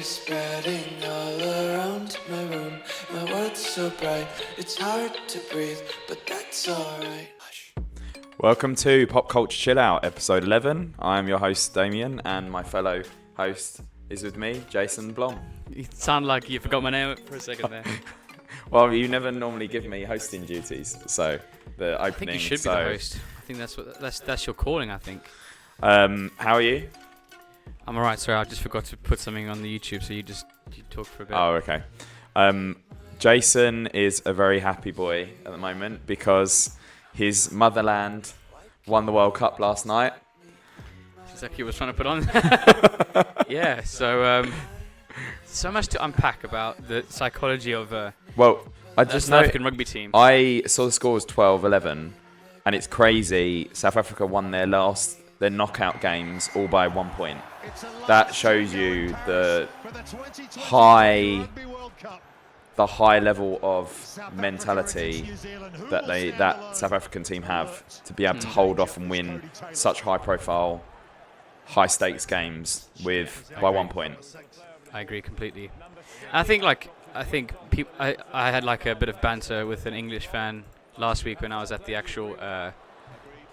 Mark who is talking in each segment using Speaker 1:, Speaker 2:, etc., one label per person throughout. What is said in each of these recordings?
Speaker 1: spreading all around my room. My world's so bright, it's hard to breathe, but that's alright.
Speaker 2: Welcome to Pop Culture Chill Out, episode 11. I am your host, Damien, and my fellow host is with me, Jason Blom.
Speaker 3: You sound like you forgot my name for a second there.
Speaker 2: Well, you never normally give me hosting duties, so the opening.
Speaker 3: I think you should be the host. I think that's your calling, I think.
Speaker 2: How are you?
Speaker 3: I'm alright, sorry, I just forgot to put something on the YouTube, so you talk for a bit.
Speaker 2: Oh, okay. Jason is a very happy boy at the moment because his motherland won the World Cup last night.
Speaker 3: That's exactly what I was trying to put on. Yeah, so much to unpack about the psychology of
Speaker 2: Well, I
Speaker 3: the
Speaker 2: just
Speaker 3: South
Speaker 2: know
Speaker 3: African rugby team.
Speaker 2: I saw the score was 12-11, and it's crazy. South Africa won their knockout games all by 1 point. That shows you the high level of mentality that South African team have to be able to hold off and win such high-profile, high-stakes games by 1 point.
Speaker 3: I agree completely. I think I had like a bit of banter with an English fan last week when I was at the actual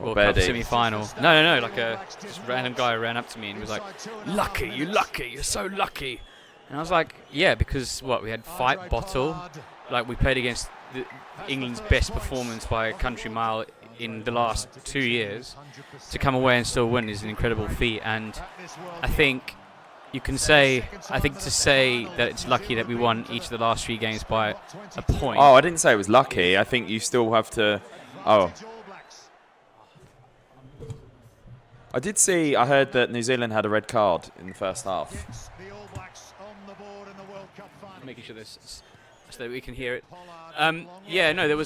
Speaker 3: World Cup semi-final. No, like a just random guy ran up to me and was like, "Lucky, you're so lucky." And I was like, "Yeah, because we had fight bottle, like we played against England's best performance by a country mile in the last 2 years. To come away and still win is an incredible feat, and I think." You can say, to say that it's lucky that we won each of the last 3 games by a point.
Speaker 2: Oh, I didn't say it was lucky. I think you still have to. Oh. I heard that New Zealand had a red card in the first half.
Speaker 3: Making sure this so that we can hear it. There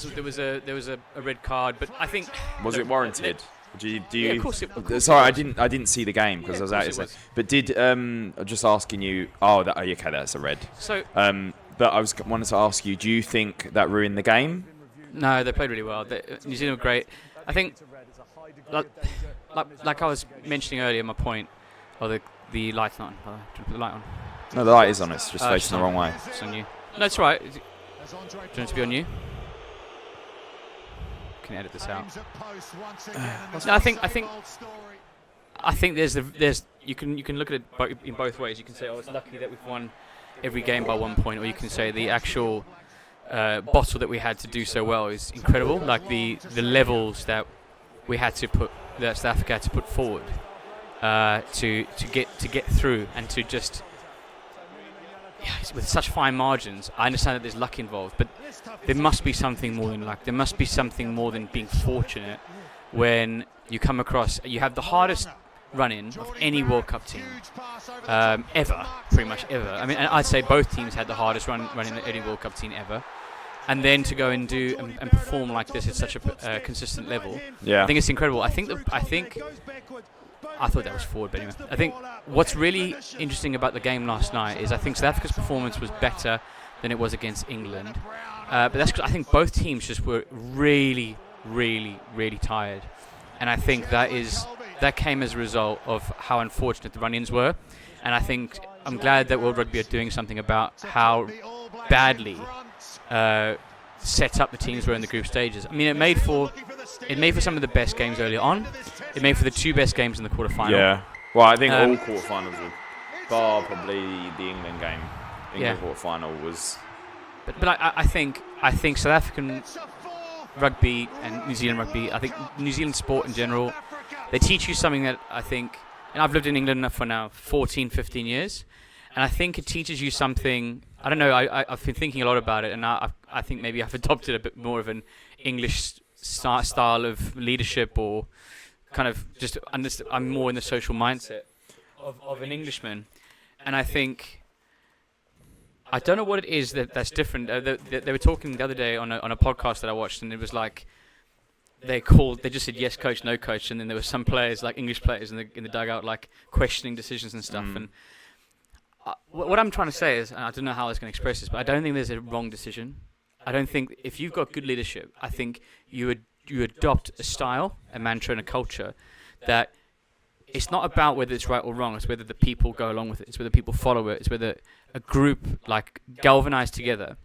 Speaker 3: was a red card, but I think.
Speaker 2: Was it warranted? Do you?
Speaker 3: Yeah, of course it
Speaker 2: Sorry,
Speaker 3: was.
Speaker 2: I didn't see the game because I was out. But did just asking you? Okay, that's a red.
Speaker 3: So.
Speaker 2: But I wanted to ask you. Do you think that ruined the game?
Speaker 3: No, they played really well. New Zealand were great. I think, like I was mentioning earlier, my point. The light's not on. Do you want to put the light on?
Speaker 2: No, the light is on. It's just facing the wrong way.
Speaker 3: It's on you. No, it's right. Do you want it to be on you? Can edit this out. No, I think there's you can look at it in both ways. You can say, it's lucky that we've won every game by 1 point, or you can say the actual bottle that we had to do so well is incredible. Like the levels that South Africa had to put forward to get through and to just. Yeah, with such fine margins, I understand that there's luck involved, but there must be something more than luck. There must be something more than being fortunate when you come across. You have the hardest run-in of any World Cup team ever, pretty much ever. I mean, I'd say both teams had the hardest run-in of any World Cup team ever. And then to go and do and perform like this at such a consistent level, I think it's incredible. I thought that was forward, but anyway. I think what's really interesting about the game last night is I think South Africa's performance was better than it was against England. But that's because I think both teams just were really, really, really tired. And I think that came as a result of how unfortunate the run-ins were. And I think I'm glad that World Rugby are doing something about how badly set up the teams were in the group stages. I mean, it made for some of the best games early on. It made for the 2 best games in the quarterfinal.
Speaker 2: Yeah. Well, I think all quarterfinals were, bar probably the England game. Quarterfinal was.
Speaker 3: But I think South African rugby and New Zealand rugby. I think New Zealand sport in general, they teach you something that I think, and I've lived in England for now 14, 15 years, and I think it teaches you something. I don't know. I've been thinking a lot about it, and I think maybe I've adopted a bit more of an English style of leadership, or kind of just I'm more in the social mindset of an Englishman, and I think I don't know what it is that's different. They were talking the other day on a podcast that I watched, and it was like they just said yes coach, no coach, and then there were some players, like English players in the dugout, like questioning decisions and stuff. And what I'm trying to say is, and I don't know how I was going to express this, but I don't think there's a wrong decision. I don't think if you've got good leadership, I think you adopt a style, a mantra, and a culture that it's not about whether it's right or wrong. It's whether the people go along with it. It's whether people follow it. It's whether a group like galvanize together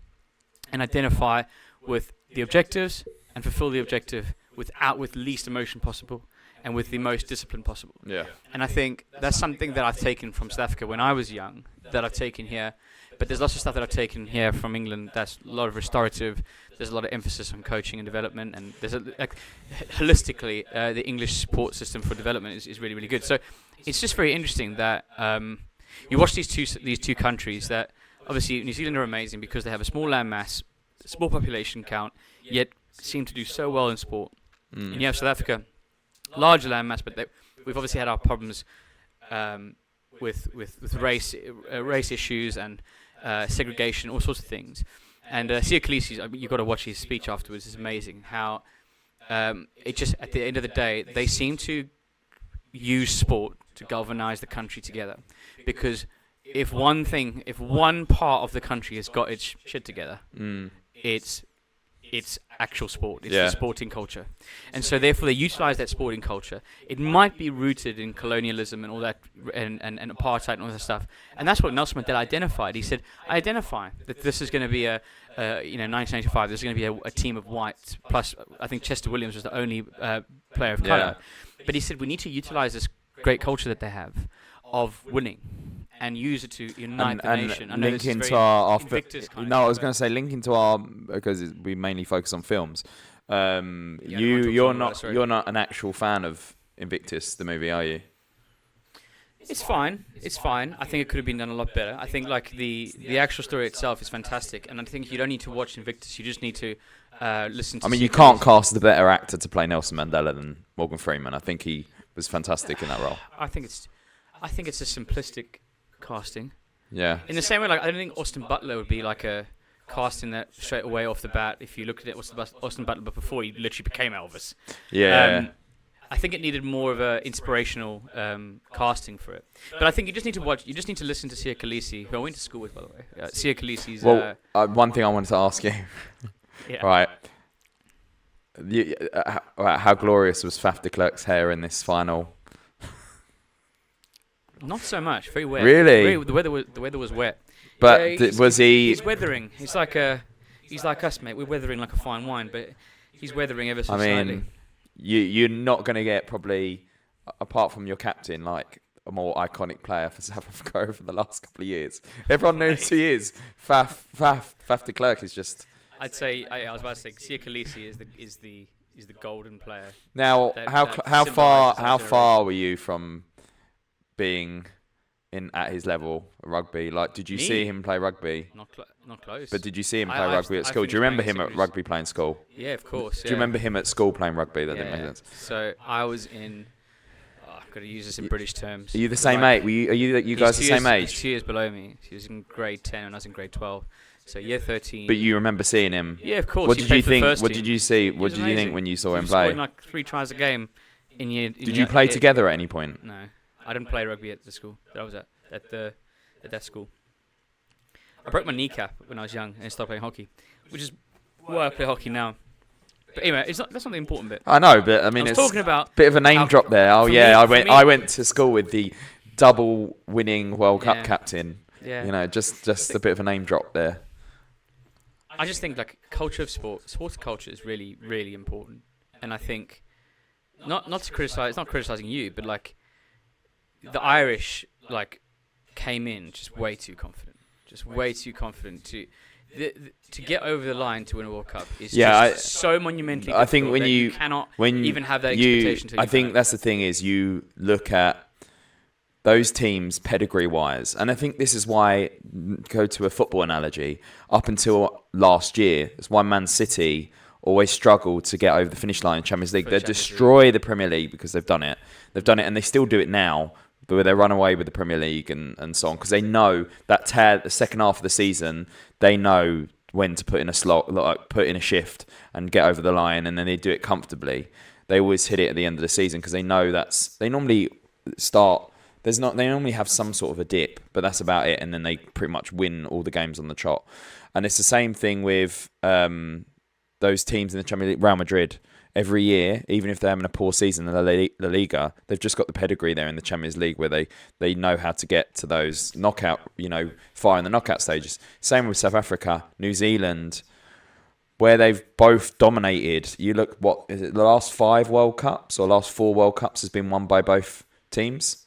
Speaker 3: and identify with the objectives and fulfill the objective with least emotion possible and with the most discipline possible.
Speaker 2: Yeah.
Speaker 3: And I think that's something that I've taken from South Africa when I was young, that I've taken here. But there's lots of stuff that I've taken here from England that's a lot of restorative. There's a lot of emphasis on coaching and development. And there's holistically, the English support system for development is really, really good. So it's just very interesting that you watch these two countries that obviously New Zealand are amazing because they have a small land mass, small population count, yet seem to do so well in sport. And you have South Africa, larger land mass, but we've obviously had our problems with race issues and segregation, all sorts of things. And Sia Khaleesi's, you've got to watch his speech afterwards. It's amazing how it just, at the end of the day, they seem to use sport to galvanize the country together. Because if one part of the country has got its shit together, it's actual sport. It's the sporting culture. And so therefore they utilize that sporting culture. It might be rooted in colonialism and all that and apartheid and all that stuff. And that's what Nelson Mandela identified. He said, I identify that this is going to be 1985, there's going to be a team of whites, plus I think Chester Williams was the only player of colour. But he said, we need to utilize this great culture that they have of winning and use it to unite the nation.
Speaker 2: And link into our I was going to say link into our, because we mainly focus on films. You're not an actual fan of Invictus, the movie, are you?
Speaker 3: It's fine. I think it could have been done a lot better. I think like the actual story itself is fantastic, and I think you don't need to watch Invictus. You just need to listen to.
Speaker 2: I mean, you can't cast the better actor to play Nelson Mandela than Morgan Freeman. I think he was fantastic in that role.
Speaker 3: I think it's a simplistic casting.
Speaker 2: Yeah.
Speaker 3: In the same way, like I don't think Austin Butler would be like a casting that straight away off the bat. If you look at it, Austin Butler, but before he literally became Elvis.
Speaker 2: Yeah.
Speaker 3: I think it needed more of a inspirational casting for it. But I think you just need to listen to Sia Khaleesi, who I went to school with, by the way. Sia Khaleesi's.
Speaker 2: Well, one thing I wanted to ask you.
Speaker 3: Yeah.
Speaker 2: Right. How glorious was Faf de Klerk's hair in this final?
Speaker 3: Not so much. Very wet.
Speaker 2: Really?
Speaker 3: The weather was wet.
Speaker 2: But was he?
Speaker 3: He's weathering. He's like us, mate. We're weathering like a fine wine, but he's weathering ever so slightly.
Speaker 2: You're not going to get probably, apart from your captain, like a more iconic player for South Africa over the last couple of years. Everyone knows who he is. Faf de Klerk is just.
Speaker 3: I'd say I was about to say Sia Khaleesi is the golden player.
Speaker 2: Now, how far were you from being at his level of rugby? Like, did you see him play rugby?
Speaker 3: Not close.
Speaker 2: But did you see him play rugby at school? Do you remember him at rugby playing school?
Speaker 3: Yeah, of course.
Speaker 2: Do you remember him at school playing rugby? That didn't make sense.
Speaker 3: So I was in. I've got to use this in British terms.
Speaker 2: Are you the same age? Are you guys the same age?
Speaker 3: He's 2 years below me. He was in grade 10 and I was in grade 12. So year 13.
Speaker 2: But you remember seeing him?
Speaker 3: Yeah, of course.
Speaker 2: What did you think? What did you see? What did you think when you saw him play?
Speaker 3: He was scoring like 3 tries a game.
Speaker 2: Did you play together at any point?
Speaker 3: No, I didn't play rugby at the school that I was at that school. I broke my kneecap when I was young and started playing hockey, which is why I play hockey now. But anyway, that's not the important bit.
Speaker 2: I know, but I mean, it's
Speaker 3: talking about
Speaker 2: a bit of a name drop there. Oh yeah, I went to school with the double winning World Cup captain.
Speaker 3: Yeah.
Speaker 2: You know, just a bit of a name drop there.
Speaker 3: I just think like culture of sports culture is really, really important. And I think not to criticize, it's not criticizing you, but like the Irish like came in just way too confident to get over the line to win a World Cup is so monumentally.
Speaker 2: I think when you
Speaker 3: cannot even have that expectation.
Speaker 2: I think that's the thing is you look at those teams pedigree-wise, and I think this is why, go to a football analogy, up until last year, it's why Man City always struggled to get over the finish line in Champions League. They destroy the Premier League because they've done it, and they still do it now, but where they run away with the Premier League and so on, because they know that the second half of the season, they know when to put in a slot, like put in a shift and get over the line, and then they do it comfortably. They always hit it at the end of the season because they know they normally start. They normally have some sort of a dip, but that's about it, and then they pretty much win all the games on the trot. And it's the same thing with those teams in the Champions League. Real Madrid, every year, even if they're having a poor season in La Liga, they've just got the pedigree there in the Champions League where they know how to get to those knockout, far in the knockout stages. Same with South Africa, New Zealand, where they've both dominated. You look, what is it, the last 5 World Cups or last 4 World Cups has been won by both teams?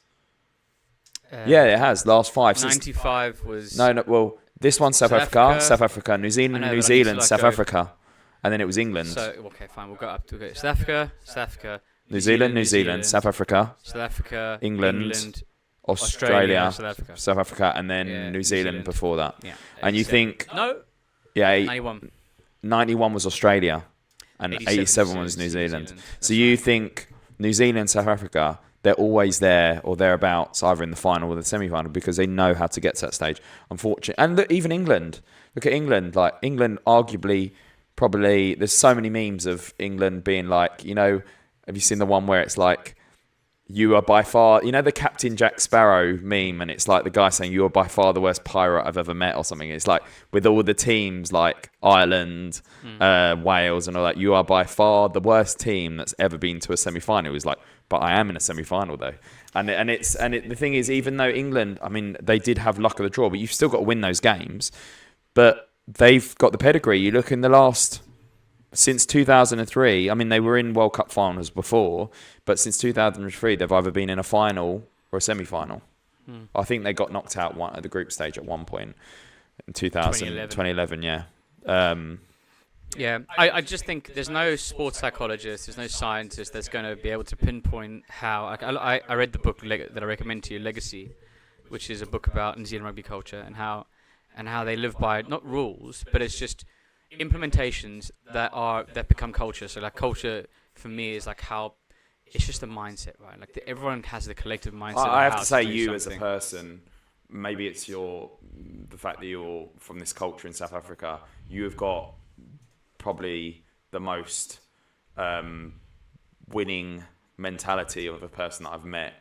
Speaker 2: Yeah, it has. Last 5.
Speaker 3: 95 was...
Speaker 2: No, well, this one's South Africa, New Zealand, New Zealand, South Africa. And then it was England.
Speaker 3: So, okay, fine. We'll go up to it. South Africa,
Speaker 2: New Zealand, South Africa, England, Australia, South Africa, and then New Zealand before that.
Speaker 3: Yeah.
Speaker 2: And you think...
Speaker 3: No.
Speaker 2: Yeah.
Speaker 3: 91.
Speaker 2: 91 was Australia, and 87 was New Zealand. So you think New Zealand, South Africa, they're always there or thereabouts, either in the final or the semi-final, because they know how to get to that stage. Unfortunately, and even England. Look at England. Like England, arguably, probably. There's so many memes of England being like, have you seen the one where it's like, you are by far, the Captain Jack Sparrow meme, and it's like the guy saying, you are by far the worst pirate I've ever met or something. It's like with all the teams like Ireland, Wales and all that, you are by far the worst team that's ever been to a semi-final. It's like, but I am in a semi-final though. The thing is, even though England, I mean, they did have luck of the draw, but you've still got to win those games. But they've got the pedigree. You look in the last... Since 2003, I mean, they were in World Cup finals before, but since 2003, they've either been in a final or a semi-final. I think they got knocked out at the group stage at one point in 2011, yeah.
Speaker 3: I just think there's no sports psychologist, there's no scientist that's going to be able to pinpoint how... I read the book that I recommend to you, Legacy, which is a book about New Zealand rugby culture and how they live by, not rules, but it's just... implementations that become culture. So like culture for me is like how it's just a mindset, right? Like everyone has the collective mindset.
Speaker 2: I have to say, you as a person, maybe it's the fact that you're from this culture in South Africa. You have got probably the most winning mentality of a person that I've met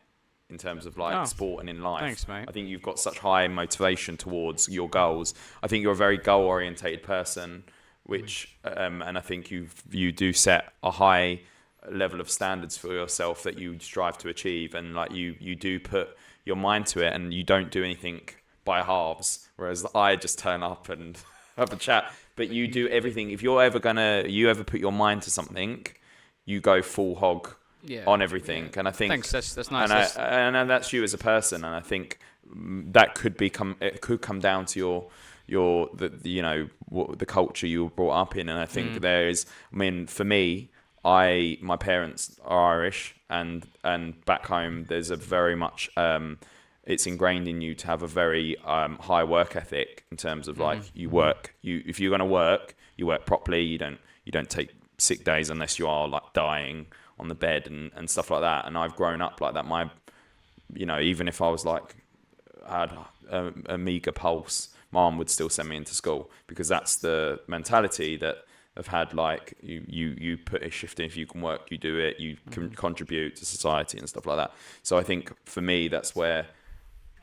Speaker 2: in terms of sport and in life.
Speaker 3: Thanks, mate.
Speaker 2: I think you've got such high motivation towards your goals. I think you're a very goal-orientated person, which and I think you do set a high level of standards for yourself that you strive to achieve, and like you do put your mind to it, and you don't do anything by halves. Whereas I just turn up and have a chat, but you do everything. If you're ever put your mind to something, you go full hog. On everything, and I think
Speaker 3: thanks. That's nice.
Speaker 2: And that's you as a person, and I think that could come down to the culture you were brought up in, and I think for me, my parents are Irish, and back home there's a very much it's ingrained in you to have a very high work ethic in terms of like if you're going to work, you work properly. You don't take sick days unless you are like dying on the bed and stuff like that. And I've grown up like that. Even if I was like had a meager pulse, mom would still send me into school, because that's the mentality that I've had. Like you put a shift in. If you can work, you do it. You can contribute to society and stuff like that. So I think for me, that's where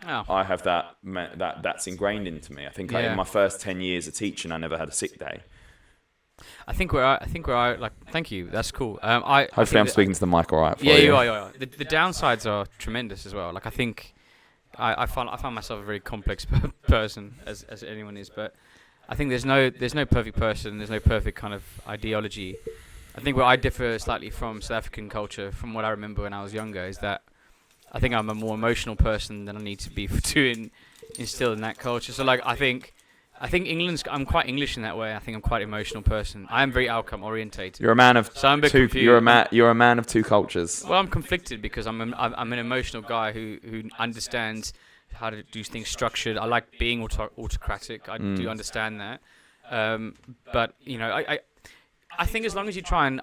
Speaker 2: I have that's ingrained into me. I think in my first 10 years of teaching, I never had a sick day.
Speaker 3: I think we're like, thank you. That's cool.
Speaker 2: Hopefully I'm speaking to the mic all right for you.
Speaker 3: Yeah, you are. The downsides are tremendous as well. Like I think I found myself a very complex person as anyone is, but I think there's no perfect person. There's no perfect kind of ideology. I think where I differ slightly from South African culture, from what I remember when I was younger, is that I think I'm a more emotional person than I need to be to instill in that culture. So like I think I'm quite English in that way. I think I'm quite an emotional person. I am very outcome orientated.
Speaker 2: You're a man of
Speaker 3: so I'm a bit
Speaker 2: two.
Speaker 3: confused.
Speaker 2: You're a man of two cultures.
Speaker 3: Well, I'm conflicted because I'm an emotional guy who understands how to do things structured. I like being autocratic. I do understand that. But I think as long as you try and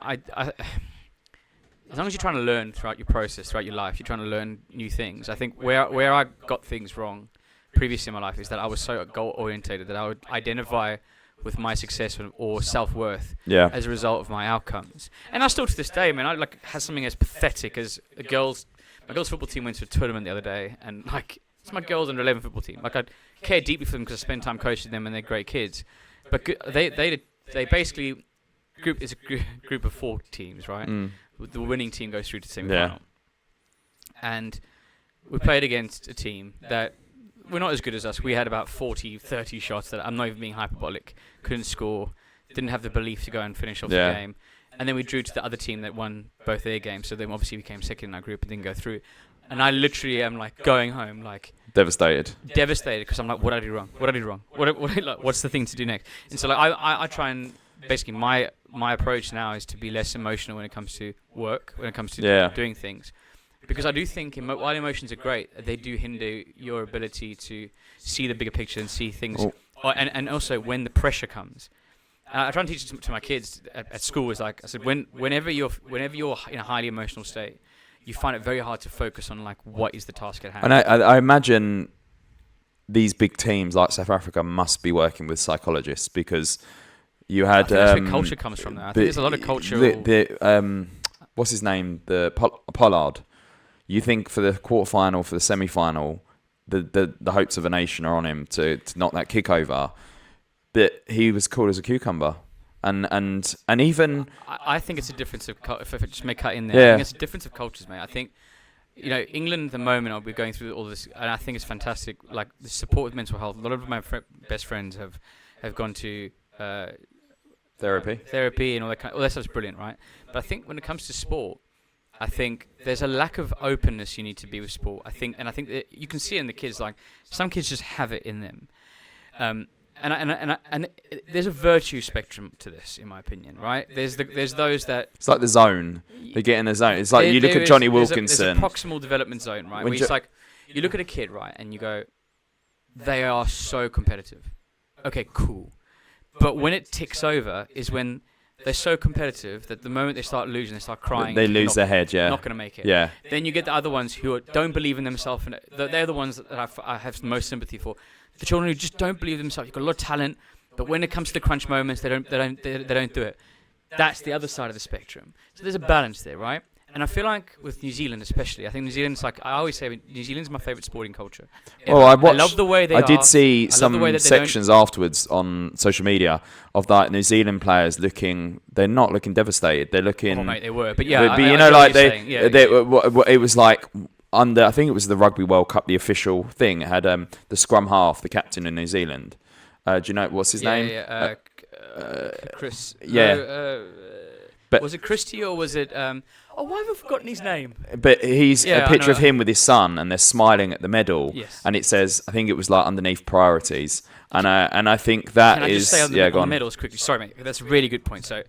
Speaker 3: as long as you're trying to learn throughout your process, throughout your life, you're trying to learn new things. I think where I got things wrong previously in my life is that I was so goal orientated that I would identify with my success or self-worth as a result of my outcomes. And I still to this day, man, I had something as pathetic as my girls' football team went to a tournament the other day, and like it's my girls under 11 football team. Like I care deeply for them because I spend time coaching them and they're great kids. But they basically group of 4 teams, right? The winning team goes through to semi-final.
Speaker 2: Yeah.
Speaker 3: And we played against a team that were not as good as us. We had about 40, 30 shots that I'm not even being hyperbolic. Couldn't score. Didn't have the belief to go and finish off the game. And then we drew to the other team that won both their games. So then obviously we came second in our group and didn't go through. And I literally am like going home like
Speaker 2: Devastated.
Speaker 3: because I'm like, what did I do wrong? What did I do wrong? What's the thing to do next? And so like I try and basically my approach now is to be less emotional when it comes to work, when it comes to doing things. Because I do think while emotions are great, they do hinder your ability to see the bigger picture and see things. And also when the pressure comes. I try and teach it to my kids at school. Is like I said, whenever you're in a highly emotional state, you find it very hard to focus on like what is the task at hand.
Speaker 2: And I imagine these big teams like South Africa must be working with psychologists because you had. I think
Speaker 3: that's where culture comes from. There, I think there's a lot of cultural.
Speaker 2: What's his name? The Pollard. You think for the quarterfinal, for the semi-final, the hopes of a nation are on him to knock that kick over. But he was cool as a cucumber, and even
Speaker 3: I think it's a difference of if I just may cut in there. I think it's a difference of cultures, mate. I think England at the moment we're going through all this, and I think it's fantastic. Like the support with mental health. A lot of my best friends have gone to therapy and all that all that stuff's brilliant, right? But I think when it comes to sport, I think there's a lack of openness you need to be with sport. I think that you can see it in the kids. Like some kids just have it in them. And there's a virtue spectrum to this, in my opinion, right? There's those that
Speaker 2: it's like the zone. They get in the zone. It's like you look at Johnny Wilkinson.
Speaker 3: There's a proximal development zone, right? Where it's like you look at a kid, right, and you go, they are so competitive. Okay, cool. But when it ticks over is when they're so competitive that the moment they start losing, they start crying.
Speaker 2: They lose their head, yeah.
Speaker 3: Not going to make it.
Speaker 2: Yeah.
Speaker 3: Then you get the other ones who don't believe in themselves, and they're the ones that I have the most sympathy for. The children who just don't believe in themselves. You've got a lot of talent, but when it comes to the crunch moments, they don't do it. That's the other side of the spectrum. So there's a balance there, right? And I feel like with New Zealand especially, I think New Zealand's like, I always say New Zealand's my favourite sporting culture.
Speaker 2: Well, I
Speaker 3: love the way
Speaker 2: I did see some sections afterwards on social media of like New Zealand players they're not looking devastated. They're looking.
Speaker 3: Oh, mate, they were. But yeah,
Speaker 2: it was like I think it was the Rugby World Cup, the official thing. It had the scrum half, the captain in New Zealand. Do you know what's his name?
Speaker 3: Chris.
Speaker 2: Yeah.
Speaker 3: But was it Christie or was it? Why have I forgotten his name?
Speaker 2: But he's a picture of him with his son, and they're smiling at the medal.
Speaker 3: Yes.
Speaker 2: And it says, I think it was like underneath priorities, and I think that
Speaker 3: Can I just say on the medals quickly? Sorry, mate. That's a really good point. So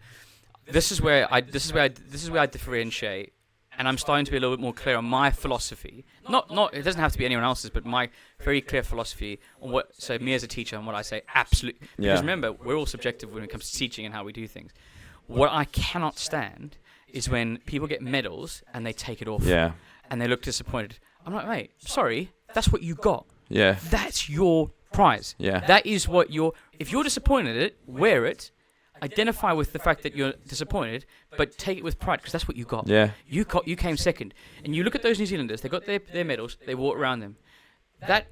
Speaker 3: this is where I differentiate, and I'm starting to be a little bit more clear on my philosophy. Not it doesn't have to be anyone else's, but my very clear philosophy on what. So me as a teacher and what I say, absolutely. Because remember, we're all subjective when it comes to teaching and how we do things. What I cannot stand is when people get medals and they take it off and they look disappointed. I'm like, mate, sorry, that's what you got.
Speaker 2: Yeah.
Speaker 3: That's your prize.
Speaker 2: Yeah.
Speaker 3: That is what if you're disappointed at it, wear it, identify with the fact that you're disappointed, but take it with pride because that's what you got.
Speaker 2: Yeah.
Speaker 3: You came second. And you look at those New Zealanders, they got their medals, they walk around them. That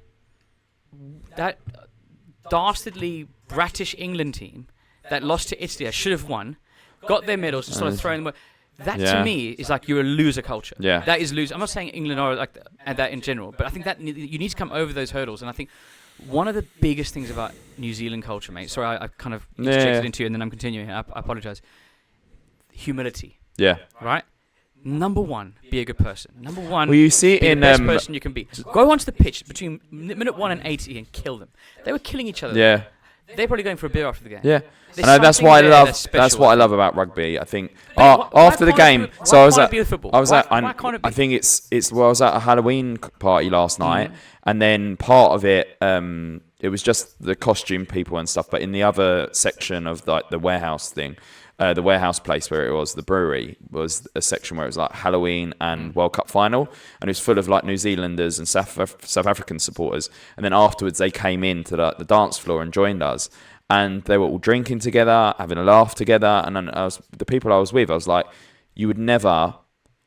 Speaker 3: dastardly, bratish England team that lost to Italy, should have won, got their medals and started throwing them away. That to me is like you're a loser culture.
Speaker 2: Yeah.
Speaker 3: That is loser. I'm not saying England are like that in general, but I think that you need to come over those hurdles. And I think one of the biggest things about New Zealand culture, mate. Sorry, I kind of interjected into you, and then I'm continuing. I apologize. Humility.
Speaker 2: Yeah.
Speaker 3: Right. Number one, be a good person. Number one,
Speaker 2: well, you see
Speaker 3: be
Speaker 2: in
Speaker 3: the best person you can be. Go onto the pitch between minute 1 and 80 and kill them. They were killing each other.
Speaker 2: Yeah.
Speaker 3: They're probably going for a beer after the game.
Speaker 2: Yeah. And that's why I love. That's what I love about rugby. I think after the game, I was at a Halloween party last night, and then part of it, it was just the costume people and stuff. But in the other section of like the warehouse thing, the warehouse place where it was, the brewery was a section where it was like Halloween and World Cup final, and it was full of like New Zealanders and South African supporters. And then afterwards, they came into the dance floor and joined us. And they were all drinking together, having a laugh together. And then the people I was with, I was like, you would never,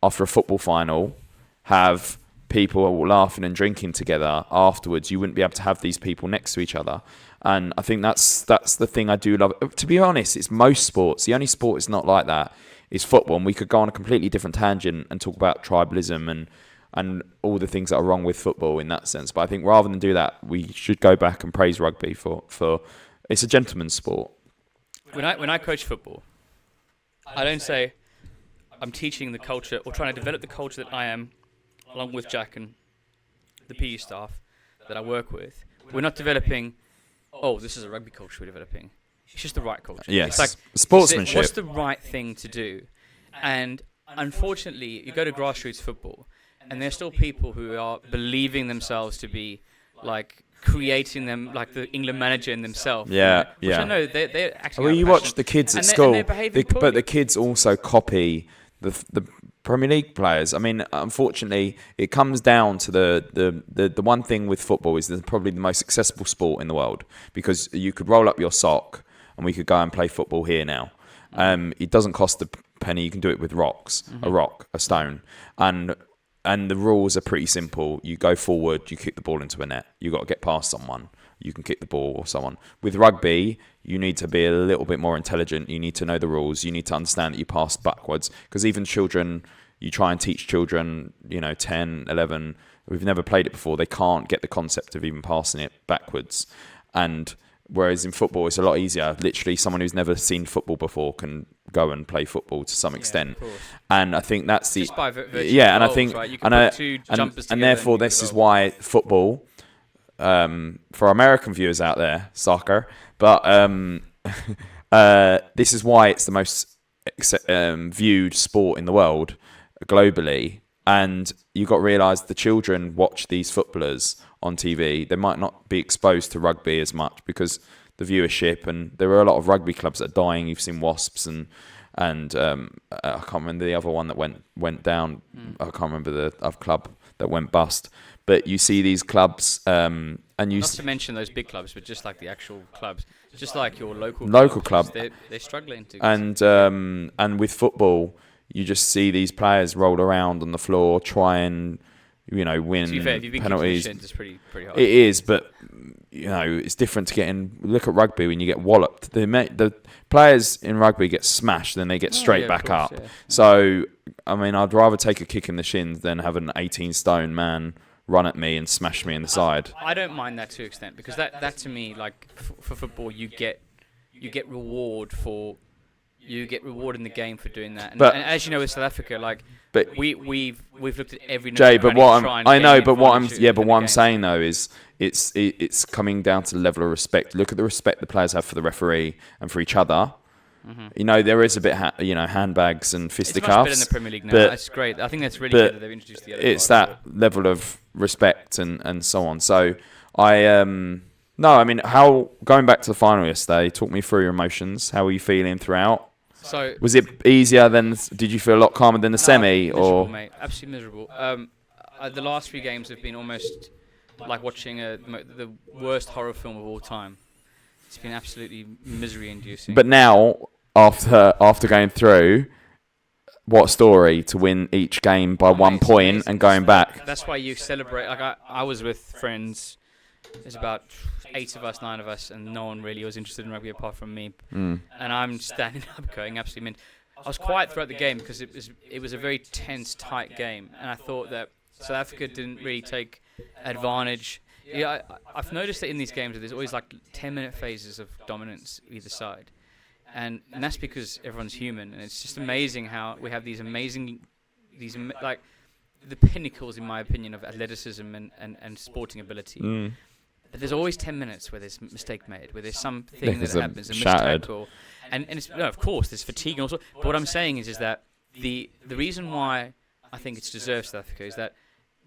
Speaker 2: after a football final, have people all laughing and drinking together afterwards. You wouldn't be able to have these people next to each other. And I think that's the thing I do love. To be honest, it's most sports. The only sport is not like that is football. And we could go on a completely different tangent and talk about tribalism and all the things that are wrong with football in that sense. But I think rather than do that, we should go back and praise rugby for it's a gentleman's sport.
Speaker 3: When I coach football, I don't say I'm teaching the culture or trying to develop the culture that I am, along with Jack and the PE staff that I work with. We're not developing, this is a rugby culture we're developing. It's just the right culture.
Speaker 2: Yes,
Speaker 3: it's like
Speaker 2: sportsmanship.
Speaker 3: What's the right thing to do? And unfortunately, you go to grassroots football, and there's still people who are believing themselves to be like creating them like the England manager in themselves.
Speaker 2: Yeah,
Speaker 3: Which I know they're acting.
Speaker 2: Well, you watch the kids at school,
Speaker 3: but
Speaker 2: the kids also copy the Premier League players. I mean, unfortunately, it comes down to the one thing with football is it's probably the most accessible sport in the world because you could roll up your sock and we could go and play football here now. It doesn't cost a penny. You can do it with rocks, a stone, and the rules are pretty simple. You go forward, you kick the ball into a net. You got to get past someone. You can kick the ball or someone. With rugby, you need to be a little bit more intelligent. You need to know the rules. You need to understand that you pass backwards. Because even children, you try and teach children, 10, 11, who've never played it before, they can't get the concept of even passing it backwards. And whereas in football, it's a lot easier. Literally, someone who's never seen football before can go and play football to some extent. And I think that's the
Speaker 3: just by
Speaker 2: and I think
Speaker 3: right? You can put two jumpers
Speaker 2: and therefore this is why football, for American viewers out there, soccer, but this is why it's the most viewed sport in the world globally. And you've got to realise the children watch these footballers on TV. They might not be exposed to rugby as much because the viewership, and there are a lot of rugby clubs that are dying. You've seen Wasps and I can't remember the other one that went down. I can't remember the other club that went bust. But you see these clubs, and you
Speaker 3: not to mention those big clubs, but just like the actual clubs, just like your local
Speaker 2: club,
Speaker 3: they're struggling to.
Speaker 2: And with football, you just see these players roll around on the floor, try and win penalties.
Speaker 3: It's pretty hard.
Speaker 2: It is, but it's different to getting. Look at rugby when you get walloped. The players in rugby get smashed, then they get straight back up. Yeah. So I mean, I'd rather take a kick in the shins than have an 18-stone man run at me and smash me in the side.
Speaker 3: I don't mind that to an extent because that to me, like for football, you get reward for. You get rewarded in the game for doing that, and as you know, with South Africa, we've looked at every.
Speaker 2: Jay, but what I'm saying though is it's coming down to the level of respect. Look at the respect the players have for the referee and for each other. Mm-hmm. There is a bit, handbags and fisticuffs. It's much better
Speaker 3: in the Premier League now. That's great. I think that's really good that they've introduced the other.
Speaker 2: It's that level of respect and so on. So how going back to the final yesterday? Talk me through your emotions. How were you feeling throughout?
Speaker 3: So
Speaker 2: was it easier than? Did you feel a lot calmer than the semi?
Speaker 3: Miserable, mate. Absolutely miserable. The last few games have been almost like watching the worst horror film of all time. It's been absolutely misery-inducing.
Speaker 2: But now, after going through, what story to win each game by 1 point and going back?
Speaker 3: That's why you celebrate. Like I was with friends. There's about 9 of us, and no one really was interested in rugby apart from me. And I'm standing up going absolutely mint. I was quiet throughout the game because it was a very tense, tight game, and I thought that South Africa didn't really take advantage. Yeah, I've noticed that in these games there's always like 10-minute phases of dominance either side, and that's because everyone's human, and it's just amazing how we have these like the pinnacles, in my opinion, of athleticism and sporting ability. But there's always 10 minutes where there's a mistake made, where there's something that happens, a mistake, and it's of course there's fatigue and also. But what I'm saying is that the reason why I think it's deserved South Africa is that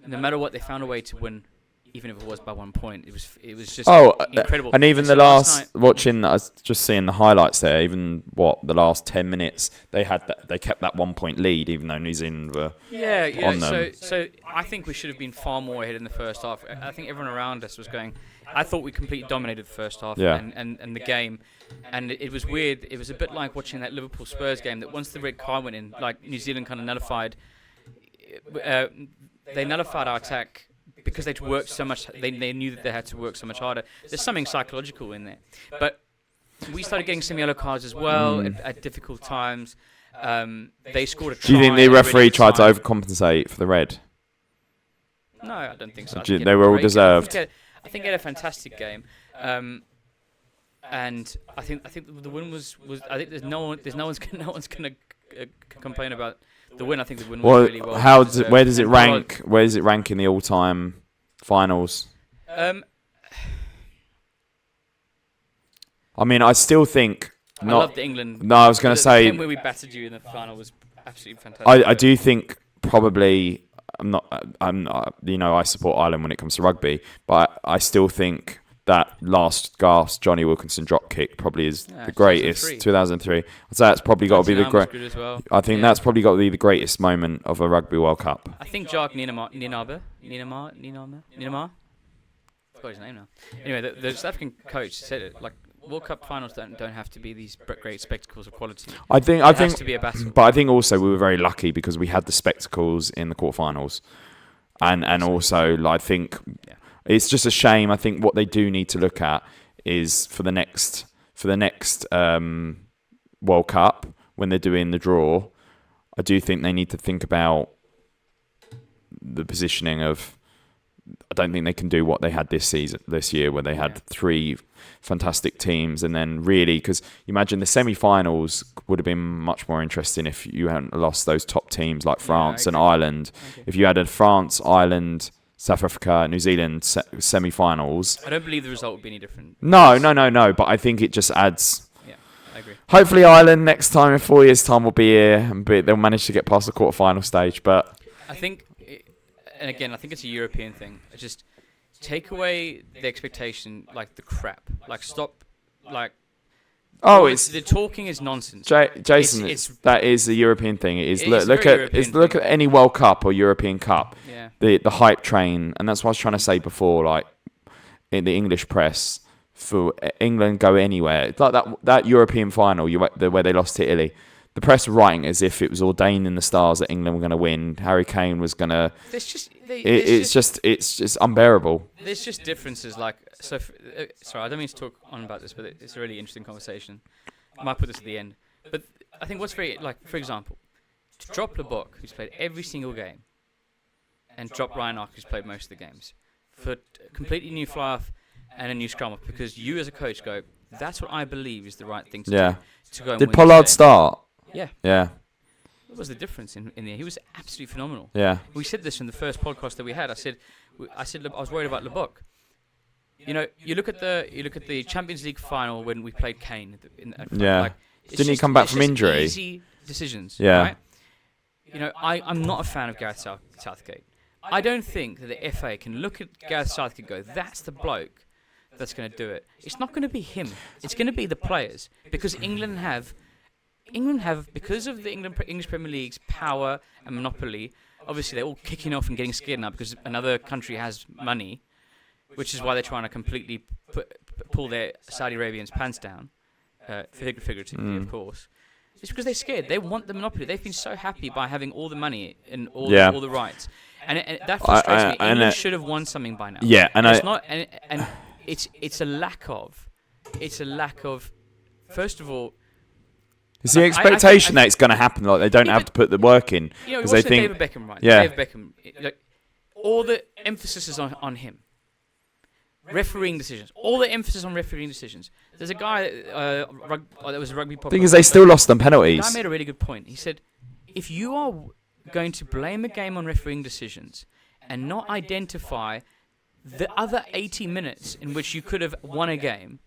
Speaker 3: no matter what, they found a way to win, even if it was by 1 point. It was just incredible.
Speaker 2: And even the last watching, I was just seeing the highlights there. Even the last 10 minutes, they kept that 1 point lead, even though New Zealand were on them.
Speaker 3: So I think we should have been far more ahead in the first half. I think everyone around us was going. I thought we completely dominated the first half and the game, and it was weird. It was a bit like watching that Liverpool Spurs game. That once the red card went in, like New Zealand kind of nullified. They nullified our attack because they'd worked so much. They knew that they had to work so much harder. There's something psychological in there. But we started getting some yellow cards as well at difficult times. They scored a try.
Speaker 2: Do you think the referee tried to
Speaker 3: time.
Speaker 2: overcompensate for the red?
Speaker 3: No, I don't think so.
Speaker 2: They were all deserved.
Speaker 3: I think he had a fantastic game. And I think the win was I think no one's gonna complain about the win. I think the win was really well.
Speaker 2: Where does it rank? Where does it rank in the all-time finals? I mean, I still think.
Speaker 3: I love the England.
Speaker 2: No, I was going to say.
Speaker 3: The game where we battered you in the final was absolutely fantastic.
Speaker 2: I do think probably I'm not. I support Ireland when it comes to rugby, but I still think that last gasp Johnny Wilkinson drop kick probably is the greatest. 2003. I'd say that's probably got to be the great.
Speaker 3: Well.
Speaker 2: I think that's probably got to be the greatest moment of a Rugby World Cup.
Speaker 3: I think Jacques Nienaber. I forgot his name now. Anyway, the South African coach said it like World Cup finals don't have to be these great spectacles of quality.
Speaker 2: I think
Speaker 3: it has to be a battle.
Speaker 2: But I think also we were very lucky because we had the spectacles in the quarterfinals, and also I think. Yeah. It's just a shame. I think what they do need to look at is for the next World Cup when they're doing the draw. I do think they need to think about the positioning of. I don't think they can do what they had this year, where they had 3 fantastic teams, and then really because you imagine the semi-finals would have been much more interesting if you hadn't lost those top teams like France and Ireland. Okay. If you had a France, Ireland, South Africa, New Zealand semi-finals.
Speaker 3: I don't believe the result would be any different.
Speaker 2: No. But I think it just adds.
Speaker 3: Yeah, I agree.
Speaker 2: Hopefully, Ireland next time in 4 years' time will be here and they'll manage to get past the quarter-final stage. But
Speaker 3: I think, and again, I think it's a European thing. Just take away the expectation, like the crap, like stop, like. Oh, the talking is nonsense.
Speaker 2: Jason, that is a European thing. It is. Look at any World Cup or European Cup.
Speaker 3: Yeah.
Speaker 2: The hype train, and that's what I was trying to say before. Like in the English press, for England go anywhere. It's like that European final, where they lost to Italy. The press were writing as if it was ordained in the stars that England were going to win. Harry Kane was going to. It's just unbearable.
Speaker 3: There's just differences. Like sorry, I don't mean to talk on about this, but it's a really interesting conversation. I might put this at the end, but I think what's very for example, to drop LeBoc, who's played every single game, and drop Ryan Ark, who's played most of the games, for a completely new fly-off and a new scrum-off, because you as a coach go, that's what I believe is the right thing to do. To go and
Speaker 2: Did
Speaker 3: win
Speaker 2: Pollard start?
Speaker 3: Yeah.
Speaker 2: Yeah.
Speaker 3: What was the difference in there? He was absolutely phenomenal.
Speaker 2: Yeah.
Speaker 3: We said this in the first podcast that we had. I said I was worried about LeBoc. You know, you look at the Champions League final when we played Kane. Didn't he come back from injury? Easy decisions.
Speaker 2: Yeah.
Speaker 3: Right? You know, I'm not a fan of Gareth Southgate. I don't think that the FA can look at Gareth Southgate and go, that's the bloke that's going to do it. It's not going to be him. It's going to be the players, because England have, because of the English Premier League's power and monopoly, obviously they're all kicking off and getting scared now because another country has money, which is why they're trying to completely pull their Saudi Arabians' pants down, figuratively, of course. It's because they're scared. They want the monopoly. They've been so happy by having all the money and all the rights, and that frustrates me. England should have won something by now.
Speaker 2: Yeah, and
Speaker 3: it's not, and it's a lack of. First of all,
Speaker 2: it's the expectation that it's going to happen. Like they don't have to put the work in
Speaker 3: because they think David Beckham, right?
Speaker 2: Yeah.
Speaker 3: David Beckham, all the emphasis is on him. Refereeing decisions. All the emphasis on refereeing decisions. There's a guy that was a rugby podcast.
Speaker 2: Thing is, they still lost them penalties.
Speaker 3: The guy made a really good point. He said, if you are going to blame a game on refereeing decisions and not identify the other 80 minutes in which you could have won a game,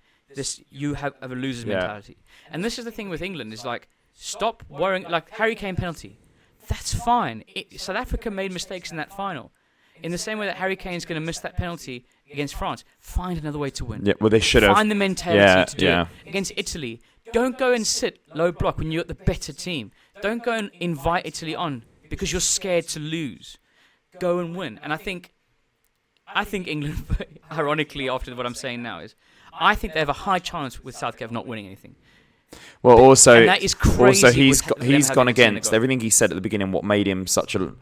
Speaker 3: you have a loser's mentality. And this is the thing with England, is like, stop worrying. Like Harry Kane penalty. That's fine. South Africa made mistakes in that final. In the same way that Harry Kane's going to miss that penalty against France, find another way to win.
Speaker 2: Yeah, well, they should have.
Speaker 3: Find the mentality to do it. Against Italy, don't go and sit low block when you're the better team. Don't go and invite Italy on because you're scared to lose. Go and win. And I think England, ironically, after what I'm saying now, I think they have a high chance with Southgate of not winning anything.
Speaker 2: Well, also,
Speaker 3: and that is crazy.
Speaker 2: Also, he's gone against everything he said at the beginning. What made him such what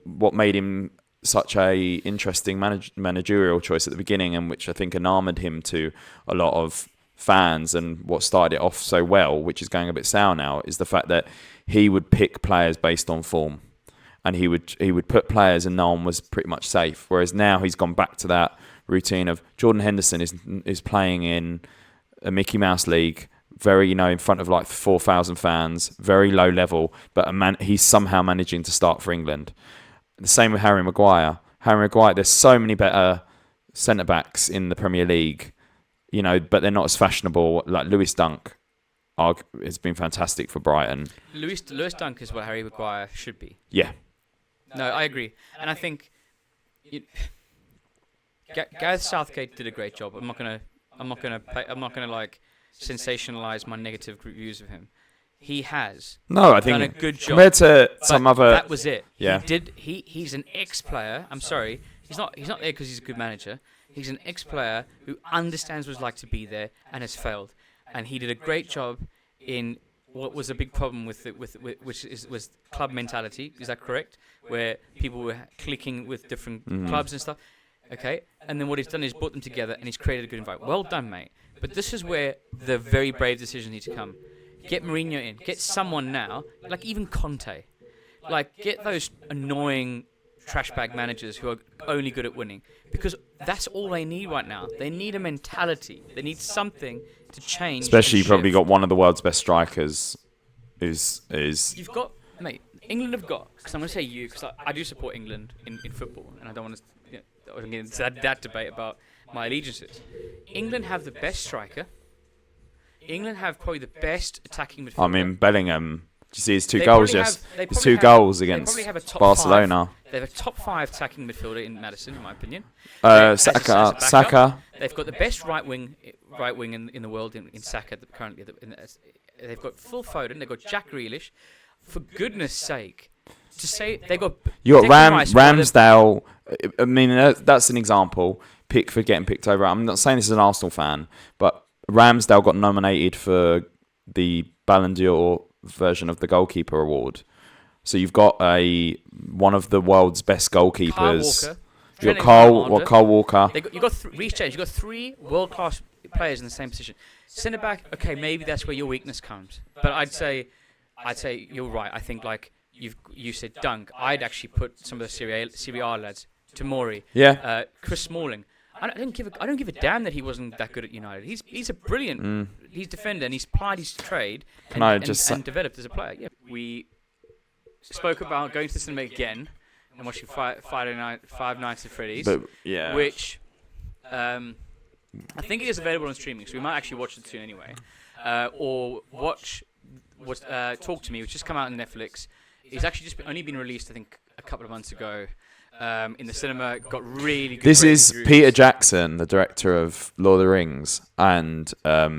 Speaker 2: what made him such a interesting managerial choice at the beginning, and which I think enamored him to a lot of fans, and what started it off so well, which is going a bit sour now, is the fact that he would pick players based on form, and he would put players and no one was pretty much safe. Whereas now he's gone back to that routine of Jordan Henderson is playing in a Mickey Mouse league, very, in front of like 4,000 fans, very low level, but he's somehow managing to start for England. The same with Harry Maguire. There's so many better centre backs in the Premier League, but they're not as fashionable. Like Lewis Dunk has been fantastic for Brighton.
Speaker 3: Lewis Dunk is what Harry Maguire should be.
Speaker 2: Yeah.
Speaker 3: No, I agree, and I think Gareth Southgate did a great job. I'm not gonna like sensationalize my negative reviews of him. He has done a good job
Speaker 2: compared to some other.
Speaker 3: That was it.
Speaker 2: Yeah.
Speaker 3: He's an ex-player. I'm sorry, he's not there because he's a good manager. He's an ex-player who understands what it's like to be there and has failed, and he did a great job in what was a big problem with was club mentality. Is that correct? Where people were clicking with different clubs and stuff. Okay, and then what he's done is brought them together and he's created a good environment. Well done, mate. But this is where the very brave decisions need to come. Get Mourinho in. Get someone now, like even Conte. Like, get those annoying trash bag managers who are only good at winning. Because that's all they need right now. They need a mentality. They need something to change.
Speaker 2: Especially, you probably got one of the world's best strikers. Is
Speaker 3: You've got, mate, England have got, because I'm going to say you, because I do support England in football, and I don't want to get into that debate about my allegiances. England have the best striker. England have probably the best attacking midfielder.
Speaker 2: I mean, Bellingham. Did you see his 2 goals? Yes, his 2 goals against Barcelona.
Speaker 3: They have a top 5 attacking midfielder in Madison, in my opinion.
Speaker 2: Saka.
Speaker 3: They've got the best right wing in the world in Saka currently. They've got Phil Foden. They've got Jack Grealish. For goodness sake, to say they got
Speaker 2: you got Ramsdale. I mean, that's an example. For getting picked over. I'm not saying this is an Arsenal fan, but Ramsdale got nominated for the Ballon d'Or version of the goalkeeper award. So you've got one of the world's best goalkeepers. You've got Kyle Walker.
Speaker 3: You got Reece James. You got 3 world-class players in the same position. Centre back. Okay, maybe that's where your weakness comes. But I'd say you're right. I think like you said Dunk. I'd actually put some of the Serie A lads. Tomori.
Speaker 2: Yeah.
Speaker 3: Chris Smalling. I don't give a damn that he wasn't that good at United. He's a brilliant he's defender and he's plied his trade and developed as a player. Yeah. We spoke about going to the cinema again and watching Five Nights at Freddy's. Which I think it is available on streaming, so we might actually watch it soon anyway. Or watch Talk to Me, which just come out on Netflix. It's actually only been released, I think, a couple of months ago. In the cinema, got really good.
Speaker 2: This is reviews. Peter Jackson, the director of Lord of the Rings, and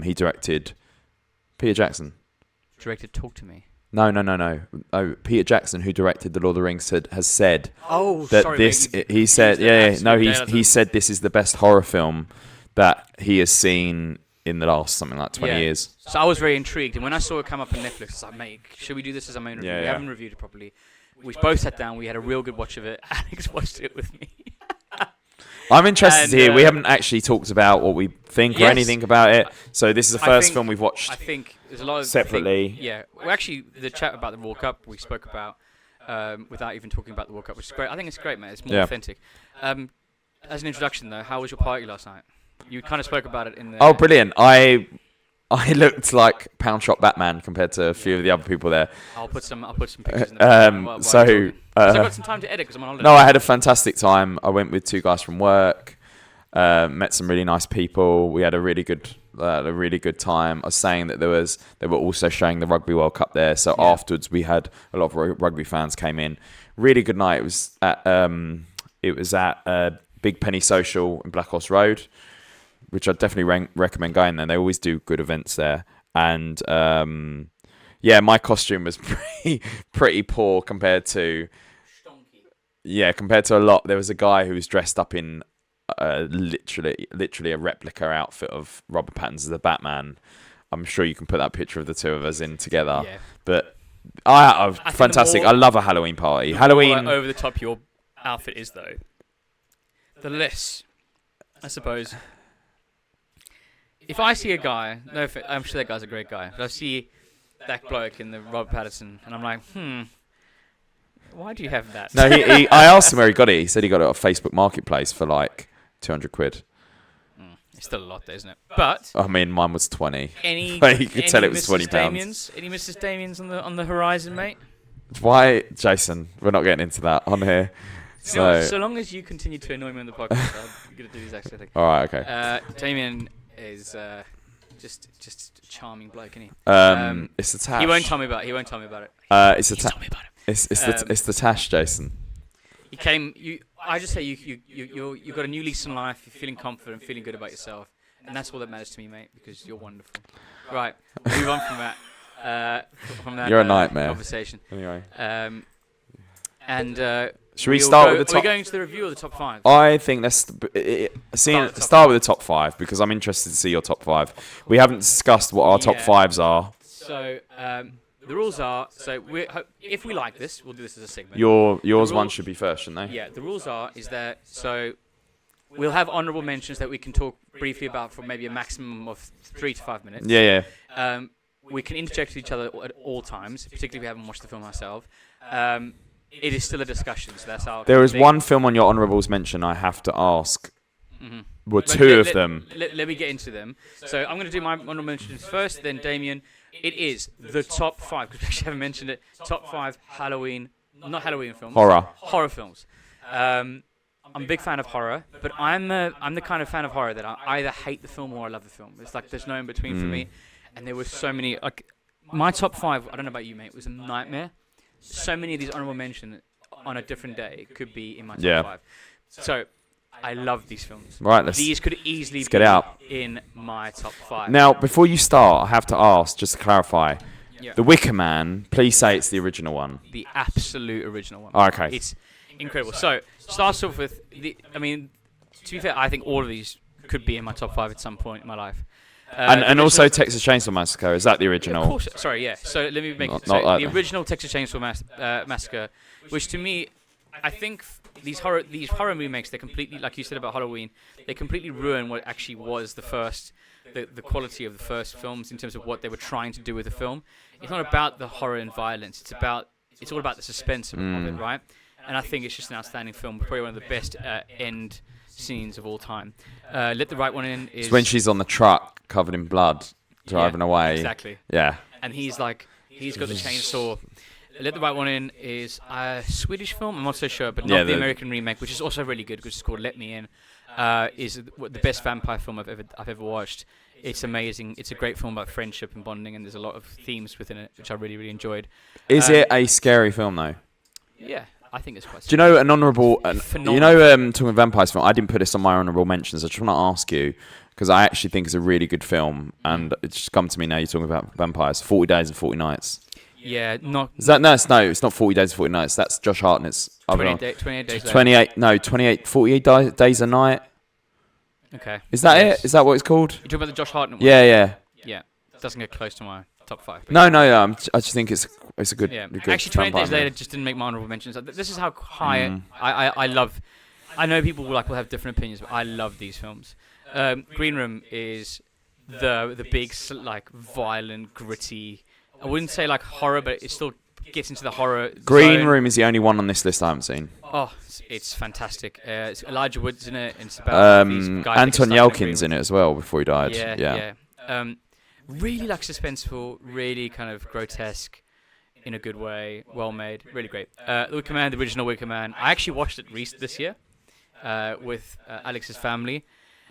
Speaker 2: he directed. Peter Jackson
Speaker 3: directed Talk to Me.
Speaker 2: No. Oh, Peter Jackson, who directed the Lord of the Rings, has said
Speaker 3: that
Speaker 2: sorry, this. Mate, he said, he said this is the best horror film that he has seen in the last something like 20 years.
Speaker 3: So I was very intrigued, and when I saw it come up on Netflix, I was like, mate, should we do this as our main review? We haven't reviewed it properly. We both sat down. We had a real good watch of it. Alex watched it with me.
Speaker 2: I'm interested to hear. We haven't actually talked about what we think or anything about it. So this is the first film we've watched.
Speaker 3: I think there's a lot of
Speaker 2: separately.
Speaker 3: Well, actually, the chat about the World Cup we spoke about without even talking about the World Cup, which is great. I think it's great, man. It's more authentic. As an introduction, though, how was your party last night? You kind of spoke about it in the.
Speaker 2: Oh, brilliant! I looked like Pound Shop Batman compared to a few of the other people there.
Speaker 3: I'll put some pictures in the
Speaker 2: so
Speaker 3: I've got some time to edit because I'm on holiday.
Speaker 2: No, I had a fantastic time. I went with 2 guys from work, met some really nice people. We had a really good time. I was saying that they were also showing the Rugby World Cup there. So afterwards, we had a lot of rugby fans came in. Really good night. It was at Big Penny Social in Black Horse Road, which I definitely recommend going there. They always do good events there. And my costume was pretty poor compared to a lot. There was a guy who was dressed up in literally a replica outfit of Robert Pattinson as the Batman. I'm sure you can put that picture of the two of us in together. Yeah. But Fantastic. I love a Halloween party.
Speaker 3: The
Speaker 2: Halloween.
Speaker 3: more over the top your outfit is, though, the less, I suppose. If I see a guy, I'm sure that guy's a great guy, but I see that bloke in the Robert Pattinson, and I'm like, why do you have that?
Speaker 2: No, I asked him where he got it. He said he got it off Facebook Marketplace for like 200 quid.
Speaker 3: It's still a lot, there, isn't it? But
Speaker 2: I mean, mine was 20.
Speaker 3: You
Speaker 2: could tell it was £20.
Speaker 3: Any Mrs. Damians on the horizon, mate?
Speaker 2: Why, Jason? We're not getting into that on here.
Speaker 3: So long as you continue to annoy me on the podcast, I'm gonna do the exact same thing.
Speaker 2: All right, okay.
Speaker 3: Damien is just a charming bloke, isn't he?
Speaker 2: It's the Tash.
Speaker 3: He won't tell me about it.
Speaker 2: It's the
Speaker 3: Tell me about it.
Speaker 2: It's the Tash, Jason.
Speaker 3: I just say you've got a new lease on life. You're feeling confident, feeling good about yourself, and that's all that matters to me, mate. Because you're wonderful. Right, move on from that.
Speaker 2: You're a nightmare.
Speaker 3: Conversation.
Speaker 2: Anyway.
Speaker 3: Should
Speaker 2: we start with the top?
Speaker 3: Are we going to the review of the top 5?
Speaker 2: I think let's start with the top 5 because I'm interested to see your top 5. We haven't discussed what our top 5s are.
Speaker 3: So the rules are, if we like this, we'll do this as a segment.
Speaker 2: Yours one should be first, shouldn't they?
Speaker 3: Yeah, the rules is that, so we'll have honourable mentions that we can talk briefly about for maybe a maximum of 3 to 5 minutes.
Speaker 2: Yeah.
Speaker 3: We can interject with each other at all times, particularly if we haven't watched the film ourselves. It is still a discussion, so that's our...
Speaker 2: There is one film on your honourables mention I have to ask. Mm-hmm. Well, two of them.
Speaker 3: Let me get into them. So I'm going to do my honourable mentions first, then Damien. It is the top 5, because we actually haven't mentioned it, top 5 not Halloween films. Horror films. I'm a big fan of horror, but I'm the kind of fan of horror that I either hate the film or I love the film. It's like there's no in between for me. And there were so many, like, my top 5, I don't know about you, mate, was a nightmare. So many of these honourable mentions on a different day could be in my top 5. So I love these films.
Speaker 2: Right,
Speaker 3: these could easily
Speaker 2: get out
Speaker 3: in my top 5.
Speaker 2: Now, before you start, I have to ask, just to clarify, The Wicker Man, please say it's the original one.
Speaker 3: The absolute original one.
Speaker 2: Oh, okay.
Speaker 3: It's incredible. So, starts off with, to be fair, I think all of these could be in my top 5 at some point in my life.
Speaker 2: And also Texas Chainsaw Massacre, is that the original?
Speaker 3: Of course, sorry, yeah. So let me make the original Texas Chainsaw Massacre, which to me, I think these horror remakes, they completely, like you said about Halloween, they completely ruin what actually was the quality of the first films in terms of what they were trying to do with the film. It's not about the horror and violence. It's all about the suspense of it, right? And I think it's just an outstanding film, probably one of the best end scenes of all time. Let the Right One In is...
Speaker 2: It's when she's on the truck, covered in blood, driving away.
Speaker 3: Exactly.
Speaker 2: Yeah.
Speaker 3: And he's got the chainsaw. Let the Right One In is a Swedish film, I'm not so sure, but not the American remake, which is also really good, which is called Let Me In. Is the best vampire film I've ever watched. It's amazing. It's a great film about friendship and bonding, and there's a lot of themes within it, which I really, really enjoyed. Is
Speaker 2: it a scary film, though?
Speaker 3: Yeah. I think it's quite.
Speaker 2: Do you know an honourable? Talking vampires film. I didn't put this on my honourable mentions. I just want to ask you because I actually think it's a really good film, and it's just come to me now. You're talking about vampires. 40 Days and 40 Nights.
Speaker 3: Yeah, not.
Speaker 2: Is that no? It's not 40 Days and 40 Nights. That's Josh Hartnett's.
Speaker 3: 28 days.
Speaker 2: 48 days a night.
Speaker 3: Okay.
Speaker 2: Is that it? Is that what it's called?
Speaker 3: You're talking about the Josh Hartnett one.
Speaker 2: Yeah.
Speaker 3: Yeah. It doesn't get close to my top 5.
Speaker 2: No. I just think it's a good.
Speaker 3: Yeah.
Speaker 2: Good
Speaker 3: Actually, 28 Days Later just didn't make my honourable mentions. This is how high I love. I know people will have different opinions, but I love these films. Green Room is the big violent, gritty. I wouldn't say like horror, but it still gets into the horror.
Speaker 2: Green
Speaker 3: zone.
Speaker 2: Room is the only one on this list I haven't seen.
Speaker 3: Oh, it's fantastic. It's Elijah Wood's in it. And it's about these guys
Speaker 2: Anton Yelkin's in it as well before he died.
Speaker 3: Yeah. Really suspenseful, really kind of grotesque in a good way, well made, really great. The Wicker Man, the original Wicker Man. I actually watched it this year with Alex's family,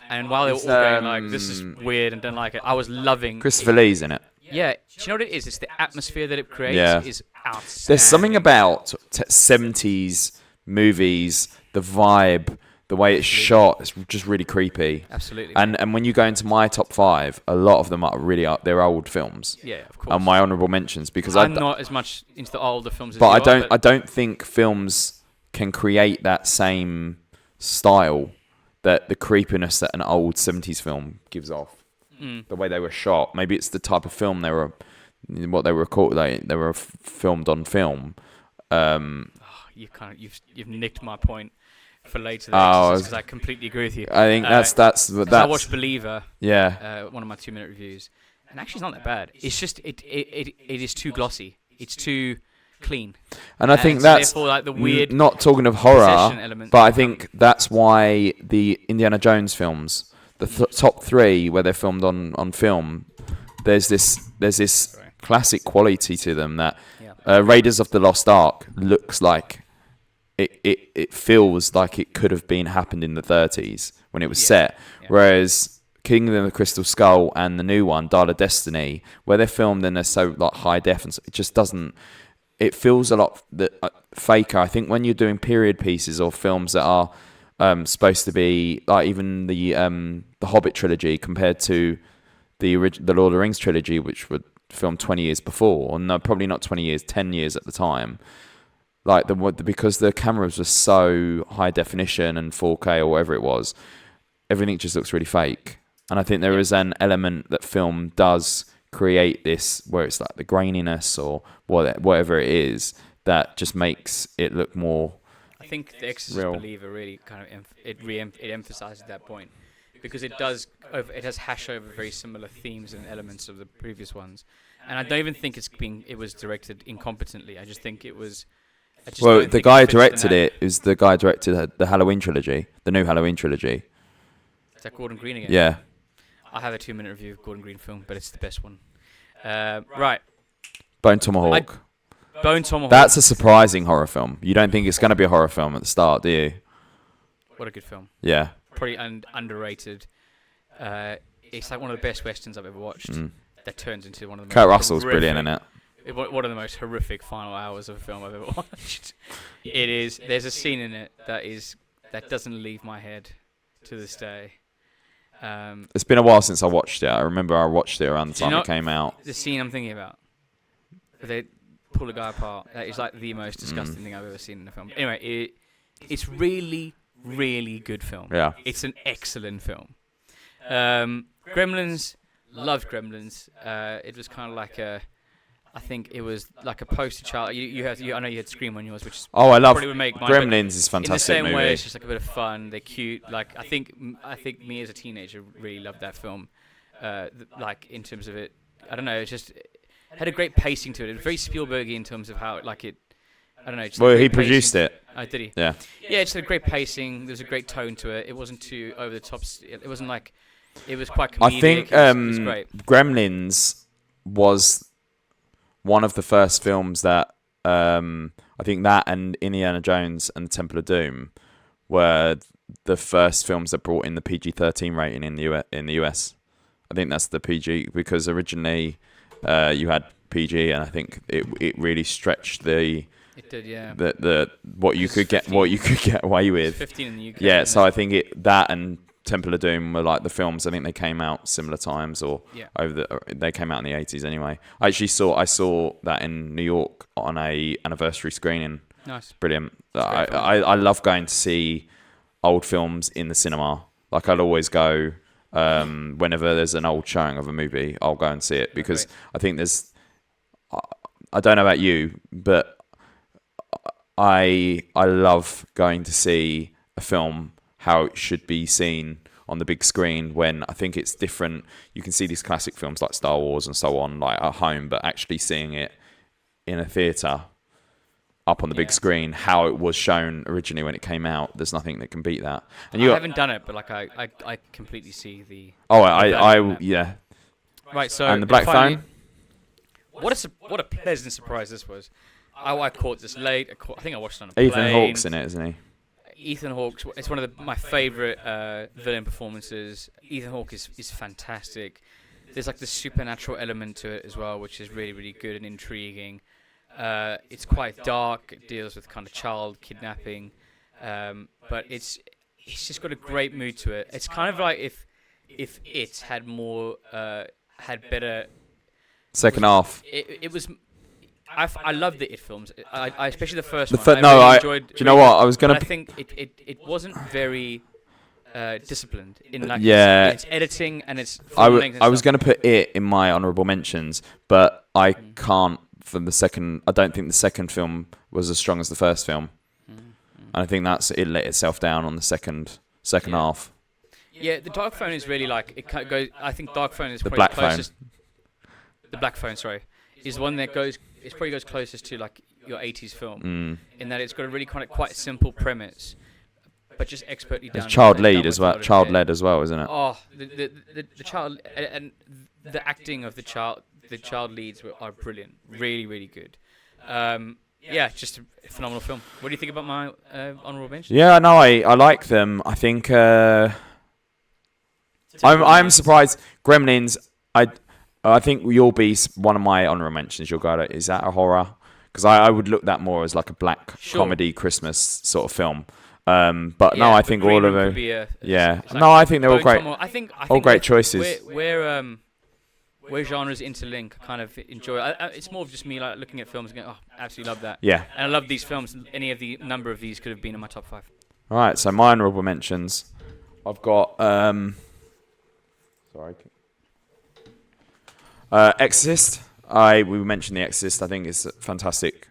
Speaker 3: and while they were all going like, "This is weird" and don't like it, I was loving.
Speaker 2: Christopher Lee's in it.
Speaker 3: Yeah, do you know what it is? It's the atmosphere that it creates is outstanding.
Speaker 2: There's something about 70s movies, the vibe, the way it's shot, it's just really creepy.
Speaker 3: Absolutely.
Speaker 2: And when you go into my top 5, a lot of them are they're old films.
Speaker 3: Yeah, of course.
Speaker 2: And my honourable mentions because
Speaker 3: I'm not as much into the older films as
Speaker 2: but
Speaker 3: you
Speaker 2: I don't think films can create that same style, that the creepiness that an old 70s film gives off. The way they were shot. Maybe it's the type of film they what they were they were filmed on film.
Speaker 3: You've nicked my point for later.
Speaker 2: Oh,
Speaker 3: Because I completely agree with you.
Speaker 2: I think that's.
Speaker 3: I watched Believer.
Speaker 2: Yeah.
Speaker 3: One of my 2-minute reviews, and actually it's not that bad. It's just it is too glossy. It's too clean.
Speaker 2: And I think
Speaker 3: so
Speaker 2: that's
Speaker 3: therefore, like, the weird
Speaker 2: not talking of horror,
Speaker 3: element
Speaker 2: but I think that's why the Indiana Jones films, the top 3 where they're filmed on film, there's this classic quality to them that Raiders of the Lost Ark looks like it feels like it could have been happened in the 30s when it was set, whereas Kingdom of the Crystal Skull and the new one, Dial of Destiny, where they're filmed and they're so like high def, and it just doesn't. It feels a lot faker. I think when you're doing period pieces or films that are supposed to be like even the Hobbit trilogy compared to the Lord of the Rings trilogy, which were filmed 20 years before, or no, probably not 20 years, 10 years at the time. Like because the cameras were so high definition and 4K or whatever it was, everything just looks really fake. And I think there is an element that film does create this, where it's like the graininess or whatever it is, that just makes it look more.
Speaker 3: I think The Exorcist
Speaker 2: real.
Speaker 3: Believer really kind of it emphasizes that point, because it does hash over very similar themes and elements of the previous ones, and I don't even think it was directed incompetently. I just think it was.
Speaker 2: The guy who directed it is the guy who directed the Halloween trilogy, the new Halloween trilogy.
Speaker 3: Is that Gordon Green again?
Speaker 2: Yeah.
Speaker 3: I have a 2-minute review of Gordon Green film, but it's the best one. Right.
Speaker 2: Bone Tomahawk.
Speaker 3: Bone Tomahawk.
Speaker 2: That's a surprising horror film. You don't think it's going to be a horror film at the start, do you?
Speaker 3: What a good film.
Speaker 2: Yeah.
Speaker 3: Probably underrated. It's like one of the best westerns I've ever watched. That turns into one of the most
Speaker 2: Kurt Russell's brilliant in it.
Speaker 3: One of the most horrific final hours of a film I've ever watched. It is. There's a scene in it that doesn't leave my head to this day.
Speaker 2: It's been a while since I watched it. I remember I watched it around the time it came out.
Speaker 3: The scene I'm thinking about, they pull a guy apart. That is like the most disgusting thing I've ever seen in a film. Anyway, it's really, really good film.
Speaker 2: Yeah.
Speaker 3: It's an excellent film. Gremlins, loved Gremlins. It was kind of like I think it was like a poster child. I know you had Scream on yours, which is
Speaker 2: I love
Speaker 3: would make mine,
Speaker 2: Gremlins. Is a fantastic
Speaker 3: in the same
Speaker 2: movie.
Speaker 3: way, it's just like a bit of fun. They're cute. Like I think me as a teenager really loved that film. Like in terms of it, I don't know. It just had a great pacing to it. It was very Spielbergy in terms of how I don't know.
Speaker 2: Well, he produced it.
Speaker 3: Oh, did he?
Speaker 2: Yeah.
Speaker 3: Yeah, it's a great pacing. There's a great tone to it. It wasn't too over the top. It wasn't like. It was quite comedic.
Speaker 2: I think
Speaker 3: it was great.
Speaker 2: Gremlins was one of the first films that I think that and Indiana Jones and the Temple of Doom were the first films that brought in the PG-13 rating in the US. I think that's the PG, because originally you had PG, and I think it really stretched the.
Speaker 3: It did, yeah.
Speaker 2: The what you could 15. What you could get away with.
Speaker 3: 15 in the UK.
Speaker 2: Yeah, so I think that and Temple of Doom were like the films. I think they came out similar times, or they came out in the 80s anyway. I saw that in New York on a anniversary screening.
Speaker 3: Nice,
Speaker 2: brilliant. I love going to see old films in the cinema. Like I'll always go whenever there's an old showing of a movie. I'll go and see it because I think there's. I don't know about you, but I love going to see a film how it should be seen on the big screen, when I think it's different. You can see these classic films like Star Wars and so on, like at home, but actually seeing it in a theatre up on the big screen, how it was shown originally when it came out, there's nothing that can beat that. And
Speaker 3: I haven't done it, but like I completely see the.
Speaker 2: Yeah.
Speaker 3: Right, so
Speaker 2: and the Black Phone.
Speaker 3: What a pleasant surprise this was. I caught this late. I think I watched it on a plane.
Speaker 2: Ethan Hawke's in it, isn't he?
Speaker 3: Ethan Hawke, it's one of my favourite villain performances. Ethan Hawke is fantastic. There's like the supernatural element to it as well, which is really, really good and intriguing. It's quite dark. It deals with kind of child kidnapping, but it's just got a great mood to it. It's kind of like if it had more had better
Speaker 2: second half.
Speaker 3: It was. I love the It films. I especially the first one.
Speaker 2: Do you know what? I was gonna.
Speaker 3: I think it wasn't very disciplined in like
Speaker 2: Yeah.
Speaker 3: its editing and its.
Speaker 2: I was going to put it in my honourable mentions, but I can't for the second. I don't think the second film was as strong as the first film. And I think it let itself down on the second half.
Speaker 3: Yeah, the Dark Phone is really like it goes. I think Dark Phone is
Speaker 2: The
Speaker 3: probably
Speaker 2: Black
Speaker 3: the closest. The Black Phone, sorry, is one that goes. It probably goes closest to like your 80s film in that it's got a really kind of quite simple premise, but just expertly done.
Speaker 2: It's child led as well, isn't it?
Speaker 3: Oh, the child and the acting of the child leads are brilliant, really really good. Yeah, just a phenomenal film. What do you think about my honourable mention?
Speaker 2: Yeah, no, I like them. I think I'm surprised. Gremlins. I think you'll be one of my honourable mentions. You'll go. Is that a horror? Because I would look that more as like a black comedy Christmas sort of film. But no, I think all of them. I think they're all great.
Speaker 3: I think
Speaker 2: all great choices.
Speaker 3: Where genres interlink, I kind of enjoy it. It's more of just me like looking at films and going, oh, absolutely love that.
Speaker 2: Yeah.
Speaker 3: And I love these films. Any of the number of these could have been in my top 5.
Speaker 2: All right, so my honourable mentions. I've got Exorcist. We mentioned The Exorcist. I think it's a fantastic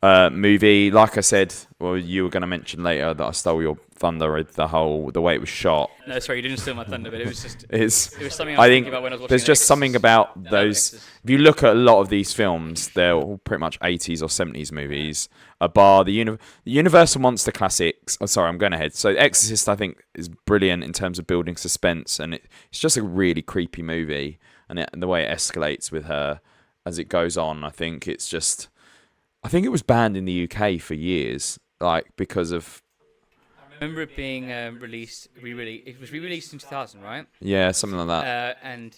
Speaker 2: movie. Like I said, well, you were going to mention later that I stole your thunder with the way it was shot.
Speaker 3: No, sorry, you didn't steal my thunder, but it was just.
Speaker 2: It was
Speaker 3: something I was thinking about when I was watching.
Speaker 2: There's just something about those. If you look at a lot of these films, they're all pretty much 80s or 70s movies. The Universal Monster classics. Oh, sorry, I'm going ahead. So Exorcist, I think, is brilliant in terms of building suspense, and it's just a really creepy movie, and the way it escalates with her as it goes on. I think it was banned in the UK for years, like because of.
Speaker 3: I remember it being released. It was re-released in 2000, right?
Speaker 2: Yeah, something like that.
Speaker 3: And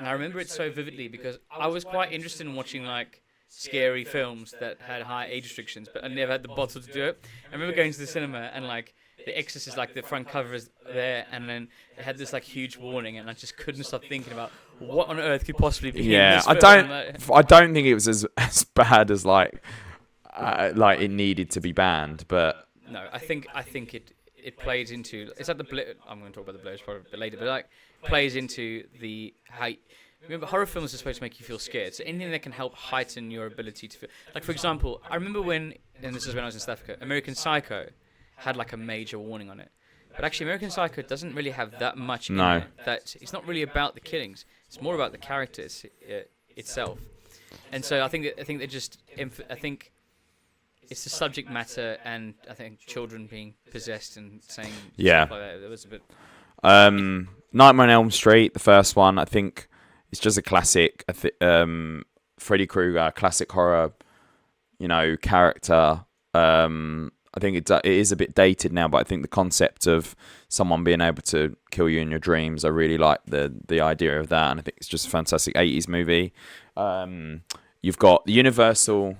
Speaker 3: I remember it so vividly because I was quite interested in watching like scary films that had high age restrictions, but I never had the bottle to do it. I remember going to the cinema and like The Exorcist, like the front cover is there, and then it had this like huge warning, and I just couldn't stop thinking about what on earth could possibly be.
Speaker 2: Yeah,
Speaker 3: in this film.
Speaker 2: I don't think it was as bad as like it needed to be banned, but.
Speaker 3: No, I think it plays into. It's like I'm going to talk about the Blair's probably a bit later, but like plays into the how. Remember, horror films are supposed to make you feel scared. So anything that can help heighten your ability to feel. Like for example, I remember and this is when I was in South Africa, American Psycho had like a major warning on it. But actually, American Psycho doesn't really have that much in it. That it's not really about the killings. It's more about the characters itself. And so I think they just. I think. It's the subject matter, and I think children being possessed and saying stuff like that. It was a bit.
Speaker 2: Nightmare on Elm Street, the first one. I think it's just a classic. Freddy Krueger, classic horror, character. I think it is a bit dated now, but I think the concept of someone being able to kill you in your dreams, I really like the idea of that, and I think it's just a fantastic 80s movie. You've got the Universal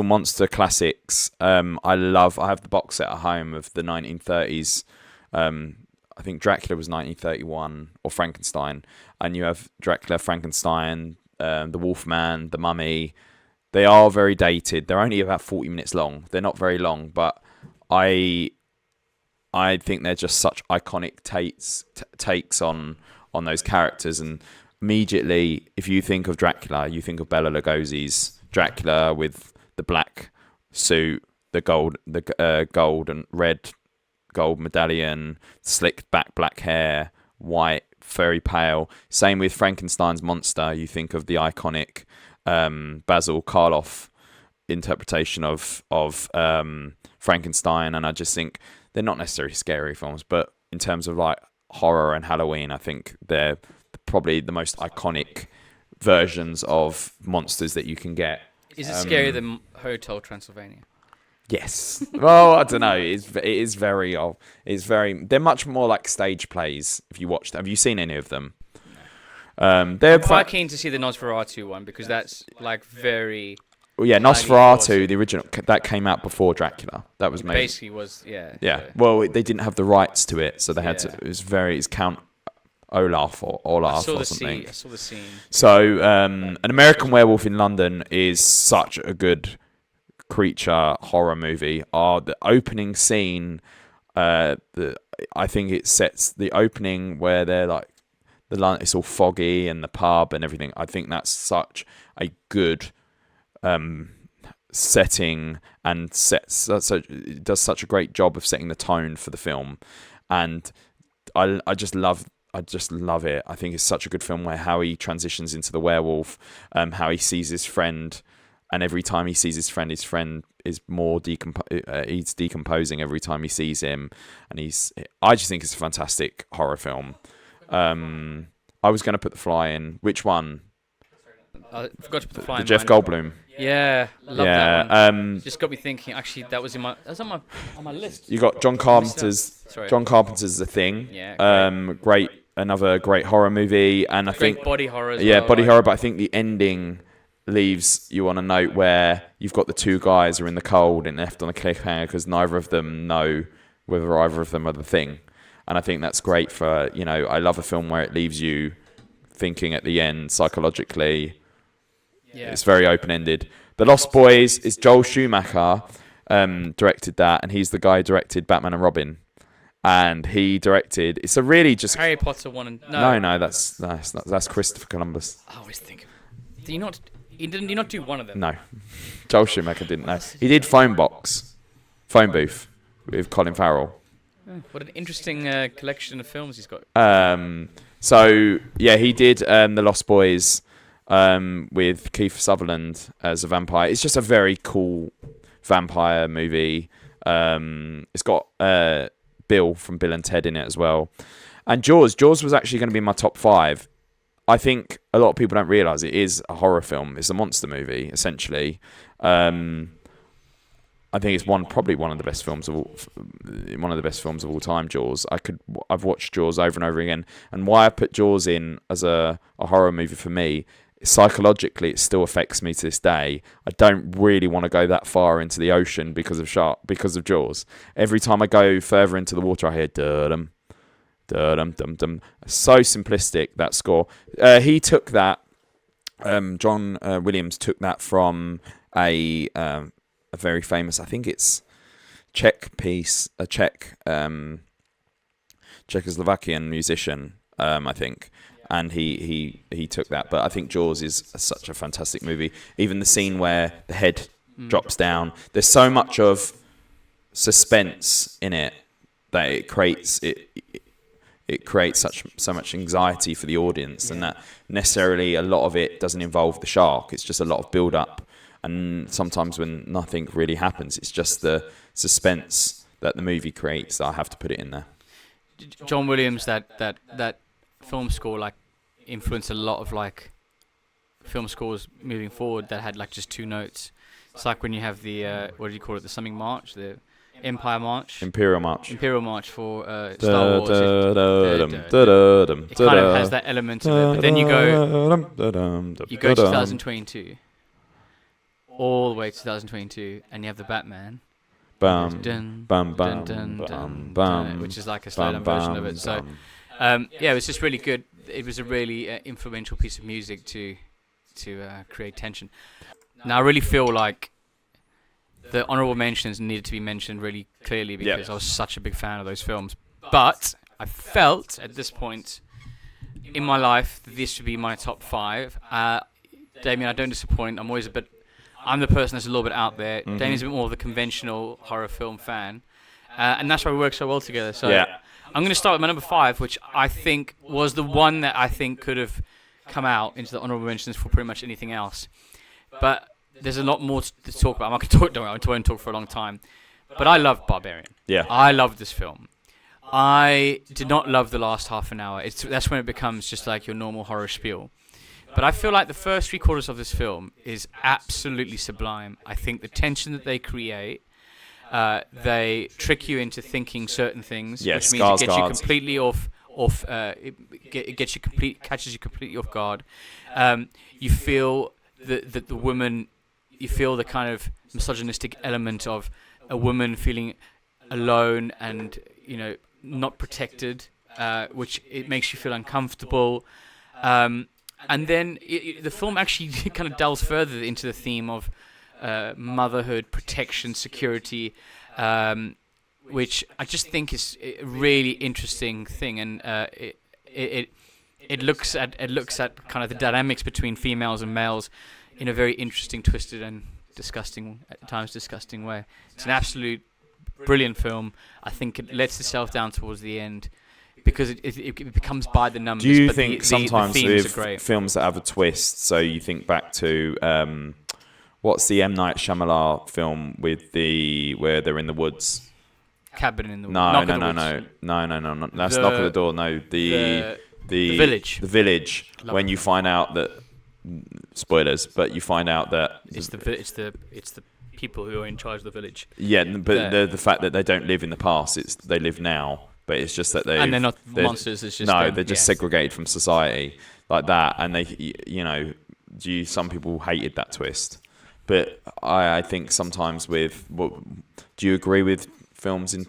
Speaker 2: Monster Classics. I have the box set at home of the 1930s. I think Dracula was 1931, or Frankenstein. And you have Dracula, Frankenstein, the Wolfman, the Mummy. They are very dated. They're only about 40 minutes long. They're not very long, but I think they're just such iconic takes on those characters. And immediately, if you think of Dracula, you think of Bela Lugosi's Dracula with the black suit, the gold and red gold medallion, slicked back black hair, white, very pale. Same with Frankenstein's monster. You think of the iconic Basil Karloff interpretation of Frankenstein, and I just think they're not necessarily scary films, but in terms of like horror and Halloween, I think they're probably the most iconic versions of monsters that you can get.
Speaker 3: Is it scarier than Hotel Transylvania?
Speaker 2: Yes. Well, I don't know. It is very. They're much more like stage plays. If you watch, have you seen any of them? They're
Speaker 3: I'm quite keen to see the Nosferatu one because that's like very.
Speaker 2: Well, yeah, Nosferatu, the original that came out before Dracula. That was made.
Speaker 3: Basically, was
Speaker 2: Yeah. Well, they didn't have the rights to it, so they had to. It's Count Olaf or Olaf or something.
Speaker 3: I saw the scene.
Speaker 2: So, An American Werewolf in London is such a good creature horror movie. The opening scene, I think it sets the opening where they're like it's all foggy and the pub and everything. I think that's such a good setting and it does such a great job of setting the tone for the film, and I just love it. I think it's such a good film where how he transitions into the werewolf, how he sees his friend, and every time he sees his friend is more he's decomposing every time he sees him, and I just think it's a fantastic horror film. I was going to put The Fly in. Which one?
Speaker 3: I forgot to put The Fly in.
Speaker 2: The Jeff Goldblum.
Speaker 3: Yeah, love that one. Just got me thinking. Actually, that was on my list.
Speaker 2: You got John Carpenter's The Thing.
Speaker 3: Yeah.
Speaker 2: Great, another great horror movie, and I think
Speaker 3: body horror.
Speaker 2: Body horror. But I think the ending leaves you on a note where you've got the two guys who are in the cold and left on a cliffhanger because neither of them know whether either of them are the thing. And I think that's great for, I love a film where it leaves you thinking at the end psychologically. Yeah. It's very open-ended. The Lost Boys is Joel Schumacher directed that, and he's the guy who directed Batman and Robin. And he directed, it's a really just...
Speaker 3: Harry Potter one and...
Speaker 2: No, that's Christopher Columbus.
Speaker 3: I always think... Did you not do one of them?
Speaker 2: No. Joel Schumacher didn't know. He did Phone Booth with Colin Farrell.
Speaker 3: What an interesting collection of films he's got.
Speaker 2: He did The Lost Boys with Kiefer Sutherland as a vampire. It's just a very cool vampire movie. It's got Bill from Bill and Ted in it as well. And Jaws was actually going to be in my top 5. I think a lot of people don't realise it is a horror film. It's a monster movie, essentially. I think it's probably one of the best films of all time. Jaws. I've watched Jaws over and over again, and why I put Jaws in as a horror movie for me, psychologically, it still affects me to this day. I don't really want to go that far into the ocean because of Jaws. Every time I go further into the water, I hear dum dum dum dum. So simplistic, that score. He took that. John Williams took that from a very famous, I think it's Czech piece, a Czechoslovakian musician, I think, and he took that. But I think Jaws is such a fantastic movie. Even the scene where the head drops down, there's so much of suspense in it that it creates so much anxiety for the audience, and that necessarily a lot of it doesn't involve the shark. It's just a lot of build up. And sometimes when nothing really happens, it's just the suspense that the movie creates that I have to put it in there.
Speaker 3: John Williams, that film score influenced a lot of film scores moving forward that had just 2 notes. It's like when you have the what do you call it? The something march, the Imperial March for Star Wars. It kind of has that element of it. But then you go 2022. All the way to 2022, and you have the Batman, which is like a slow down version of it. So, it was just really good. It was a really influential piece of music to create tension. Now, I really feel like the honorable mentions needed to be mentioned really clearly because I was such a big fan of those films. But I felt at this point in my life that this should be my top 5. Damien, I don't disappoint. I'm the person that's a little bit out there. Mm-hmm. Damien's a bit more of the conventional horror film fan. And that's why we work so well together. So I'm going to start with my number 5, which I think was the one that I think could have come out into the honorable mentions for pretty much anything else. But there's a lot more to talk about. I'm not going to talk for a long time. But I love Barbarian.
Speaker 2: Yeah.
Speaker 3: I love this film. I did not love the last half an hour. That's when it becomes just like your normal horror spiel. But I feel like the first 3/4 of this film is absolutely sublime. I think the tension that they create, they trick you into thinking certain things, which means it gets you completely catches you completely off guard. You feel the woman, you feel the kind of misogynistic element of a woman feeling alone and not protected, which it makes you feel uncomfortable. And then the film actually kind of delves further into the theme of motherhood, protection, security, which I just think is a really interesting thing, and it looks at kind of the dynamics between females and males in a very interesting, twisted, and disgusting, at times disgusting way. It's an absolute brilliant film. I think it lets itself down towards the end because it becomes by the numbers.
Speaker 2: Do you
Speaker 3: but
Speaker 2: think
Speaker 3: the
Speaker 2: sometimes
Speaker 3: themes
Speaker 2: with
Speaker 3: are great.
Speaker 2: films that have a twist, so you think back to what's the M. Night Shyamalan film with where they're in the woods?
Speaker 3: Cabin in the
Speaker 2: No.
Speaker 3: Knock at the Woods.
Speaker 2: No. That's Knock at the Door. No, the
Speaker 3: Village.
Speaker 2: The Village.
Speaker 3: Love
Speaker 2: When
Speaker 3: it.
Speaker 2: you find out that, spoilers, but you find out that
Speaker 3: It's the people who are in charge of the village.
Speaker 2: yeah, but the fact that they don't live in the past, they live now. But it's just that
Speaker 3: And they're not monsters. It's just
Speaker 2: they're just segregated from society like that. And some people hated that twist. But I think sometimes do you agree with films in?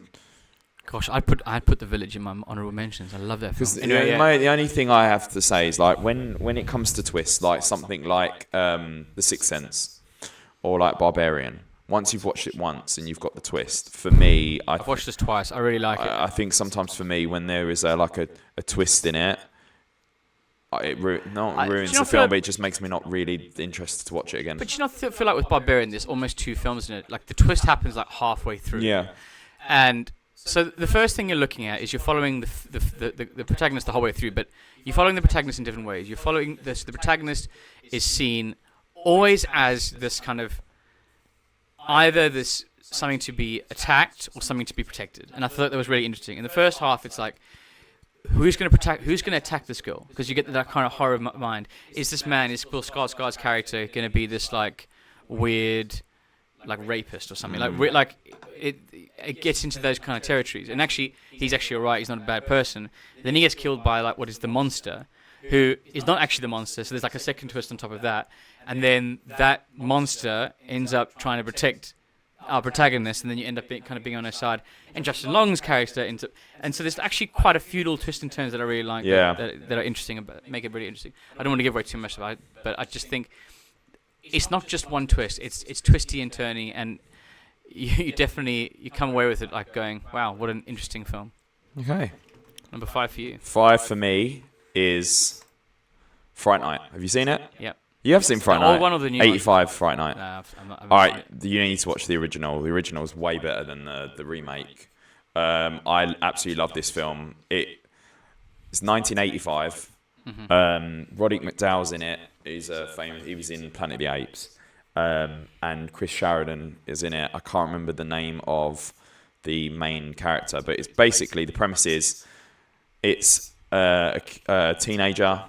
Speaker 3: Gosh, I'd put The Village in my honorable mentions. I love that film.
Speaker 2: Anyway, the only thing I have to say is like when it comes to twists, like something like The Sixth Sense or like Barbarian. Once you've watched it once and you've got the twist, for me,
Speaker 3: I've watched this twice. I really like it.
Speaker 2: I think sometimes for me, when there is a twist in it, it ruins the film, but it just makes me not really interested to watch it again.
Speaker 3: But do you not feel like with Barbarian, there's almost two films in it? Like the twist happens like halfway through.
Speaker 2: Yeah.
Speaker 3: And so the first thing you're looking at is you're following the protagonist the whole way through, but you're following the protagonist in different ways. You're following this. The protagonist is seen always as this kind of either this something to be attacked or something to be protected. And I thought that was really interesting. In the first half, it's like, who's going to attack this girl? Because you get that kind of horror mind. Is this man, is Bill Skarsgård's character going to be this like weird, like rapist or something? Like it gets into those kind of territories. And actually, he's actually alright. He's not a bad person. Then he gets killed by like what is the monster, who is not actually the monster. So there's like a second twist on top of that. And then that monster ends up trying to protect our protagonist, and then you end up being on her side. And Justin Long's character and so there's actually quite a few little twists and turns that I really like.
Speaker 2: Yeah.
Speaker 3: That are interesting, make it really interesting. I don't want to give away too much about it, but I just think it's not just one twist. It's twisty and turny, and you definitely come away with it like going, wow, what an interesting film.
Speaker 2: Okay.
Speaker 3: Number 5 for you.
Speaker 2: 5 for me is Fright Night. Have you seen it?
Speaker 3: Yep.
Speaker 2: You have seen Fright
Speaker 3: The
Speaker 2: Night.
Speaker 3: old one or the new
Speaker 2: 85 Fright Night.
Speaker 3: I'm not
Speaker 2: All right, you need to watch the original. The original is way better than the remake. I absolutely love this film. It's 1985. Roddick McDowall's in it. He's famous. He was in Planet of the Apes, and Chris Sheridan is in it. I can't remember the name of the main character, but it's basically the premise is it's a teenager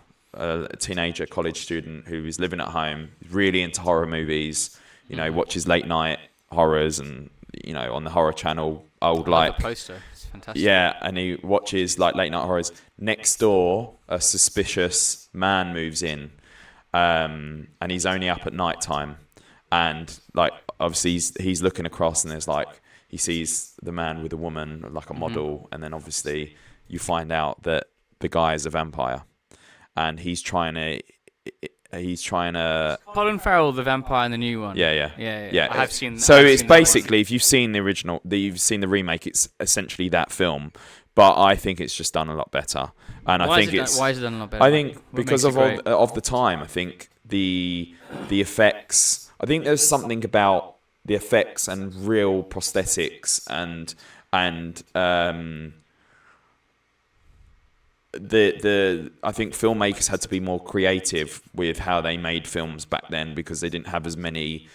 Speaker 2: college student who is living at home, really into horror movies, watches late night horrors and, on the horror channel, old like
Speaker 3: the poster. It's fantastic.
Speaker 2: Yeah, and he watches like late night horrors. Next door, a suspicious man moves in, and he's only up at night time. And like obviously he's looking across, and there's like he sees the man with a woman, like a model, and then obviously you find out that the guy is a vampire. And he's trying to.
Speaker 3: Colin Farrell, the vampire, in the new one.
Speaker 2: Yeah.
Speaker 3: I have seen.
Speaker 2: So
Speaker 3: I've
Speaker 2: it's
Speaker 3: seen that
Speaker 2: basically, if you've seen the original, you've seen the remake, it's essentially that film. But I think it's just done a lot better. And
Speaker 3: why
Speaker 2: I think
Speaker 3: why is it done a lot better?
Speaker 2: I think
Speaker 3: What
Speaker 2: because
Speaker 3: makes
Speaker 2: of
Speaker 3: it great?
Speaker 2: of the time. I think the effects. I think there's something about the effects and real prosthetics and I think filmmakers had to be more creative with how they made films back then because they didn't have as many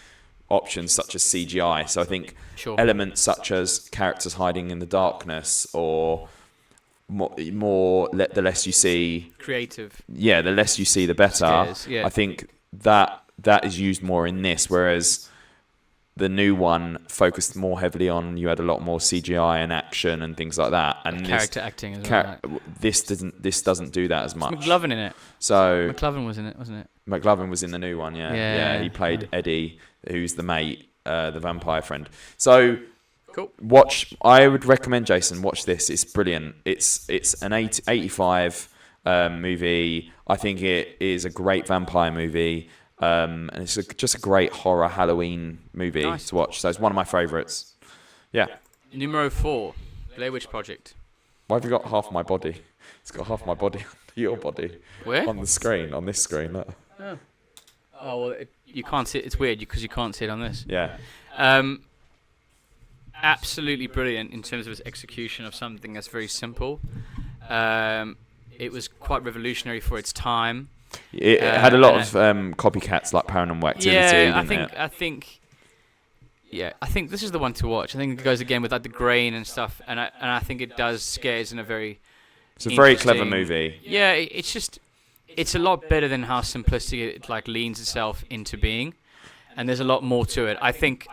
Speaker 2: options such as CGI. So I think elements such as characters hiding in the darkness or the less you see,
Speaker 3: creative.
Speaker 2: Yeah, the less you see, the better.
Speaker 3: Scares, yeah.
Speaker 2: I think that is used more in this, whereas the new one focused more heavily on, you had a lot more CGI and action and things like that. And
Speaker 3: character acting as well.
Speaker 2: This doesn't do that as much.
Speaker 3: It's McLovin in it.
Speaker 2: So
Speaker 3: McLovin was in it, wasn't it?
Speaker 2: McLovin was in the new one, yeah.
Speaker 3: Yeah.
Speaker 2: He played Eddie, who's the mate, the vampire friend. So
Speaker 3: cool.
Speaker 2: I would recommend Jason watch this. It's brilliant. It's an 85 movie. I think it is a great vampire movie. And it's just a great horror Halloween movie to watch. So it's one of my favourites. Yeah.
Speaker 3: Numero 4, Blair Witch Project.
Speaker 2: Why have you got half my body? It's got half my body under your body.
Speaker 3: Where?
Speaker 2: On the screen, on this screen. Look.
Speaker 3: Oh, well, you can't see it. It's weird because you can't see it on this.
Speaker 2: Yeah.
Speaker 3: Absolutely brilliant in terms of its execution of something that's very simple. It was quite revolutionary for its time.
Speaker 2: It had a lot of copycats like Paranormal Activity.
Speaker 3: Yeah, I think this is the one to watch. I think it goes again with like the grain and stuff, and I think it does scares in a very.
Speaker 2: It's a very clever movie.
Speaker 3: Yeah, it's a lot better than how simplistic it like leans itself into being, and there's a lot more to it. I think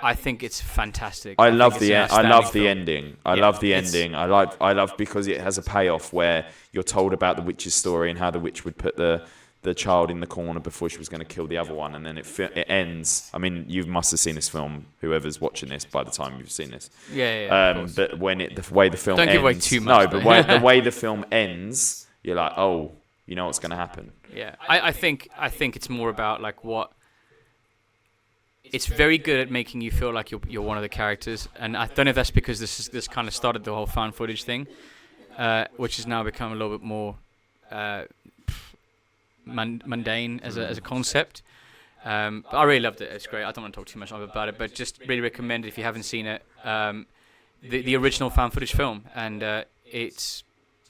Speaker 3: it's fantastic.
Speaker 2: I love the ending. I love the
Speaker 3: It's-
Speaker 2: ending. I love because it has a payoff where you're told about the witch's story and how the witch would put the child in the corner before she was going to kill the other one, and then it ends. I mean, you must have seen this film. Whoever's watching this, by the time you've seen this.
Speaker 3: Yeah.
Speaker 2: But when the way the film
Speaker 3: Don't
Speaker 2: ends,
Speaker 3: give away too much,
Speaker 2: No,
Speaker 3: though.
Speaker 2: but the way the film ends, you're like, oh, you know what's going to happen.
Speaker 3: Yeah, I think it's more about like what. It's very good at making you feel like you're one of the characters, and I don't know if that's because this kind of started the whole found footage thing, which has now become a little bit more mundane as a concept. But I really loved it. It's great. I don't want to talk too much about it, but just really recommend it if you haven't seen it. The original found footage film, and it's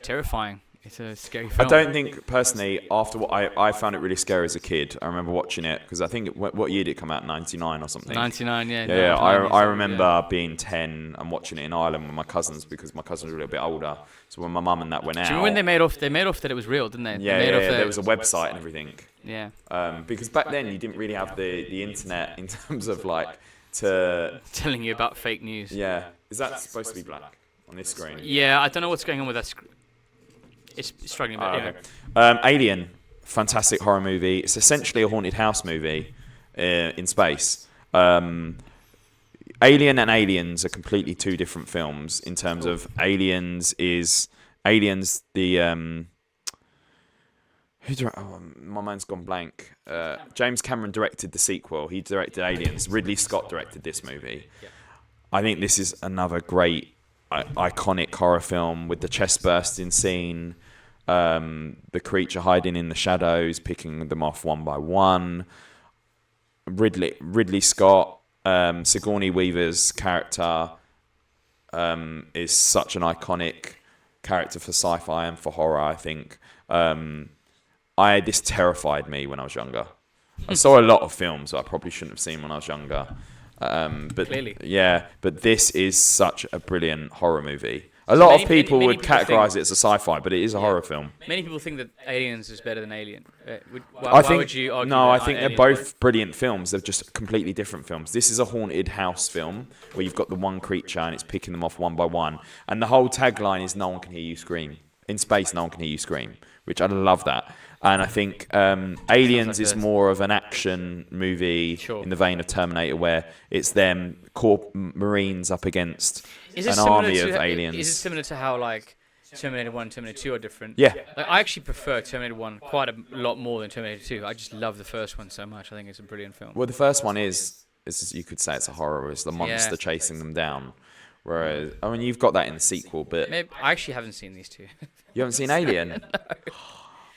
Speaker 3: terrifying. It's a scary film.
Speaker 2: I don't think, personally, after what I found it really scary as a kid. I remember watching it, because I think, what year did it come out? 99 or something?
Speaker 3: 99, yeah.
Speaker 2: Yeah,
Speaker 3: 99,
Speaker 2: I remember being 10 and watching it in Ireland with my cousins, because my cousins were a little bit older. So when my mum and that went out...
Speaker 3: Do you remember when they made off that it was real, didn't they?
Speaker 2: Yeah, there was a website and everything.
Speaker 3: Yeah.
Speaker 2: Because back then you didn't really have the internet in terms of like to...
Speaker 3: Telling you about fake news.
Speaker 2: Yeah. Is that supposed to be black on this screen?
Speaker 3: Yeah, I don't know what's going on with that screen. It's struggling a bit.
Speaker 2: Okay. Alien, fantastic horror movie. It's essentially a haunted house movie in space. Alien and Aliens are completely two different films in terms of Aliens the my mind's gone blank. James Cameron directed the sequel. He directed Aliens. Ridley Scott directed this movie. I think this is another great iconic horror film with the chest bursting scene, the creature hiding in the shadows, picking them off one by one. Ridley Scott, Sigourney Weaver's character is such an iconic character for sci-fi and for horror, I think. This terrified me when I was younger. I saw a lot of films that I probably shouldn't have seen when I was younger. But
Speaker 3: Clearly.
Speaker 2: Yeah, but this is such a brilliant horror movie. A lot of people would categorize it as a sci-fi, but it is a horror film.
Speaker 3: Many people think that Aliens is better than Alien.
Speaker 2: I think
Speaker 3: would you argue
Speaker 2: no,
Speaker 3: that
Speaker 2: I think they're
Speaker 3: Alien's
Speaker 2: both brilliant films. They're just completely different films. This is a haunted house film where you've got the one creature and it's picking them off one by one. And the whole tagline is "No one can hear you scream." In space, no one can hear you scream, which I love that. And I think Aliens is more of an action movie in the vein of Terminator, where it's them Marines up against an army of aliens.
Speaker 3: Is it similar to how like Terminator 1 and Terminator 2 are different?
Speaker 2: Yeah.
Speaker 3: Like, I actually prefer Terminator 1 quite a lot more than Terminator 2. I just love the first one so much. I think it's a brilliant film.
Speaker 2: Well, the first one is you could say it's a horror. It's the monster chasing them down. Whereas, I mean, you've got that in the sequel, but...
Speaker 3: Maybe, I actually haven't seen these two.
Speaker 2: You haven't seen Alien? No.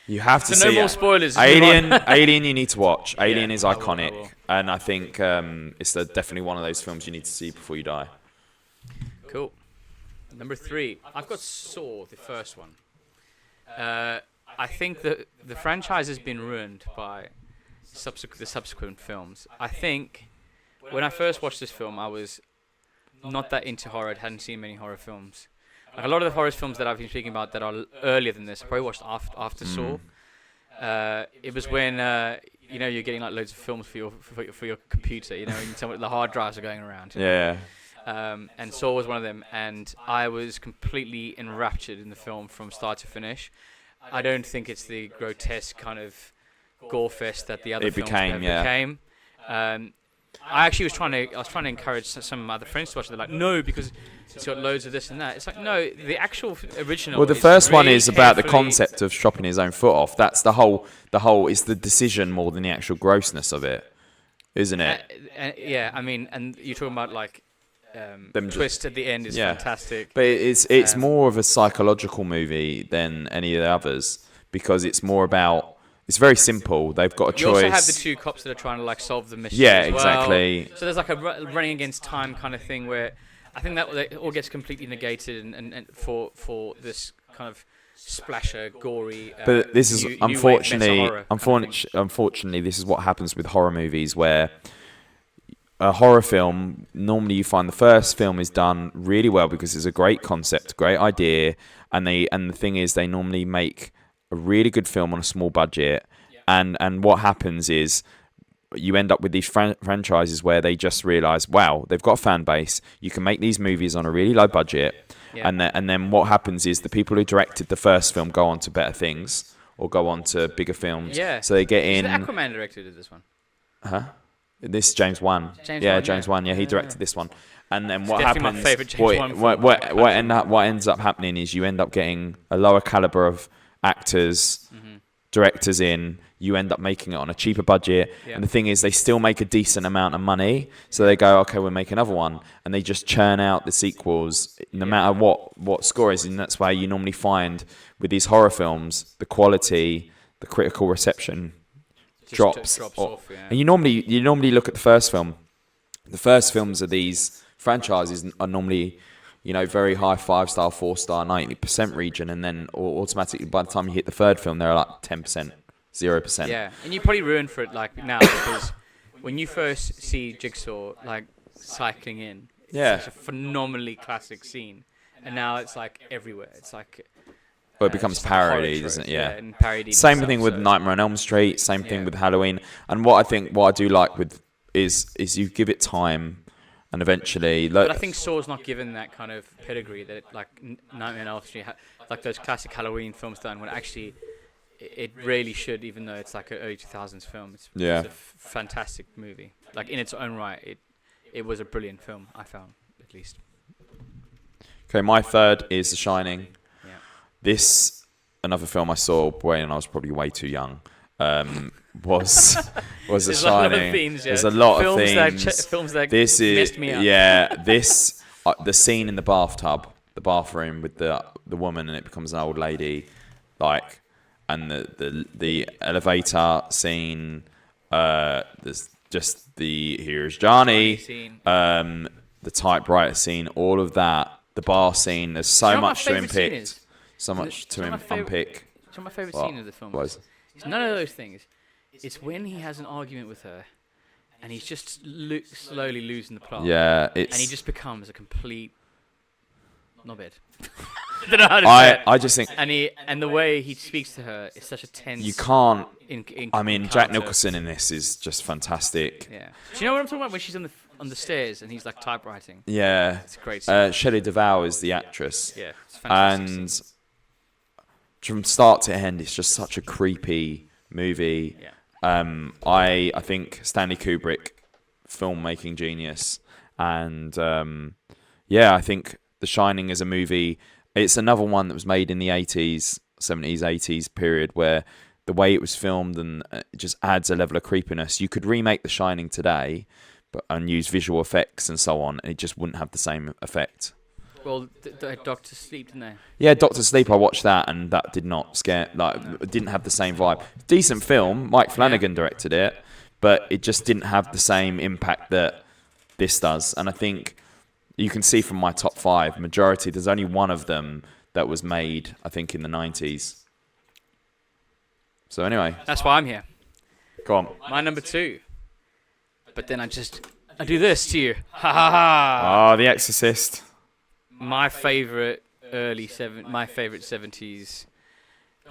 Speaker 2: You have to see
Speaker 3: no more spoilers.
Speaker 2: Alien you need to watch. Alien is
Speaker 3: I
Speaker 2: iconic.
Speaker 3: will.
Speaker 2: And I think it's definitely one of those films you need to see before you die.
Speaker 3: Cool. Number 3. I've got Saw, the first one. I think that the franchise has been ruined by the subsequent films. I think when I first watched this film, I was not that into horror. I hadn't seen many horror films. Like a lot of the horror films that I've been speaking about that are earlier than this, I probably watched after Saw. It was when you're getting like loads of films for your computer. And the hard drives are going around.
Speaker 2: Yeah.
Speaker 3: And Saw was one of them, and I was completely enraptured in the film from start to finish. I don't think it's the grotesque kind of gore fest that the other films became. I actually was trying to encourage some of my other friends to watch it. They're like, no, because it's got loads of this and that. It's like, no, the actual original.
Speaker 2: Well, the first one is about the concept of chopping his own foot off. That's the whole. It's the decision more than the actual grossness of it, isn't it?
Speaker 3: Yeah, I mean, and you're talking about like twist at the end is fantastic.
Speaker 2: But it's more of a psychological movie than any of the others because it's more about. It's very simple. They've got a choice.
Speaker 3: You also have the two cops that are trying to like solve the mission.
Speaker 2: Yeah,
Speaker 3: as well.
Speaker 2: exactly.
Speaker 3: So there's like a running against time kind of thing where I think that all gets completely negated and for this kind of splasher, gory.
Speaker 2: But this is
Speaker 3: unfortunately,
Speaker 2: this is what happens with horror movies where. A horror film, normally you find the first film is done really well because it's a great concept, great idea, and the thing is they normally make a really good film on a small budget, and what happens is you end up with these franchises where they just realise, wow, they've got a fan base, you can make these movies on a really low budget, and then what happens is the people who directed the first film go on to better things or go on to bigger films.
Speaker 3: Yeah.
Speaker 2: So they get in.
Speaker 3: Aquaman directed this one.
Speaker 2: Huh? This James Wan. James Wan. Yeah, he directed this one. And then what happens?
Speaker 3: My favorite James Wan.
Speaker 2: What ends up happening is you end up getting a lower caliber of actors, directors in. You end up making it on a cheaper budget, and the thing is, they still make a decent amount of money. So they go, okay, we'll make another one, and they just churn out the sequels, no matter what score is. And that's why you normally find with these horror films, the quality, the critical reception. Drops off, and you normally look at the first film. The first films of these franchises are normally, very high 5-star, 4-star, 90% region, and then automatically by the time you hit the third film, they're like 10%, 0%.
Speaker 3: Yeah, and you probably ruined for it like now because when you first see Jigsaw like cycling in, it's such a phenomenally classic scene, and now it's like everywhere. It's like.
Speaker 2: Well, it becomes parody, doesn't it? Yeah.
Speaker 3: And parodied
Speaker 2: same thing with Nightmare on Elm Street. Same thing with Halloween. And what I do like with is you give it time, and eventually.
Speaker 3: But I think Saw's not given that kind of pedigree that like Nightmare on Elm Street, like those classic Halloween films done. When actually, it really should, even though it's like an early 2000s film. It's a fantastic movie. Like in its own right, it was a brilliant film. I found at least.
Speaker 2: Okay, my third is The Shining. This, another film I saw when I was probably way too young, was The Shining. There's a lot of themes.
Speaker 3: Films that
Speaker 2: this
Speaker 3: messed me up.
Speaker 2: This the scene in the bathtub, the bathroom with the woman, and it becomes an old lady, like, and the elevator scene. There's just here's Johnny, the typewriter scene, all of that, the bar scene. There's so much to unpick. So much to unpick.
Speaker 3: It's my favourite scene of the film. It's none of those things. It's when he has an argument with her, and he's just slowly losing the plot.
Speaker 2: Yeah,
Speaker 3: and he just becomes a complete knobhead. I don't know how to say it.
Speaker 2: I just think.
Speaker 3: And the way he speaks to her is such a tense.
Speaker 2: You can't.
Speaker 3: Encounter.
Speaker 2: Jack Nicholson in this is just fantastic.
Speaker 3: Yeah. Do you know what I'm talking about when she's on the stairs and he's like typewriting?
Speaker 2: Yeah.
Speaker 3: It's a great scene.
Speaker 2: Shelley Duvall is the actress.
Speaker 3: Yeah, it's fantastic.
Speaker 2: And from start to end, it's just such a creepy movie.
Speaker 3: Yeah.
Speaker 2: I think Stanley Kubrick, filmmaking genius, and I think The Shining is a movie. It's another one that was made in the 80s, 70s, 80s period where the way it was filmed and it just adds a level of creepiness. You could remake The Shining today, and use visual effects and so on, and it just wouldn't have the same effect.
Speaker 3: Well, Doctor Sleep, didn't they?
Speaker 2: Yeah, Doctor Sleep. I watched that, and that did not scare. It didn't have the same vibe. Decent film. Mike Flanagan directed it, but it just didn't have the same impact that this does. And I think you can see from my top 5, majority. There's only one of them that was made, I think, in the 90s. So anyway,
Speaker 3: that's why I'm here.
Speaker 2: Go on.
Speaker 3: My number 2. But then I do this to you. Ha ha ha.
Speaker 2: Oh, The Exorcist.
Speaker 3: My favorite my favorite 70s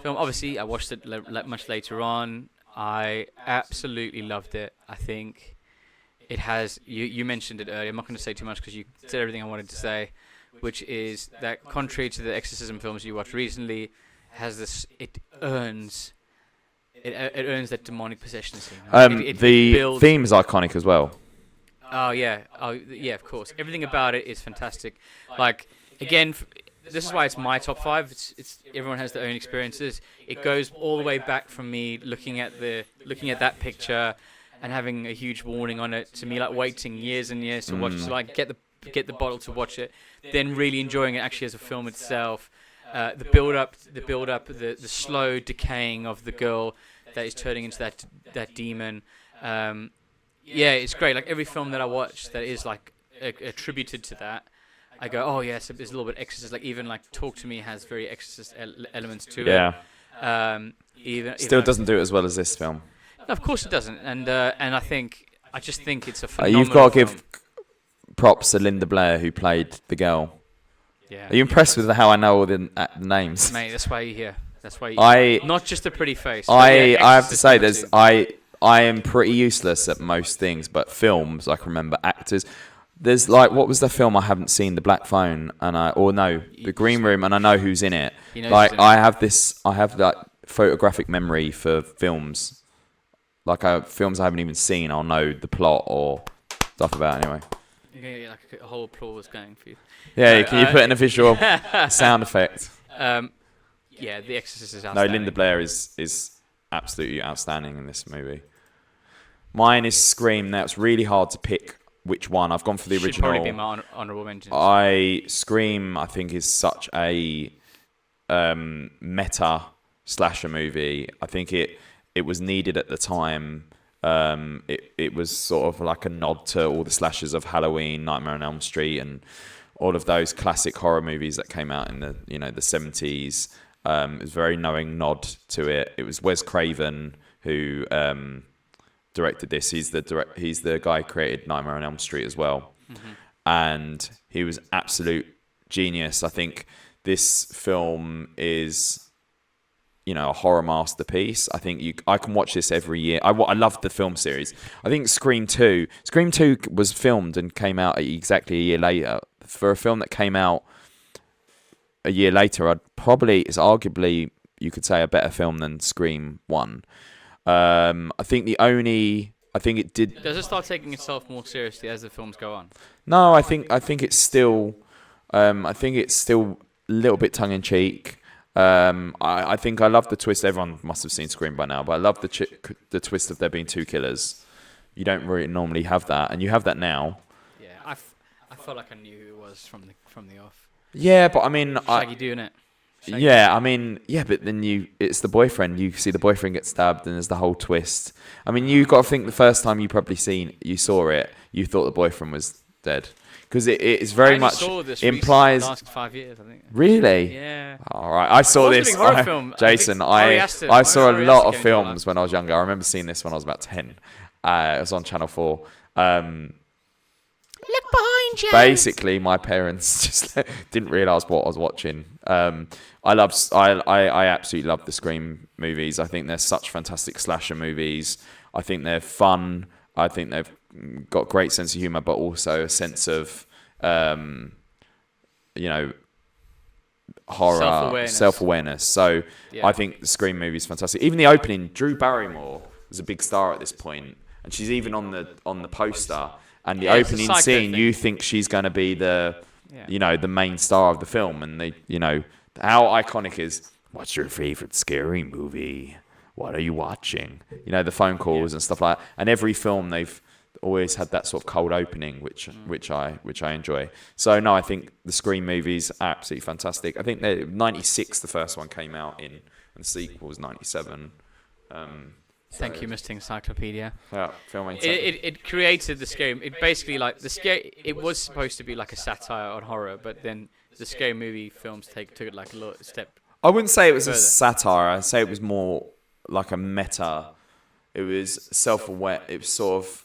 Speaker 3: film. Obviously, I watched it much later on. I absolutely loved it. I think it has. You mentioned it earlier. I'm not going to say too much because you said everything I wanted to say, which is that contrary to the exorcism films you watched recently, has this. It earns that demonic possession scene.
Speaker 2: The theme is iconic as well.
Speaker 3: Oh yeah, of course. Everything about it is fantastic. Like again, this is why it's my top 5. It's everyone has their own experiences. It goes all the way back from me looking at that picture and having a huge warning on it, to me, like waiting years and years to watch it, to like get the bottle to watch it, then really enjoying it actually as a film itself. The build up, the slow decaying of the girl that is turning into that demon. Yeah, it's great. Like every film that I watch that is like attributed to that, I go, oh yes, there's a little bit exorcist. Like even like Talk to Me has very exorcist elements to it.
Speaker 2: Yeah. Still doesn't do it as well as this film.
Speaker 3: No, of course it doesn't. And I just think it's a phenomenal
Speaker 2: You've got to
Speaker 3: film.
Speaker 2: give props to Linda Blair, who played the girl.
Speaker 3: Yeah.
Speaker 2: Are you impressed with how I know all the names?
Speaker 3: Mate, that's why you're here. That's why not just a pretty face.
Speaker 2: I have to say, I am pretty useless at most things, but films I can remember actors. There's like, what was the film I haven't seen? The Black Phone, The Green Room, and I know who's in it. Like I have that photographic memory for films. Like films I haven't even seen, I'll know the plot or stuff about anyway.
Speaker 3: You're gonna get like a whole applause going for you.
Speaker 2: Yeah, can you put in a visual sound effect?
Speaker 3: Yeah, The Exorcist is
Speaker 2: No,
Speaker 3: outstanding.
Speaker 2: Linda Blair is absolutely outstanding in this movie. Mine is Scream. Now it's really hard to pick which one. I've gone for the
Speaker 3: Should
Speaker 2: original.
Speaker 3: probably be my honourable mention.
Speaker 2: Scream, I think, is such a meta slasher movie. I think it was needed at the time. It was sort of like a nod to all the slashers of Halloween, Nightmare on Elm Street, and all of those classic horror movies that came out in the 70s. It was a very knowing nod to it. It was Wes Craven who directed this. He's the guy who created Nightmare on Elm Street as well, and he was absolute genius. I think this film is, a horror masterpiece. I think I can watch this every year. I love the film series. I think Scream 2 was filmed and came out exactly a year later. For a film that came out a year later, it's arguably, you could say, a better film than Scream 1. I think it did.
Speaker 3: Does it start taking itself more seriously as the films go on?
Speaker 2: No, I think it's still, a little bit tongue in cheek. I think I love the twist. Everyone must have seen Scream by now, but I love the twist of there being two killers. You don't really normally have that, and you have that now.
Speaker 3: Yeah, I felt like I knew who it was from the off.
Speaker 2: Yeah, but I mean,
Speaker 3: Shaggy doing it. Shaggy.
Speaker 2: Yeah, I mean, yeah, but then it's the boyfriend. You see the boyfriend get stabbed, and there's the whole twist. I mean, you got to think the first time you saw it, you thought the boyfriend was dead. Because it is very much implies.
Speaker 3: The last 5 years, I think.
Speaker 2: Really?
Speaker 3: Yeah.
Speaker 2: All right, I saw this.
Speaker 3: Horror film.
Speaker 2: Jason, I saw a lot of films when I was younger. I remember seeing this when I was about 10. It was on Channel 4.
Speaker 3: Look behind you.
Speaker 2: Basically, my parents just didn't realise what I was watching. I absolutely love the Scream movies. I think they're such fantastic slasher movies. I think they're fun. I think they've got great sense of humour, but also a sense of, horror, self-awareness. So yeah. I think the Scream movie is fantastic. Even the opening, Drew Barrymore was a big star at this point, and she's even on the poster. And the opening scene, you think she's going to be the main star of the film, and how iconic is, what's your favorite scary movie? What are you watching? The phone calls and stuff like that. And every film they've always had that sort of cold opening, which I enjoy. So no, I think the Scream movies are absolutely fantastic. I think 96 the first one came out in, and the sequel was 97.
Speaker 3: Thank you, Mr. Encyclopedia.
Speaker 2: Yeah, filming.
Speaker 3: It created the Scary. It basically it was supposed to be like a satire on horror, but then the Scary movie films took it like a little step.
Speaker 2: I wouldn't say it was
Speaker 3: further.
Speaker 2: A satire. I'd say it was more like a meta. It was self-aware. It was sort of.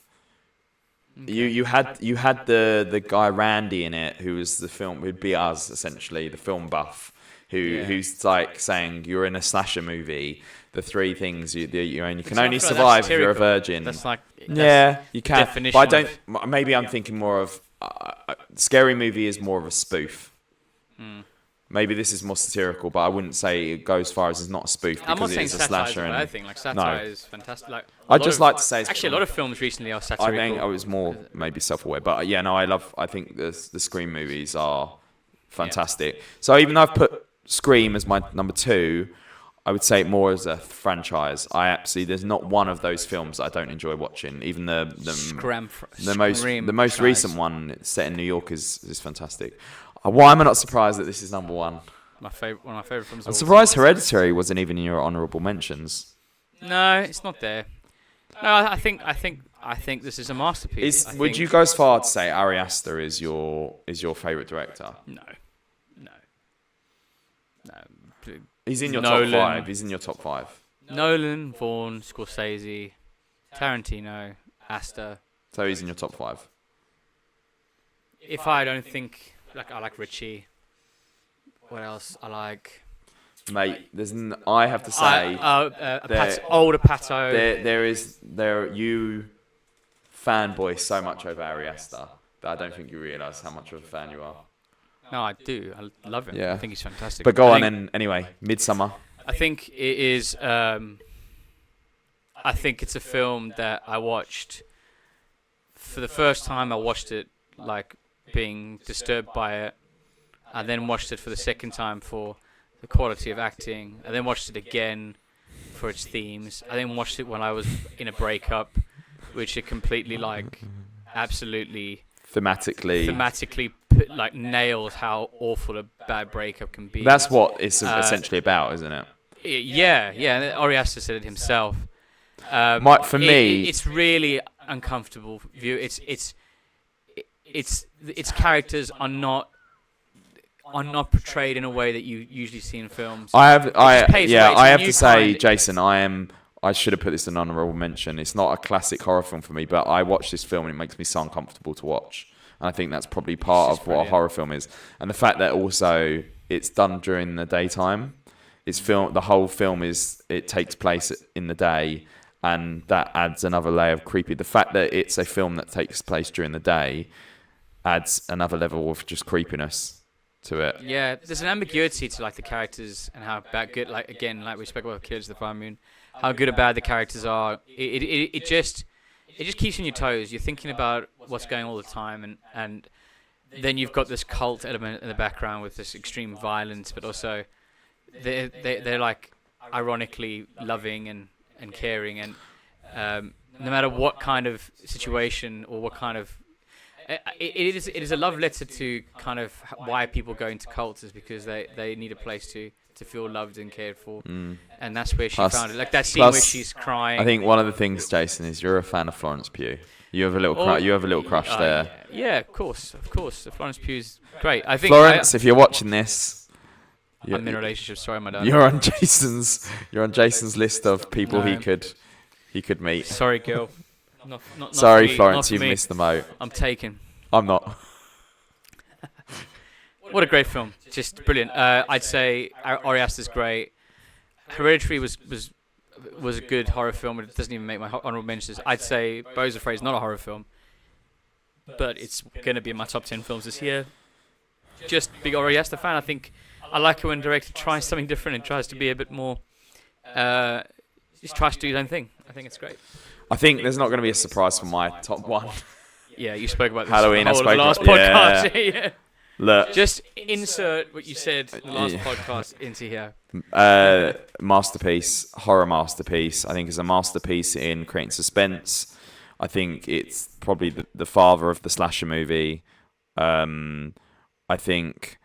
Speaker 2: Okay. You had the guy Randy in it, who was who'd be us essentially, the film buff, who's like saying you're in a slasher movie. The three things you can only survive if you're a virgin.
Speaker 3: That's like
Speaker 2: you can.
Speaker 3: Definition
Speaker 2: but I don't. Maybe I'm thinking more of Scary Movie is more of a spoof. Maybe this is more satirical, but I wouldn't say it goes as far as it's not a spoof because it is a slasher.
Speaker 3: I think satire is fantastic. Like
Speaker 2: I'd just like to say,
Speaker 3: actually, a lot of films recently are satirical.
Speaker 2: I think I was more maybe self-aware, but yeah, no, I think the Scream movies are fantastic. Yeah. So even though I've put Scream as my number 2. I would say it more as a franchise. There's not one of those films that I don't enjoy watching. Even the most recent one set in New York is fantastic. Why am I not surprised that this is number one?
Speaker 3: One of my favorite films.
Speaker 2: I'm surprised Hereditary wasn't even in your honourable mentions.
Speaker 3: No, it's not there. No, I think this is a masterpiece.
Speaker 2: Would you go as far to say Ari Aster is your favourite director?
Speaker 3: No.
Speaker 2: He's in your
Speaker 3: Nolan.
Speaker 2: top five. He's in your top five.
Speaker 3: Nolan, Vaughan, Scorsese, Tarantino, Aster.
Speaker 2: So he's in your top five.
Speaker 3: If I don't think I like Ritchie. What else I like?
Speaker 2: Mate, I have to say,
Speaker 3: older Pato.
Speaker 2: You fanboy so much over Ari Aster that I don't think you realise how much of a fan you are.
Speaker 3: No, I do. I love him.
Speaker 2: Yeah.
Speaker 3: I think he's fantastic.
Speaker 2: But go on, and anyway, Midsummer.
Speaker 3: I think it is. I think it's a film that I watched for the first time. I watched it being disturbed by it. I then watched it for the second time for the quality of acting. I then watched it again for its themes. I then watched it when I was in a breakup, which it completely absolutely thematically nails how awful a bad breakup can be.
Speaker 2: That's what it's essentially about, isn't it?
Speaker 3: Yeah. Ari Aster said it himself.
Speaker 2: For me,
Speaker 3: it's really uncomfortable view. Its characters are not portrayed in a way that you usually see in films.
Speaker 2: I have to say,
Speaker 3: kind.
Speaker 2: Jason, I should have put this in honourable mention. It's not a classic horror film for me, but I watch this film and it makes me so uncomfortable to watch. And I think that's probably part of what a horror film is. And the fact that also it's done during the daytime. The whole film takes place in the day, and that adds another layer of creepy. The fact that it's a film that takes place during the day adds another level of just creepiness to it.
Speaker 3: Yeah, there's an ambiguity to the characters and how good we spoke about Killers of the Flower Moon, how good or bad the characters are. It just keeps you on your toes. You're thinking about what's going on all the time, and then you've got this cult element in the background with this extreme violence, but also they're ironically loving and caring, and no matter what kind of situation or what kind of it is a love letter to kind of why people go into cults, is because they need a place to feel loved and cared for, and that's where she found it. That scene where she's crying.
Speaker 2: I think one of the things, Jason, is you're a fan of Florence Pugh. You have a little crush there.
Speaker 3: Yeah, of course. Florence Pugh's great. I think
Speaker 2: Florence, if you're watching this,
Speaker 3: I'm in a relationship. Sorry, my dad.
Speaker 2: You're on Jason's list of people he could meet.
Speaker 3: Sorry, girl. Not
Speaker 2: Sorry,
Speaker 3: me,
Speaker 2: Florence, you've
Speaker 3: me.
Speaker 2: missed the boat.
Speaker 3: I'm taken.
Speaker 2: I'm not.
Speaker 3: What a great film. Just brilliant. I'd say Ari Aster's great. Hereditary was a good horror film, but it doesn't even make my honorable mentions. I'd say Beau's Afraid is not a horror film, but it's going to be in my top 10 films this year. Just big Ari Aster fan. I think I like it when a director tries something different and tries to be a bit more, just tries to do his own thing. I think it's great.
Speaker 2: I think there's not going to be a surprise for my top one.
Speaker 3: Yeah, you spoke about this
Speaker 2: Halloween.
Speaker 3: the last podcast. Yeah.
Speaker 2: Look,
Speaker 3: just insert what you said in the last podcast into here.
Speaker 2: Masterpiece, horror masterpiece. I think it's a masterpiece in creating suspense. I think it's probably the father of the slasher movie. I think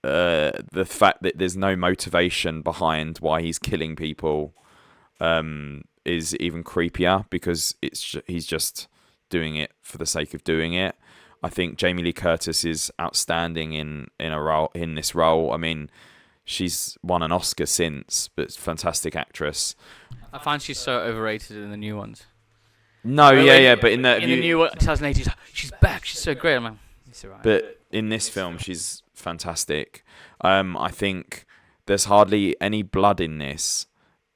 Speaker 2: the fact that there's no motivation behind why he's killing people is even creepier, because he's just doing it for the sake of doing it. I think Jamie Lee Curtis is outstanding in this role. I mean, she's won an Oscar since, but fantastic actress.
Speaker 3: I find she's so overrated in the new ones.
Speaker 2: No, but in the
Speaker 3: new 2018, she's back. She's so great. I'm like, it's alright.
Speaker 2: But in this film, she's fantastic. I think there's hardly any blood in this.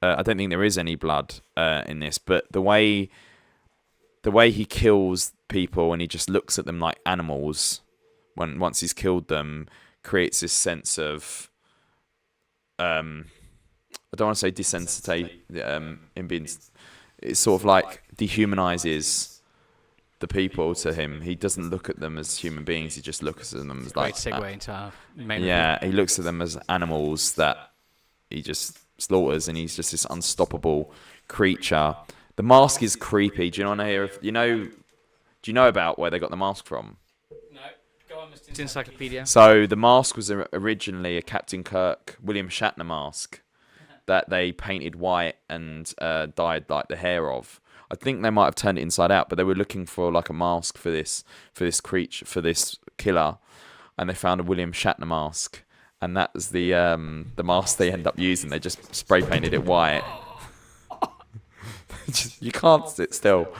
Speaker 2: I don't think there is any blood in this, but the way he kills people and he just looks at them like animals once he's killed them creates this sense of I don't want to say desensitization. It's sort of like dehumanizes the people to him. He doesn't look at them as human beings. He just looks at them as
Speaker 3: great segue into our main
Speaker 2: he looks at them as animals that he just slaughters, and he's just this unstoppable creature. The mask is creepy. Do you want to hear? Do you know about where they got the mask from?
Speaker 3: No, go on, Mr. Encyclopedia.
Speaker 2: So the mask was originally a Captain Kirk, William Shatner mask that they painted white and dyed like the hair of. I think they might have turned it inside out, but they were looking for like a mask for this creature, for this killer, and they found a William Shatner mask, and that was the mask they end up using. They just spray painted it white. You can't sit still.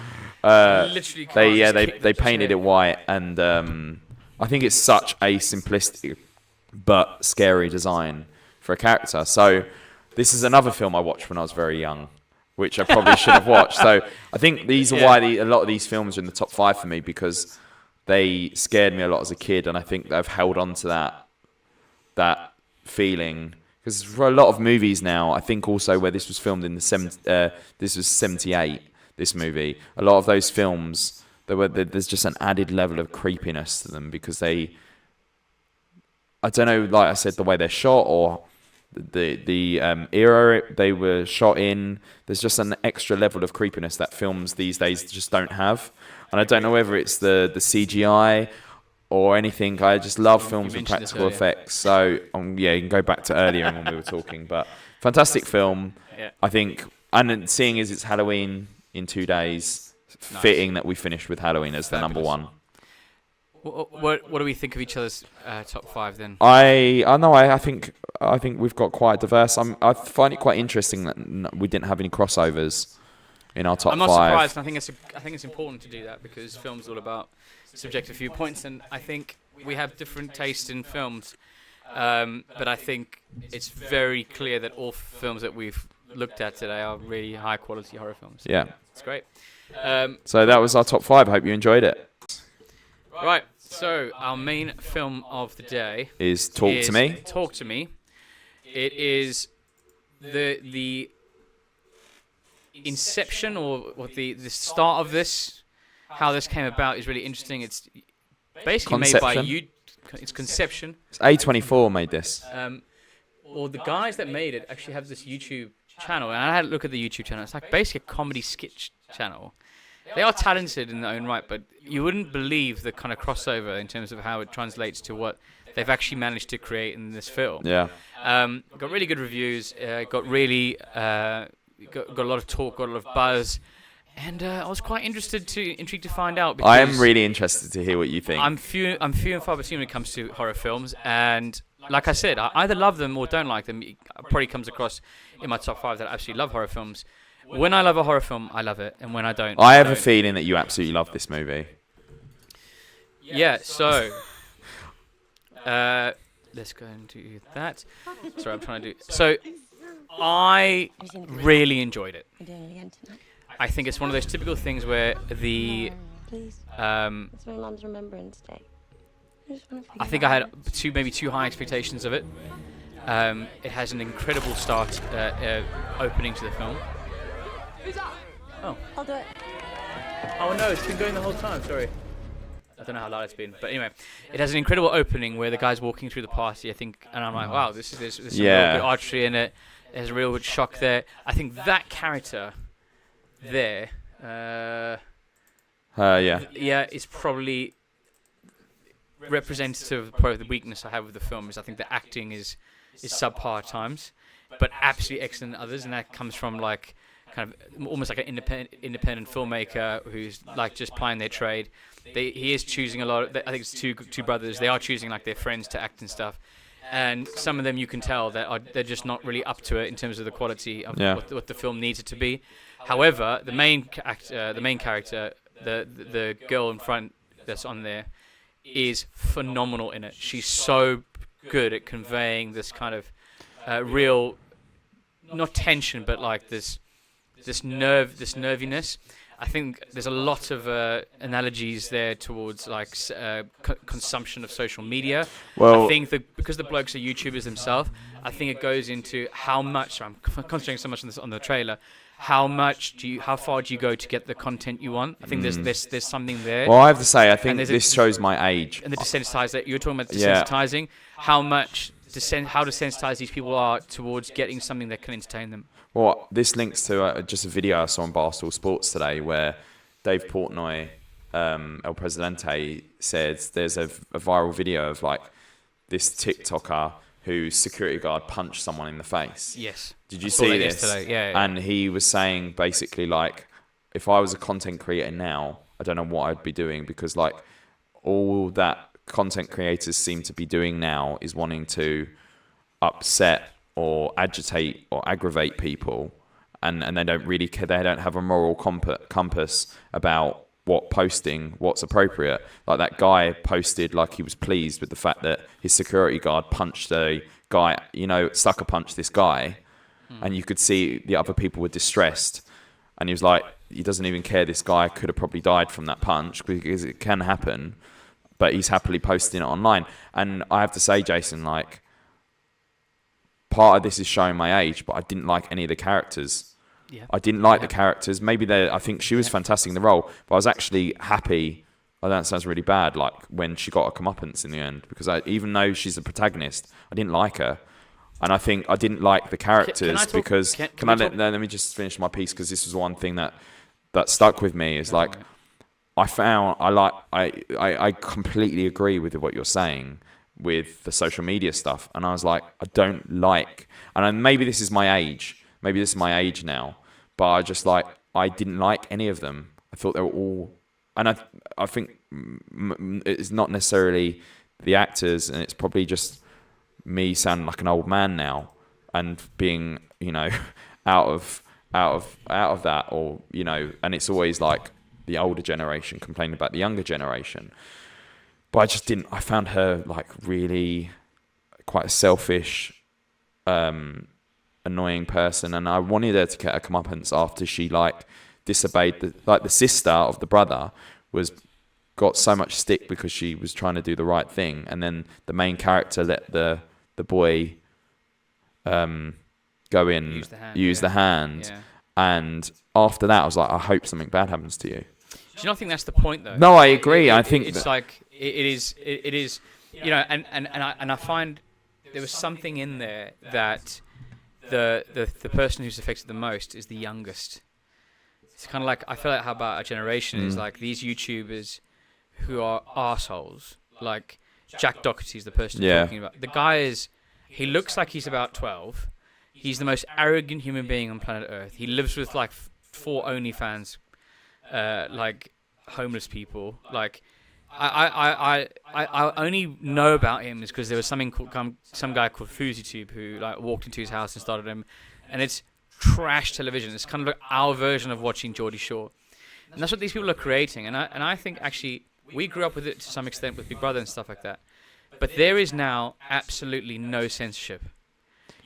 Speaker 3: Literally can't.
Speaker 2: They painted it white, and I think it's such a simplistic but scary design for a character. So this is another film I watched when I was very young, which I probably should have watched. So I think these are why a lot of these films are in the top 5 for me, because they scared me a lot as a kid, and I think they've held on to that feeling. Because for a lot of movies now, I think also where this was filmed in this was 78. This movie, a lot of those films, there's just an added level of creepiness to them because I don't know, like I said, the way they're shot or the era they were shot in. There's just an extra level of creepiness that films these days just don't have, and I don't know whether it's the CGI or anything. I just love films with practical effects. So you can go back to earlier when we were talking, but fantastic film.
Speaker 3: Yeah.
Speaker 2: I think, and seeing as it's Halloween in 2 days, fitting that we finished with Halloween as the number one.
Speaker 3: What do we think of each other's top 5 then?
Speaker 2: I think we've got quite diverse. I find it quite interesting that we didn't have any crossovers in our top 5.
Speaker 3: I'm not surprised. And I think it's important to do that because film's all about subjective viewpoints, and I think we have different tastes in films. But I think it's very clear that all films that we've looked at today are really high quality horror films.
Speaker 2: Yeah,
Speaker 3: it's great.
Speaker 2: So that was our top 5. I hope you enjoyed it.
Speaker 3: Right. So our main film of the day
Speaker 2: is Talk to Me.
Speaker 3: Talk to Me. It is the inception or the start of this. How this came about is really interesting. It's basically made by you. It's Conception.
Speaker 2: It's A24 made this.
Speaker 3: Well, the guys that made it actually have this YouTube channel, and I had a look at the YouTube channel. It's like basically a comedy sketch channel. They are talented in their own right, but you wouldn't believe the kind of crossover in terms of how it translates to what they've actually managed to create in this film.
Speaker 2: Yeah.
Speaker 3: Got really good reviews. Got really got a lot of talk, got a lot of buzz. And I was quite intrigued to find out.
Speaker 2: I am really interested to hear what you think.
Speaker 3: I'm few and far between when it comes to horror films, and like I said, I either love them or don't like them. It probably comes across in my top 5 that I absolutely love horror films. When I love a horror film, I love it, and when I don't,
Speaker 2: I have a feeling that you absolutely love this movie.
Speaker 3: Yeah. So let's go and do that. Sorry, I'm trying to do. So I really enjoyed it. I think it's one of those typical things where the
Speaker 4: Please. It's my mum's Remembrance Day.
Speaker 3: I think I had maybe too high expectations of it. It has an incredible start, opening to the film. Oh.
Speaker 4: I'll do it.
Speaker 3: Oh no, it's been going the whole time. Sorry. I don't know how loud it's been, but anyway, it has an incredible opening where the guy's walking through the party. I think, and I'm like, wow, there's some real good archery in it. There's a real good shock there. I think that character there, is probably representative of probably the weakness I have with the film. Is I think the acting is subpar at times, but absolutely excellent at others, and that comes from like kind of almost like an independent filmmaker who's like just plying their trade. He is choosing a lot. I think it's two brothers. They are choosing like their friends to act and stuff, and some of them you can tell that they're just not really up to it in terms of the quality of what the film needs it to be. However, the main character, the girl in front that's on there, is phenomenal in it. She's so good at conveying this kind of real, not tension, but like this nerviness. I think there's a lot of analogies there towards like consumption of social media. Well, I think that because the blokes are YouTubers themselves, I think it goes into how much. I'm concentrating so much on this on the trailer. How far do you go to get the content you want? I think there's something there.
Speaker 2: Well, I have to say, I think this shows my age.
Speaker 3: And the desensitized that you're talking about desensitizing, how much how desensitized these people are towards getting something that can entertain them.
Speaker 2: Well, this links to just a video I saw on Barstool Sports today where Dave Portnoy, El Presidente, said there's a viral video of like this TikToker whose security guard punched someone in the face.
Speaker 3: Yes.
Speaker 2: Did you see this?
Speaker 3: Yesterday. Yeah.
Speaker 2: And he was saying basically like, if I was a content creator now, I don't know what I'd be doing, because like all that content creators seem to be doing now is wanting to upset or agitate or aggravate people, and they don't really care. They don't have a moral compass about what's appropriate. Like that guy posted like he was pleased with the fact that his security guard punched a guy, sucker punched this guy, and you could see the other people were distressed, and he was like, he doesn't even care, this guy could have probably died from that punch, because it can happen, but he's happily posting it online. And I have to say, Jason, like, part of this is showing my age, but I didn't like any of the characters.
Speaker 3: Yeah.
Speaker 2: I didn't like the characters. Maybe I think she was fantastic in the role, but I was actually happy. I know that sounds really bad, like when she got a comeuppance in the end, because even though she's the protagonist, I didn't like her, and I think I didn't like the characters because. Let me just finish my piece, because this was one thing that stuck with me. Is like I completely agree with what you're saying with the social media stuff, and I was like, I don't like, and maybe this is my age. Maybe this is my age now, but I didn't like any of them. I thought they were all, and I think it's not necessarily the actors, and it's probably just me sounding like an old man now, and being, out of that, or, and it's always like the older generation complaining about the younger generation. But I found her like really quite a selfish, annoying person, and I wanted her to get a comeuppance after she like disobeyed the sister of the brother got so much stick because she was trying to do the right thing, and then the main character let the boy go in, use the hand. And after that I was like, I hope something bad happens to you.
Speaker 3: Do you not think that's the point though?
Speaker 2: No, I agree. I think
Speaker 3: it's like it is, and I find there was something in there that the person who's affected the most is the youngest. It's kind of like, I feel like how about our generation is like these YouTubers who are arseholes. Like Jack Doherty's the person I'm talking about. The guy he looks like he's about 12. He's the most arrogant human being on planet Earth. He lives with like 4 OnlyFans, like homeless people. Like I only know about him is because there was some guy called FouseyTube who like walked into his house and started him, and it's trash television. It's kind of like our version of watching Geordie Shore, and that's what these people are creating. And I think actually we grew up with it to some extent with Big Brother and stuff like that, but there is now absolutely no censorship.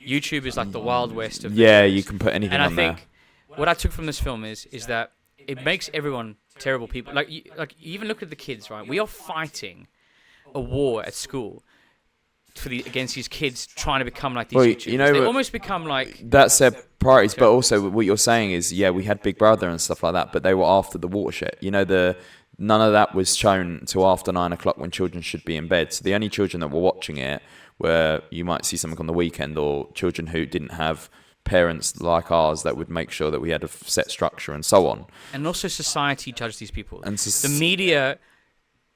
Speaker 3: YouTube is like the Wild West of
Speaker 2: you can put anything on there.
Speaker 3: And I think what I took from this film is that it makes everyone terrible people. Like you even look at the kids, right? We are fighting a war at school against these kids trying to become like these YouTubers. They almost become like...
Speaker 2: That's their priorities, but also what you're saying is, we had Big Brother and stuff like that, but they were after the watershed. None of that was shown until after 9 o'clock when children should be in bed. So the only children that were watching it where you might see something on the weekend, or children who didn't have parents like ours that would make sure that we had a set structure and so on.
Speaker 3: And also society judged these people.
Speaker 2: And
Speaker 3: the media,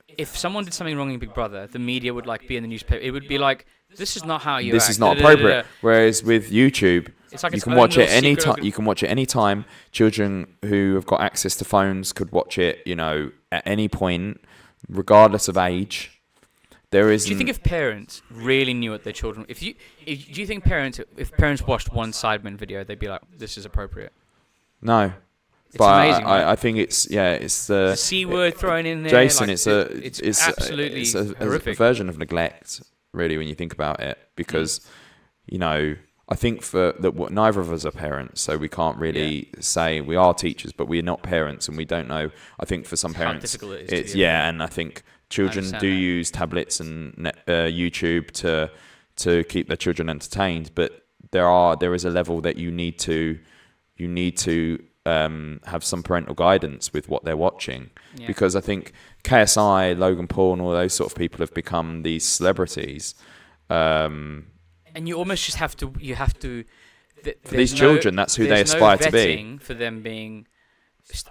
Speaker 3: if someone did something wrong in Big Brother, the media would like be in the newspaper. It would be like, this is not how you act.
Speaker 2: This is not appropriate. Whereas with YouTube,
Speaker 3: it's like
Speaker 2: you can watch it any time. You can watch it any time. Children who have got access to phones could watch it, at any point, regardless of age. Do you think if parents really knew what their children... Do you think if parents watched one Sidemen video, they'd be like, this is appropriate? No.
Speaker 3: It's amazing, right?
Speaker 2: I think it's the
Speaker 3: C word thrown in there.
Speaker 2: Jason,
Speaker 3: like,
Speaker 2: it's
Speaker 3: absolutely
Speaker 2: a version of neglect, really, when you think about it, because, I think neither of us are parents, so we can't really say we are teachers, but we're not parents, and we don't know. I think for some parents,
Speaker 3: how difficult it is.
Speaker 2: And I think children do use tablets and YouTube to keep their children entertained, but there is a level that you need to have some parental guidance with what they're watching, because I think KSI, Logan Paul, and all those sort of people have become these celebrities,
Speaker 3: and you almost just have to. You have to.
Speaker 2: For these children, that's who they aspire to be.
Speaker 3: For them being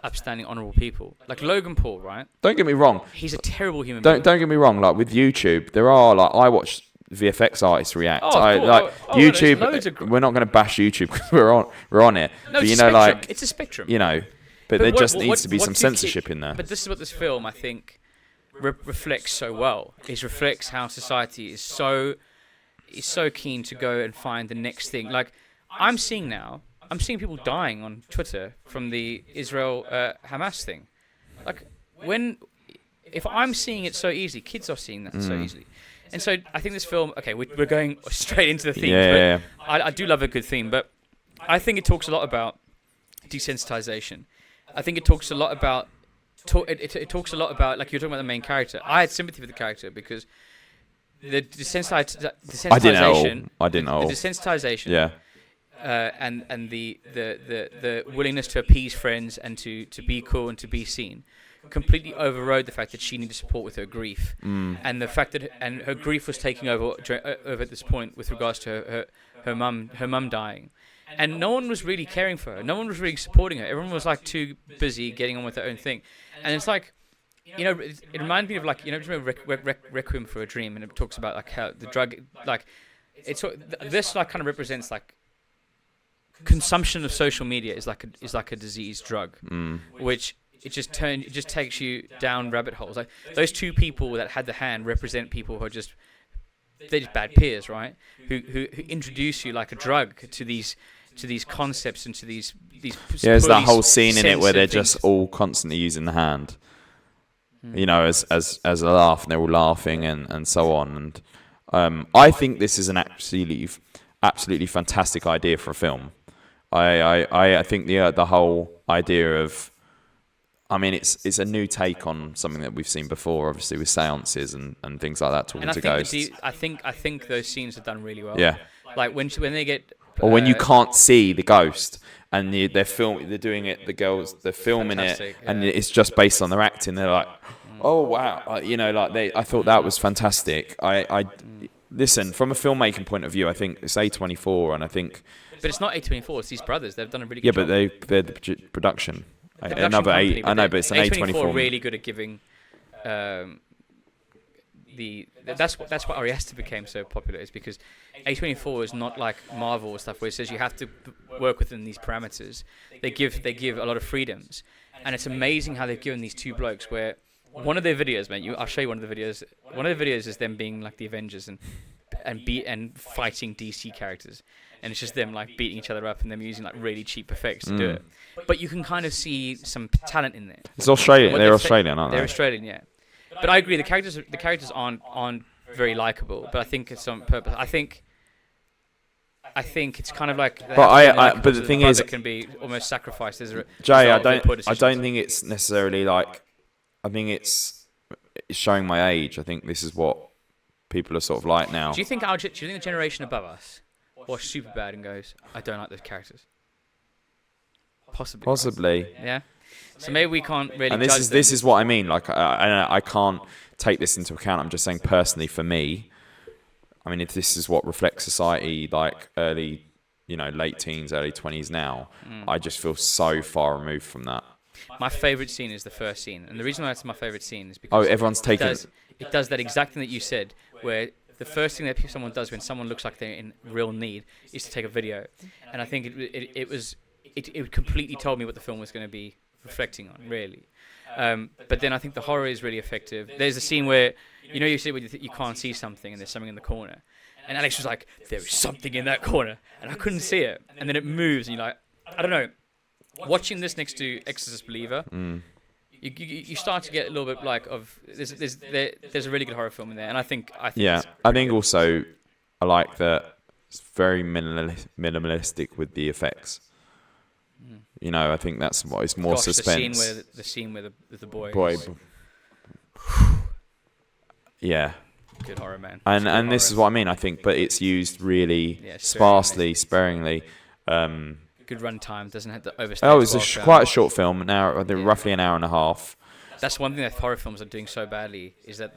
Speaker 3: upstanding, honourable people, like Logan Paul, right?
Speaker 2: Don't get me wrong.
Speaker 3: He's a terrible human being.
Speaker 2: Don't get me wrong. Like with YouTube, there are like I watch VFX artists react.
Speaker 3: YouTube.
Speaker 2: We're not going to bash YouTube because we're on it.
Speaker 3: No,
Speaker 2: but
Speaker 3: it's a spectrum.
Speaker 2: But there just needs to be some censorship in there.
Speaker 3: But this is what this film, I think, reflects so well. It reflects how society is so keen to go and find the next thing. Like I'm seeing people dying on Twitter from the Israel Hamas thing. Like if I'm seeing it so easily, kids are seeing that so easily. And so I think this film, okay, we're going straight into the theme.
Speaker 2: Yeah.
Speaker 3: I do love a good theme, but I think it talks a lot about desensitization. I think it talks a lot about it talks a lot about, like you're talking about the main character. I had sympathy for the character because the desensitization.
Speaker 2: I didn't know.
Speaker 3: The desensitization.
Speaker 2: Yeah.
Speaker 3: And the willingness to appease friends and to be cool and to be seen completely overrode the fact that she needed support with her grief, and the fact that her grief was taking over at this point with regards to her mum dying, and no one was really caring for her. No one was really supporting her. Everyone was like too busy getting on with their own thing, and it's like, it reminded me of like remember Requiem for a Dream, and it talks about like how the drug this like kind of represents like consumption of social media is like a disease drug, which it just takes you down rabbit holes. Like those two people that had the hand represent people who are they're just bad peers, right? Who introduce you like a drug to these concepts and to these
Speaker 2: there's that whole scene in it where they're just all constantly using the hand, as a laugh, and they're all laughing and so on. And I think this is an absolutely fantastic idea for a film. I think the whole idea of, I mean, it's a new take on something that we've seen before, obviously with seances and things like that, talking to ghosts.
Speaker 3: I think those scenes are done really well.
Speaker 2: Yeah.
Speaker 3: Like when they get,
Speaker 2: or when you can't see the ghost and they're doing it. The girls, they're filming it, and it's just based on their acting. They're like, oh wow, I thought that was fantastic. I listen, from a filmmaking point of view, I think it's A24, and I think.
Speaker 3: But it's not A24. It's these brothers. They've done a really good job.
Speaker 2: Yeah, but they're the production.
Speaker 3: Another
Speaker 2: company, I know, but it's an A24.
Speaker 3: Really good at giving. That's why Ari Aster became so popular, is because A24 is not like Marvel or stuff where it says you have to work within these parameters. They give a lot of freedoms, and it's amazing how they've given these two blokes where one of their videos, man. I'll show you one of the videos. One of the videos is them being like the Avengers and fighting DC characters, and it's just them like beating each other up and them using like really cheap effects to do it. But you can kind of see some talent in there.
Speaker 2: It's Australian. They're Australian, aren't they?
Speaker 3: They're Australian, yeah. But I agree. The characters aren't very likable. But I think it's on purpose. I think it's kind of like.
Speaker 2: But the thing is,
Speaker 3: it can be almost sacrificed.
Speaker 2: Jay, I don't think it's necessarily like. I think it's showing my age. I think this is what people are sort of like now.
Speaker 3: Do you think the generation above us watch Superbad and goes, I don't like those characters? Possibly. Yeah. So maybe we can't really.
Speaker 2: And this is what I mean. Like I can't take this into account. I'm just saying personally for me. I mean, if this is what reflects society, like early, late teens, early 20s now, I just feel so far removed from that.
Speaker 3: My favourite scene is the first scene, and the reason why it's my favourite scene is because
Speaker 2: everyone's taken
Speaker 3: it does that exact thing that you said, where the first thing that someone does when someone looks like they're in real need is to take a video, and I think it completely told me what the film was going to be reflecting on, really. But then I think the horror is really effective. There's a scene where you see when you can't see something and there's something in the corner, and Alex was like, there is something in that corner, and I couldn't see it, and then it moves, and you're like, I don't know. Watching this next to Exorcist Believer, you start to get a little bit like of there's a really good horror film in there, and I think
Speaker 2: also I like that it's very minimalistic with the effects. I think that's what it's more suspense.
Speaker 3: The scene where the boy.
Speaker 2: Yeah.
Speaker 3: Good horror, man.
Speaker 2: And this is what I mean. I think, but it's used really sparingly.
Speaker 3: Good run time, doesn't have to overstay.
Speaker 2: Oh, it's quite a short film, roughly an hour and a half.
Speaker 3: That's one thing that horror films are doing so badly, is that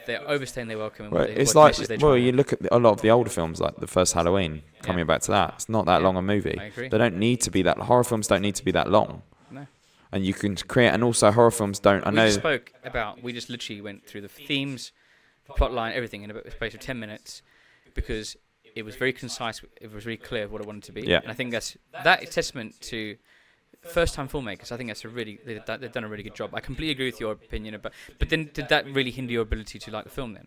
Speaker 3: they're overstaying their welcome. And
Speaker 2: Well,
Speaker 3: what
Speaker 2: it's like,
Speaker 3: messages they're
Speaker 2: well,
Speaker 3: trying to-
Speaker 2: you look at a lot of the older films, like the first Halloween, coming back to that. It's not that long a movie.
Speaker 3: I agree.
Speaker 2: They don't need to be that. Horror films don't need to be that long.
Speaker 3: No.
Speaker 2: And you can create, and also horror films don't.
Speaker 3: We just literally went through the themes, the plot line, everything in a space of 10 minutes, because it was very concise. It was really clear what it wanted to be.
Speaker 2: Yeah.
Speaker 3: And I think that is testament to first-time filmmakers. I think they've done a really good job. I completely agree with your opinion about. But then, did that really hinder your ability to like the film then?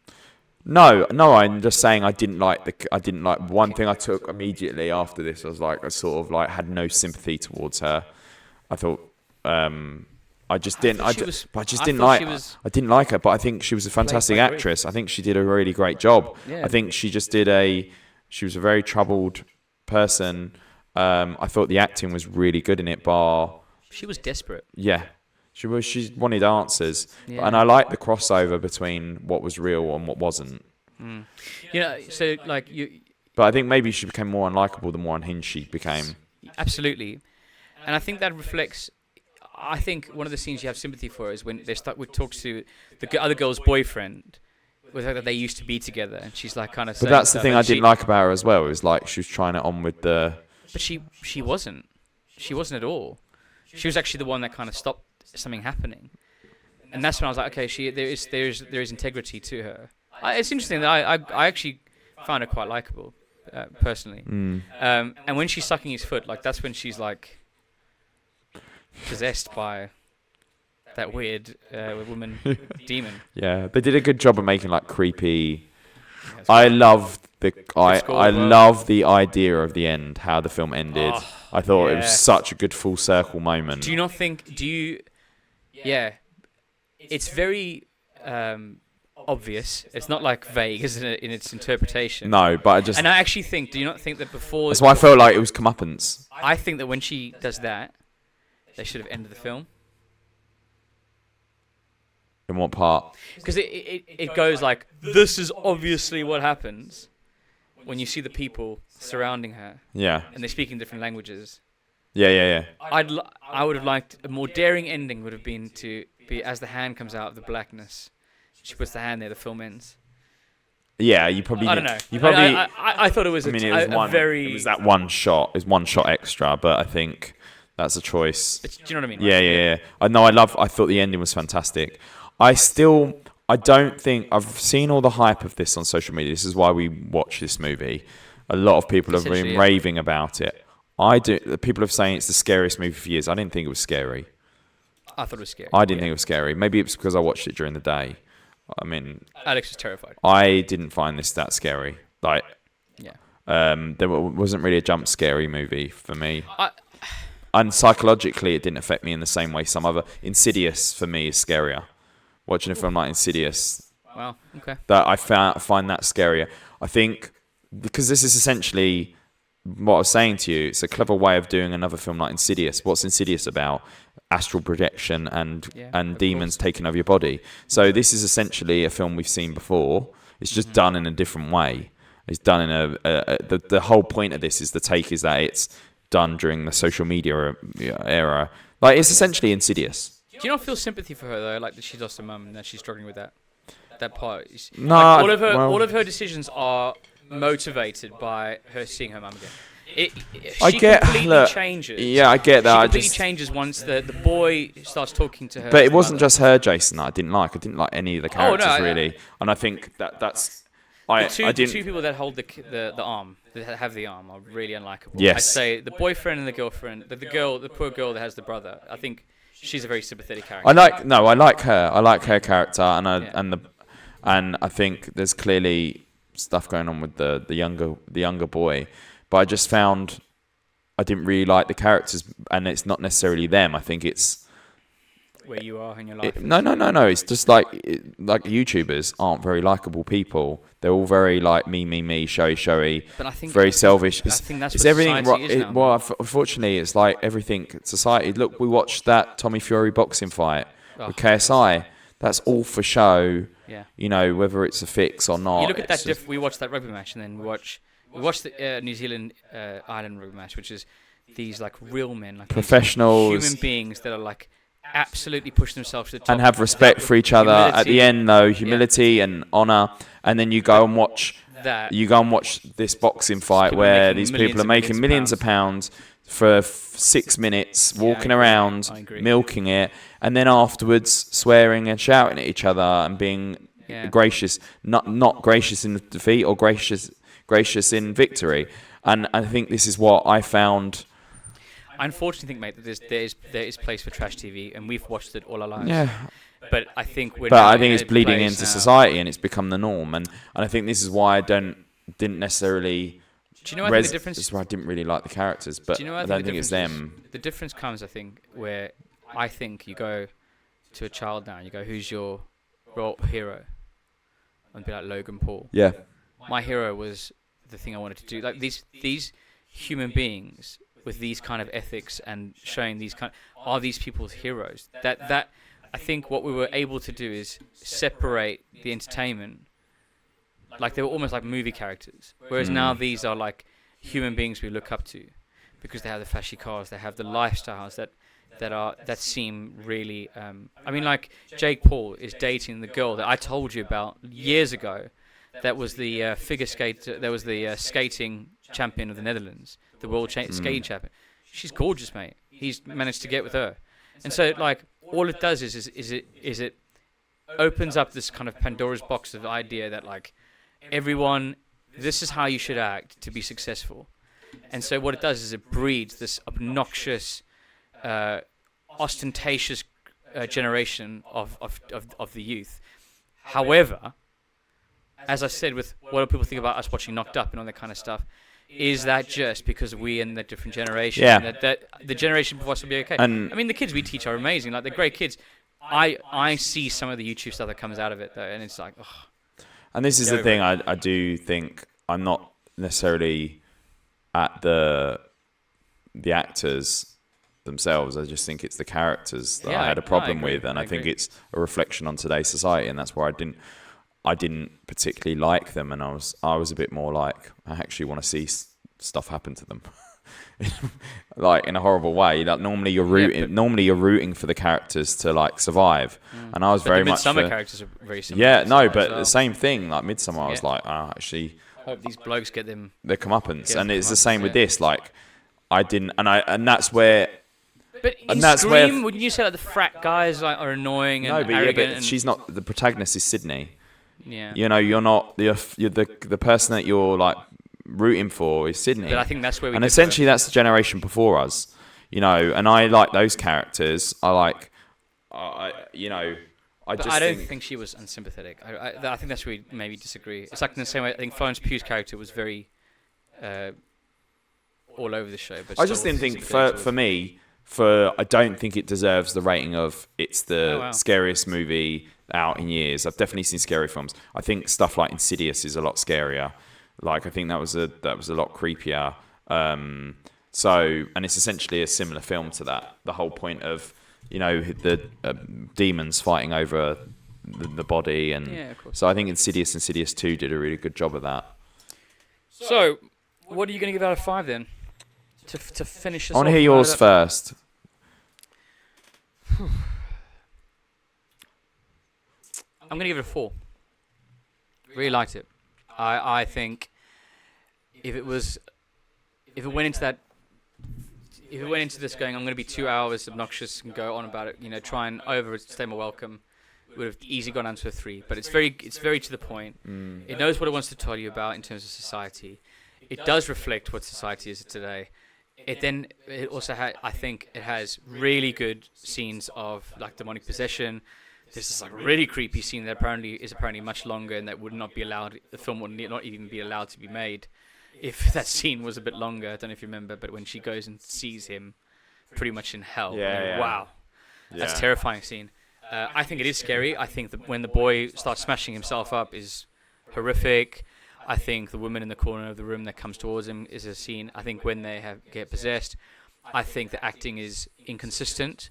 Speaker 2: No. I'm just saying I didn't like one thing I took immediately after this. I was like, I sort of like had no sympathy towards her. I thought, I just didn't. I didn't like her, but I think she was a fantastic actress. I think she did a really great job.
Speaker 3: Yeah.
Speaker 2: I think she was a very troubled person. I thought the acting was really good in it, bar.
Speaker 3: She was desperate.
Speaker 2: Yeah. She wanted answers.
Speaker 3: Yeah.
Speaker 2: And I like the crossover between what was real and what wasn't.
Speaker 3: So like you.
Speaker 2: But I think maybe she became more unlikable the more unhinged she became.
Speaker 3: Absolutely. And I think that reflects. I think one of the scenes you have sympathy for is when they talk to the other girl's boyfriend, with her that they used to be together, and she's like kind of.
Speaker 2: But that's the thing I didn't like about her as well. It was like she was trying it on with the.
Speaker 3: But she wasn't. She wasn't at all. She was actually the one that kind of stopped something happening, and that's when I was like, okay, there is integrity to her. It's interesting that I actually found her quite likable, personally. And when she's sucking his foot, like that's when she's like possessed by that weird woman demon.
Speaker 2: Yeah, they did a good job of making like creepy. I love the idea of the end, how the film ended. I thought it was such a good full circle moment.
Speaker 3: Do you not think? Yeah, it's very obvious. It's not like vague, isn't it, in its interpretation?
Speaker 2: No, but I just.
Speaker 3: And I actually think. Do you not think that before?
Speaker 2: That's why I felt like it was comeuppance.
Speaker 3: I think that when she does that, they should have ended the film.
Speaker 2: In what part?
Speaker 3: Because it goes like, this is obviously what happens when you see the people surrounding her.
Speaker 2: Yeah.
Speaker 3: And they speak in different languages.
Speaker 2: Yeah.
Speaker 3: I would have liked a more daring ending. Would have been to be as the hand comes out of the blackness. She puts the hand there. The film ends.
Speaker 2: Yeah, you probably.
Speaker 3: I don't know.
Speaker 2: You probably.
Speaker 3: I thought it was. It was that one shot.
Speaker 2: It's one shot extra, but I think that's a choice.
Speaker 3: But do you know what I mean?
Speaker 2: Yeah. I know. I thought the ending was fantastic. I don't think I've seen all the hype of this on social media. This is why we watch this movie. A lot of people have been raving about it. People are saying it's the scariest movie for years. I didn't think it was scary.
Speaker 3: I thought it was scary.
Speaker 2: I didn't think it was scary. Maybe it's because I watched it during the day. I mean,
Speaker 3: Alex was terrified.
Speaker 2: I didn't find this that scary. Like,
Speaker 3: yeah.
Speaker 2: There wasn't really a jump scary movie for me. And psychologically, it didn't affect me in the same way some other. Insidious for me is scarier. Watching a film like Insidious.
Speaker 3: Wow. Okay.
Speaker 2: That I find that scarier. I think because this is essentially what I was saying to you. It's a clever way of doing another film like Insidious. What's Insidious about? Astral projection and demons taking over your body. So this is essentially a film we've seen before. It's just done in a different way. It's done in the whole point of this is that it's done during the social media era. Like it's essentially Insidious.
Speaker 3: Do you not feel sympathy for her though? Like that she lost her mum and that she's struggling with that part.
Speaker 2: No,
Speaker 3: like, all of her decisions are motivated by her seeing her mum again. She completely changes.
Speaker 2: Yeah, I get that.
Speaker 3: She completely changes once the boy starts talking to her.
Speaker 2: But it wasn't just her, Jason, that I didn't like. I didn't like any of the characters really. And I think that's.
Speaker 3: The two people that hold the arm, that have the arm, are really unlikable.
Speaker 2: Yes.
Speaker 3: I'd say the boyfriend and the girlfriend, the poor girl that has the brother. I think she's a very sympathetic character.
Speaker 2: I like her. I like her character, and I think there's clearly stuff going on with the younger boy. But I just found I didn't really like the characters, and it's not necessarily them. I think it's
Speaker 3: where you are in your life.
Speaker 2: No. It's just like YouTubers aren't very likable people. They're all very like me, showy.
Speaker 3: But I think
Speaker 2: very selfish.
Speaker 3: I think that's
Speaker 2: it's
Speaker 3: what
Speaker 2: everything.
Speaker 3: society is now.
Speaker 2: Well, unfortunately, it's like everything. Society. Look, we watched that Tommy Fury boxing fight with KSI. That's all for show.
Speaker 3: Yeah.
Speaker 2: You know, whether it's a fix or not.
Speaker 3: You look at that. We watched that rugby match, and then we watched the New Zealand Ireland rugby match, which is these like real men, like
Speaker 2: professionals,
Speaker 3: human beings that are like absolutely push themselves to the top
Speaker 2: and have respect for each other. At the end, though, humility and honor, and then you go and watch.
Speaker 3: That
Speaker 2: You go and watch this boxing fight
Speaker 3: people
Speaker 2: where
Speaker 3: making
Speaker 2: these
Speaker 3: millions
Speaker 2: people are
Speaker 3: and
Speaker 2: making millions of pounds for 6 minutes, walking around,
Speaker 3: I agree.
Speaker 2: milking it, and then afterwards swearing and shouting at each other and being gracious, not gracious in defeat or gracious in victory. And I think this is what I found.
Speaker 3: I unfortunately think, mate, that there is place for trash TV, and we've watched it all our lives.
Speaker 2: Yeah.
Speaker 3: But I think
Speaker 2: it's bleeding into
Speaker 3: now.
Speaker 2: society, and it's become the norm. And I think this is why I didn't necessarily.
Speaker 3: Do you know? I think the difference.
Speaker 2: This is why I didn't really like the characters, but I don't think it's them.
Speaker 3: The difference comes, I think, where I think you go to a child now, and you go, "Who's your role hero?" And be like Logan Paul.
Speaker 2: Yeah.
Speaker 3: My hero was the thing I wanted to do. Like these human beings with these kind of ethics and showing are these people's heroes. That I think what we were able to do is separate the entertainment. Like they were almost like movie characters. Whereas now these are like human beings we look up to because they have the flashy cars, they have the lifestyles that seem really I mean, like Jake Paul is dating the girl that I told you about years ago. That was the figure skate. That was the skating champion of the Netherlands, the world skating champion. She's gorgeous, mate. He's managed to get with her, and so like all it does is it opens up this kind of Pandora's box of the idea that like everyone, this is how you should act to be successful, and so what it does is it breeds this obnoxious, ostentatious generation of the youth. However, as I said, with what do people think about us watching Knocked Up and all that kind of stuff, is that just because we in the different generation, that the generation before us will be okay?
Speaker 2: And
Speaker 3: I mean, the kids we teach are amazing. Like, they're great kids. I see some of the YouTube stuff that comes out of it, though, and it's like, oh.
Speaker 2: And this is the thing, I do think I'm not necessarily at the actors themselves. I just think it's the characters that I had a problem with, and I think it's a reflection on today's society, and that's where I didn't particularly like them, and I was a bit more like, I actually want to see stuff happen to them, like in a horrible way. Like normally you're rooting for the characters to like survive, and I was very much.
Speaker 3: Midsummer characters are very similar.
Speaker 2: Yeah, no, but the same thing. Like Midsummer, I was like, actually,
Speaker 3: hope these blokes get their
Speaker 2: comeuppance, and it's the same with this. Like, I didn't, and that's where.
Speaker 3: But in Scream, wouldn't you say like the frat guys like are annoying and arrogant?
Speaker 2: But she's not. The protagonist is Sydney.
Speaker 3: Yeah.
Speaker 2: You know, you're not the person that you're like rooting for is Sydney.
Speaker 3: But I think that's where we.
Speaker 2: And essentially, that's the generation before us. You know, and I like those characters. I don't
Speaker 3: think she was unsympathetic. I think that's where we maybe disagree. It's like in the same way. I think Florence Pugh's character was very all over the show. But
Speaker 2: I just didn't think for me. I don't think it deserves the rating of it's the scariest movie out in years. I've definitely seen scary films. I think stuff like Insidious is a lot scarier. Like I think that was a lot creepier. And it's essentially a similar film to that. The whole point of the demons fighting over the body, and so I think Insidious 2 did a really good job of that.
Speaker 3: So, what are you going to give out of 5 then? To finish this
Speaker 2: I want to hear yours first.
Speaker 3: I'm going to give it a 4. Really liked it. I think if it went into this going, I'm going to be 2 hours obnoxious and go on about it, try and overstay my welcome, it would have easily gone down to a 3. But it's very to the point. It knows what it wants to tell you about in terms of society. It does reflect what society is today. It also I think it has really good scenes of like demonic possession. There's this like really creepy scene that is apparently much longer, and that would not be allowed. The film would not even be allowed to be made if that scene was a bit longer. I don't know if you remember, but when she goes and sees him, pretty much in hell. Wow, that's a terrifying scene. I think it is scary. I think that when the boy starts smashing himself up is horrific. I think the woman in the corner of the room that comes towards him is a scene. I think when they get possessed, I think the acting is inconsistent.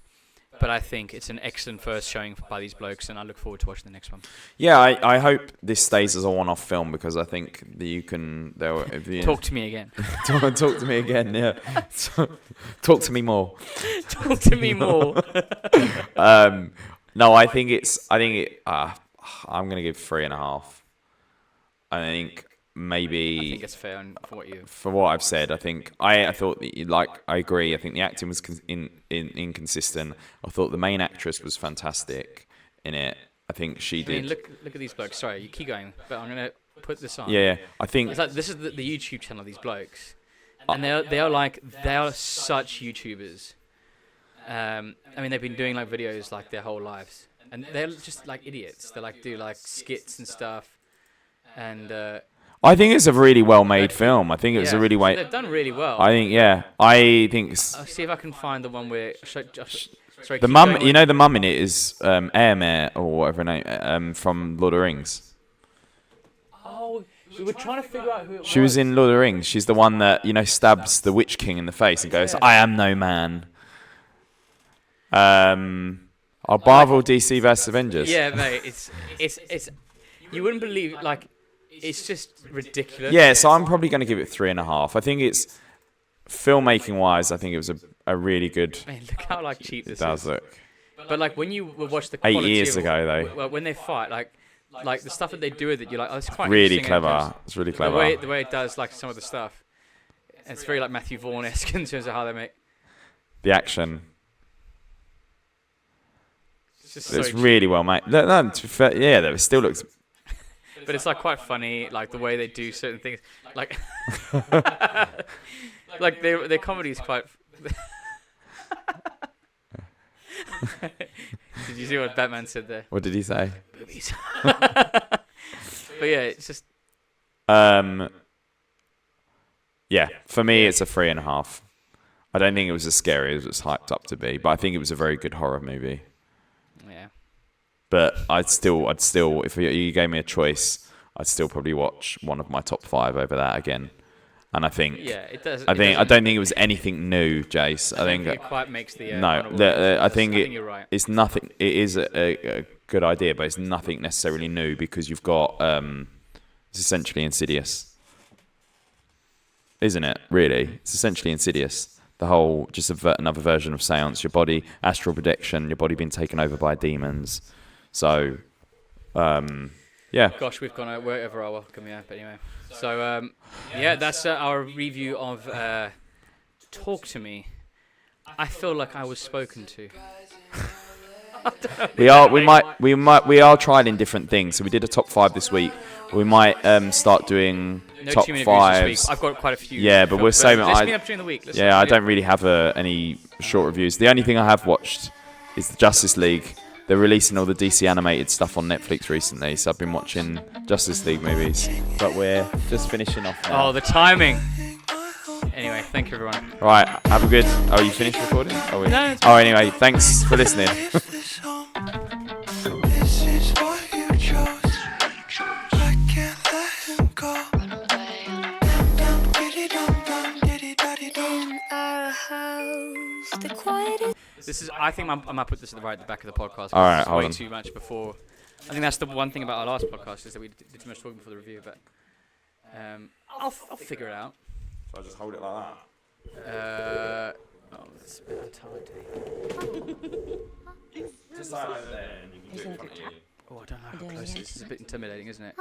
Speaker 3: But I think it's an excellent first showing by these blokes, and I look forward to watching the next one.
Speaker 2: Yeah, I hope this stays as a one-off film because I think that you can...
Speaker 3: Talk to me again.
Speaker 2: talk to me again, yeah. Talk to me more.
Speaker 3: Talk to me more.
Speaker 2: No, I'm going to give 3.5. I think maybe...
Speaker 3: I think it's fair
Speaker 2: for what I've said. I think I thought that I agree. I think the acting was inconsistent. I thought the main actress was fantastic in it. I think she did.
Speaker 3: I mean, look at these blokes. Sorry, you keep going, but I'm gonna put this on.
Speaker 2: Yeah, I think
Speaker 3: it's like this is the YouTube channel of these blokes, and they are such YouTubers. I mean, they've been doing like videos like their whole lives, and they're just like idiots. They like do like skits and stuff, and.
Speaker 2: I think it's a really well-made film. I think it was a really
Speaker 3: they've done really well.
Speaker 2: I think.
Speaker 3: I'll see if I can find the one where. Sorry,
Speaker 2: the mum, the mum in it is Airmare or whatever her name from Lord of the Rings.
Speaker 3: Oh, we were trying to figure out who it was.
Speaker 2: She was in Lord of the Rings. She's the one that stabs the Witch King in the face and goes, "I am no man." Marvel, DC vs Avengers.
Speaker 3: Yeah, mate. It's. You wouldn't believe It's just ridiculous.
Speaker 2: Yeah, so I'm probably going to give it 3.5. I think it's filmmaking-wise. I think it was a really good.
Speaker 3: Man, look how cheap this
Speaker 2: does
Speaker 3: is.
Speaker 2: look.
Speaker 3: But when you watch the
Speaker 2: 8 years ago, though.
Speaker 3: Well, when they fight, the stuff that they do with it, you're like, oh, it's quite
Speaker 2: really
Speaker 3: interesting.
Speaker 2: clever. It's really clever.
Speaker 3: The way it does some of the stuff. It's very Matthew Vaughn-esque in terms of how they make
Speaker 2: the action.
Speaker 3: It's
Speaker 2: really well made. No, it still looks.
Speaker 3: But it's quite funny, the way they do certain things, their comedy is quite. Did you see what Batman said there?
Speaker 2: What did he say?
Speaker 3: Boobies. But yeah, it's just.
Speaker 2: Yeah, for me, it's a 3.5. I don't think it was as scary as it was hyped up to be, but I think it was a very good horror movie.
Speaker 3: Yeah.
Speaker 2: But I'd still, if you gave me a choice, I'd still probably watch one of my top 5 over that again. And I think,
Speaker 3: it does.
Speaker 2: I don't think it was anything new, Jace. I think
Speaker 3: it quite makes the.
Speaker 2: I think
Speaker 3: you're right.
Speaker 2: It's nothing. It is a good idea, but it's nothing necessarily new because you've got it's essentially Insidious, isn't it? Really, it's essentially Insidious. The whole just another version of Seance. Your body, astral projection. Your body being taken over by demons. So, yeah.
Speaker 3: Gosh, we've gone wherever our welcome, yeah. But anyway, so that's our review of Talk to Me. I feel like I was spoken to.
Speaker 2: We are trialing different things. So we did a top 5 this week. We might start doing top 5s.
Speaker 3: I've got quite a few.
Speaker 2: Yeah, but we're saving.
Speaker 3: Let's meet up during the week.
Speaker 2: I don't really have any short reviews. The only thing I have watched is the Justice League. They're releasing all the DC animated stuff on Netflix recently, so I've been watching Justice League movies. But we're just finishing off now.
Speaker 3: Oh, the timing. Anyway, thank you, everyone.
Speaker 2: All right, have a good... Oh, you finished recording?
Speaker 3: No, it's
Speaker 2: Oh, anyway, thanks for listening.
Speaker 1: This is what you chose. I can't let him go.
Speaker 4: In our house, the quietest.
Speaker 3: This is. I think I might put this right at the back of the podcast.
Speaker 2: All right,
Speaker 3: it's
Speaker 2: hold
Speaker 3: way
Speaker 2: on.
Speaker 3: too much before. I think that's the one thing about our last podcast is that we did too much talking before the review. But I'll figure it out.
Speaker 2: So I just hold it like that.
Speaker 3: That's a bit tidy.
Speaker 2: Just like over there, and you can do it in front of you.
Speaker 3: Oh, I don't know how close it is. It's a bit intimidating, isn't it?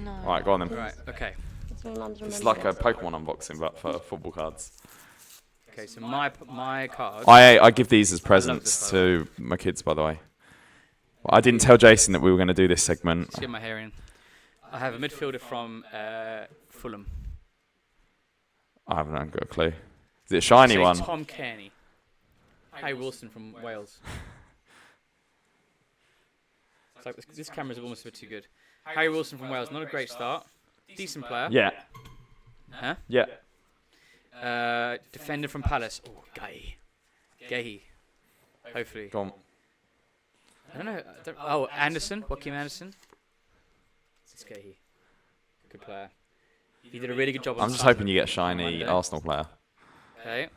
Speaker 4: No.
Speaker 2: All right, go on then.
Speaker 3: Right. Okay.
Speaker 4: It's my mum's
Speaker 2: It's like a
Speaker 4: remembrance.
Speaker 2: Pokemon unboxing, but for football cards.
Speaker 3: Okay. So my card.
Speaker 2: I give these as
Speaker 3: this,
Speaker 2: presents
Speaker 3: by the
Speaker 2: to my kids, by the way. Well, I didn't tell Jason that we were going to do this segment.
Speaker 3: Let's get my hair in. I have a midfielder from Fulham.
Speaker 2: I haven't got a clue. Is it a shiny
Speaker 3: Say
Speaker 2: one?
Speaker 3: Tom Kearney. Harry Wilson from Wales. It's like this camera's almost a bit too good. Harry Wilson from Wales, not a great start. Decent player.
Speaker 2: Yeah.
Speaker 3: Huh?
Speaker 2: Yeah.
Speaker 3: Defender from Palace. Oh, Gay. Hopefully.
Speaker 2: Go on.
Speaker 3: I don't know. Anderson. Joaquin Anderson. It's Gay. Good player. He did a really good job on
Speaker 2: I'm just hoping you get a shiny Arsenal player.
Speaker 3: Okay.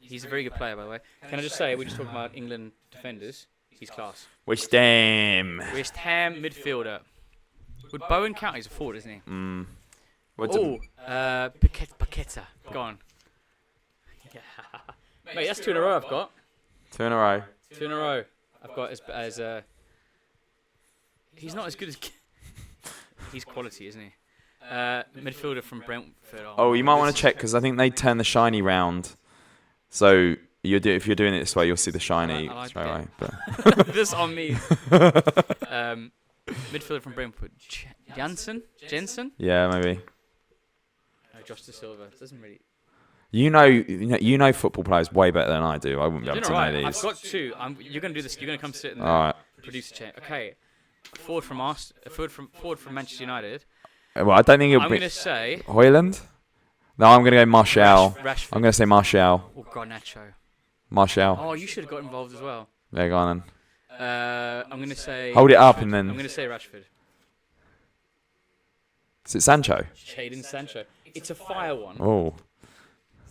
Speaker 3: He's a very good player, by the way. Can I just say, we're just talking about England defenders. He's class.
Speaker 2: Which damn.
Speaker 3: West Ham midfielder. Would Bowen count? He's a forward, isn't he? Oh, Paqueta. Go on. Yeah. Mate, that's 2 in a row I've got.
Speaker 2: 2 in a row.
Speaker 3: 2 in a row. I've got as he's not as good as... He's quality, isn't he? Midfielder from Brentford.
Speaker 2: Oh, you might want to check because I think they turn the shiny round. So if you're doing it this way, you'll see the shiny
Speaker 3: I like
Speaker 2: straight away. But
Speaker 3: this on me. Midfielder from Brentford. Jensen?
Speaker 2: yeah, maybe.
Speaker 3: Josh De Silva. Doesn't really...
Speaker 2: You know football players way better than I do. I wouldn't be able to know these.
Speaker 3: I've got 2. You're going to do this. You're going to come sit in the
Speaker 2: All right.
Speaker 3: producer chair. Okay. Forward from Manchester United.
Speaker 2: Well, I don't think it'll
Speaker 3: I'm
Speaker 2: be
Speaker 3: going to say...
Speaker 2: Hoyland? No, I'm going to go Martial.
Speaker 3: Rashford.
Speaker 2: I'm going to say Martial.
Speaker 3: Or Garnacho.
Speaker 2: Martial.
Speaker 3: Oh, you should have got involved as well.
Speaker 2: There, go on then.
Speaker 3: I'm going to say...
Speaker 2: Hold it up
Speaker 3: Rashford.
Speaker 2: and then...
Speaker 3: I'm going to say Rashford.
Speaker 2: Is it Sancho?
Speaker 3: Jadon Sancho. It's a fire one.
Speaker 2: Oh,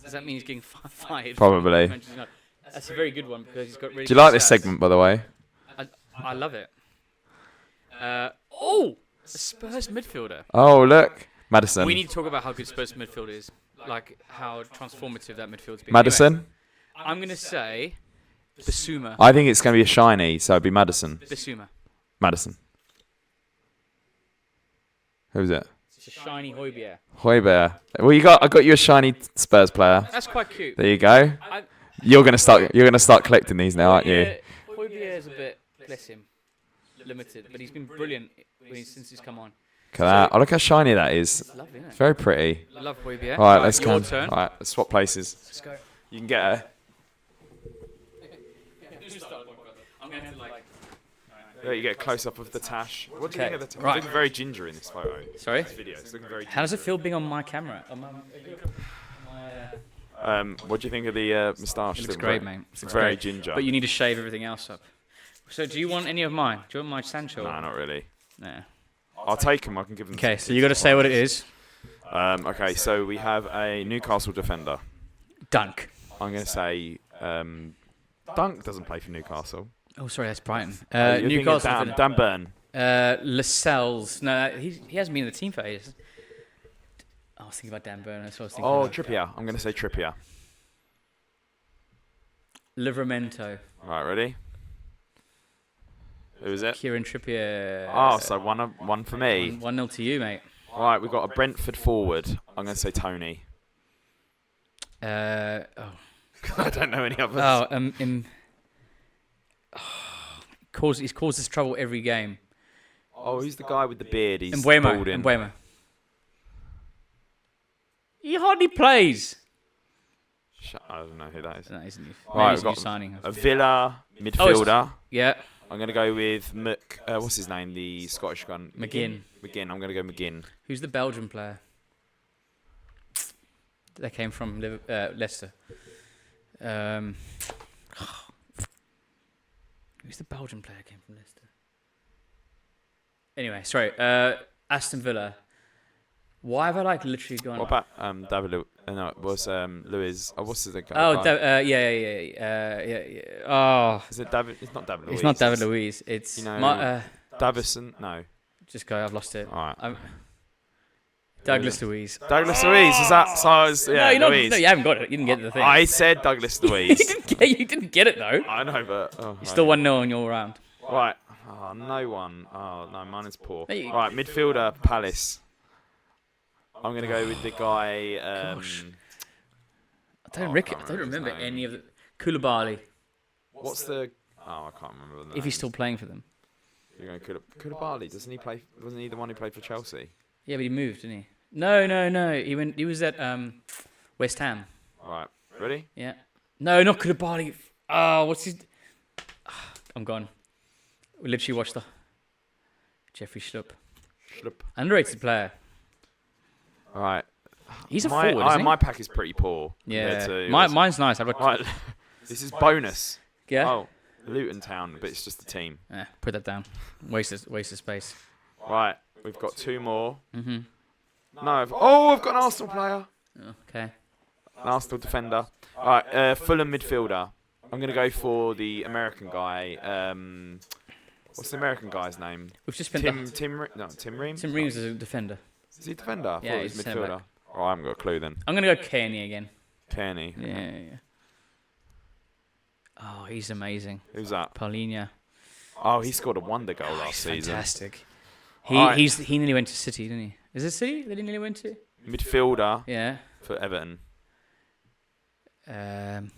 Speaker 3: Does that mean he's getting fired?
Speaker 2: Probably.
Speaker 3: That's a very good one because he's got really
Speaker 2: do you
Speaker 3: good
Speaker 2: like this
Speaker 3: stats.
Speaker 2: segment, by the way?
Speaker 3: I love it. A Spurs midfielder.
Speaker 2: Oh, look. Madison.
Speaker 3: We need to talk about how good Spurs midfield is. Like how transformative that midfield's been.
Speaker 2: Madison?
Speaker 3: Anyway, I'm going to say Bissouma.
Speaker 2: I think it's going to be a shiny, so it'd be Madison.
Speaker 3: Bissouma.
Speaker 2: Madison. Who's it?
Speaker 3: It's a shiny Højbjerg.
Speaker 2: Højbjerg. Well, I got you a shiny Spurs player.
Speaker 3: That's quite cute.
Speaker 2: There you go. You're gonna start collecting these now, aren't you?
Speaker 3: Højbjerg is a bit, bless him, limited, but he's been brilliant since he's come on.
Speaker 2: Look at that. Oh, look how shiny that is.
Speaker 3: It's lovely, isn't
Speaker 2: It's
Speaker 3: it?
Speaker 2: very pretty.
Speaker 3: Love Højbjerg.
Speaker 2: All right, let's
Speaker 3: your
Speaker 2: go.
Speaker 3: turn.
Speaker 2: All right, let's swap places.
Speaker 3: Let's go.
Speaker 2: You can get her.
Speaker 3: I'm going to have to like...
Speaker 2: There you get a close up of the tash. What do you
Speaker 3: Okay,
Speaker 2: think of the tash?
Speaker 3: right.
Speaker 2: It's looking very ginger in this photo.
Speaker 3: Sorry?
Speaker 2: This video. It's looking very.
Speaker 3: How does it feel being on my camera?
Speaker 2: What do you think of the moustache?
Speaker 3: It looks great, mate.
Speaker 2: It's very ginger.
Speaker 3: But you need to shave everything else up. So do you want any of mine? Do you want my Sancho?
Speaker 2: No, not really.
Speaker 3: Nah.
Speaker 2: I'll take them. I can give them.
Speaker 3: Okay, so you got to say what it is.
Speaker 2: Okay, so we have a Newcastle defender.
Speaker 3: Dunk.
Speaker 2: I'm going to say Dunk doesn't play for Newcastle.
Speaker 3: Oh, sorry, that's Brighton.
Speaker 2: You're thinking
Speaker 3: Newcastle.
Speaker 2: Dan Burn.
Speaker 3: Lascelles. No, he hasn't been in the team for ages. I was thinking about Dan Burn. That's what I was thinking
Speaker 2: Oh,
Speaker 3: about.
Speaker 2: Trippier. I'm going to say Trippier.
Speaker 3: Livramento.
Speaker 2: Right, ready? Who is it?
Speaker 3: Kieran Trippier.
Speaker 2: Oh, so one for me.
Speaker 3: 1-0 to you, mate.
Speaker 2: Right, we've got a Brentford forward. I'm going to say Tony. I don't know any others.
Speaker 3: He's caused us trouble every game.
Speaker 2: Oh, who's the guy with the beard? He's
Speaker 3: Mbeumo.
Speaker 2: balding.
Speaker 3: Mbeumo. He hardly plays.
Speaker 2: I don't know who that is.
Speaker 3: No, isn't he?
Speaker 2: Right,
Speaker 3: Maybe he's
Speaker 2: we've
Speaker 3: a new
Speaker 2: got
Speaker 3: signing.
Speaker 2: a Villa midfielder.
Speaker 3: Yeah.
Speaker 2: I'm going to go with what's his name? The Scottish gun.
Speaker 3: McGinn.
Speaker 2: McGinn. I'm going to go McGinn.
Speaker 3: Who's the Belgian player? That came from Leicester. Who's the Belgian player that came from Leicester? Anyway, sorry. Aston Villa. Why have I literally gone?
Speaker 2: What about David? No, it was Luiz. Oh, what's the guy?
Speaker 3: Oh, yeah. Oh,
Speaker 2: Is it David? It's not David Luiz.
Speaker 3: it's not David Luiz. It's
Speaker 2: Davison. No.
Speaker 3: just go. I've lost it.
Speaker 2: All right.
Speaker 3: Douglas Luiz.
Speaker 2: Douglas Luiz. Is that size? Yeah,
Speaker 3: no,
Speaker 2: Luiz.
Speaker 3: no, you haven't got it. You didn't get the thing.
Speaker 2: I said Douglas Luiz.
Speaker 3: You didn't get it though.
Speaker 2: I know, but
Speaker 3: You're still 1-0 in your round.
Speaker 2: Right. Oh, no one. Oh no, mine is poor.
Speaker 3: Hey,
Speaker 2: Right, midfielder Palace. I'm gonna go with the guy.
Speaker 3: Gosh. I don't
Speaker 2: remember
Speaker 3: remember
Speaker 2: his name.
Speaker 3: any of the Koulibaly.
Speaker 2: What's the? Oh, I can't remember the name.
Speaker 3: If he's still playing for them.
Speaker 2: You're going Koulibaly. Doesn't he play? Wasn't he the one who played for Chelsea?
Speaker 3: Yeah, but he moved, didn't he? No. He was at West Ham.
Speaker 2: Right. Ready?
Speaker 3: Yeah. No, not Koulibaly. Oh, what's his? I'm gone. We literally watched the Jeffrey Schlupp. Underrated player.
Speaker 2: All right.
Speaker 3: He's a forward, isn't he?
Speaker 2: My pack is pretty poor.
Speaker 3: Yeah.
Speaker 2: compared to
Speaker 3: Mine's nice. I've got.
Speaker 2: Right. This is bonus.
Speaker 3: Yeah.
Speaker 2: Oh, Luton Town, but it's just the team.
Speaker 3: Put that down. Waste of space.
Speaker 2: Right. We've got two more.
Speaker 3: Mhm.
Speaker 2: No. I've got an Arsenal player.
Speaker 3: Okay.
Speaker 2: An Arsenal defender. All right, Fulham midfielder. I'm going to go for the American guy. What's the American guy's name?
Speaker 3: We've just spent
Speaker 2: Tim Ream?
Speaker 3: Tim Reams is a defender.
Speaker 2: Is he a defender? I
Speaker 3: Yeah,
Speaker 2: thought he was
Speaker 3: he's
Speaker 2: midfielder.
Speaker 3: centre-back.
Speaker 2: Oh, I haven't got a clue then.
Speaker 3: I'm gonna go Kearney again.
Speaker 2: Kearney.
Speaker 3: Yeah. Oh, he's amazing.
Speaker 2: Who's that?
Speaker 3: Paulinho.
Speaker 2: Oh, he scored a wonder goal last
Speaker 3: He's
Speaker 2: season.
Speaker 3: fantastic.
Speaker 2: Alright.
Speaker 3: He nearly went to City, didn't he? Is it City that he nearly went to?
Speaker 2: Midfielder
Speaker 3: Yeah.
Speaker 2: for Everton.
Speaker 3: Um,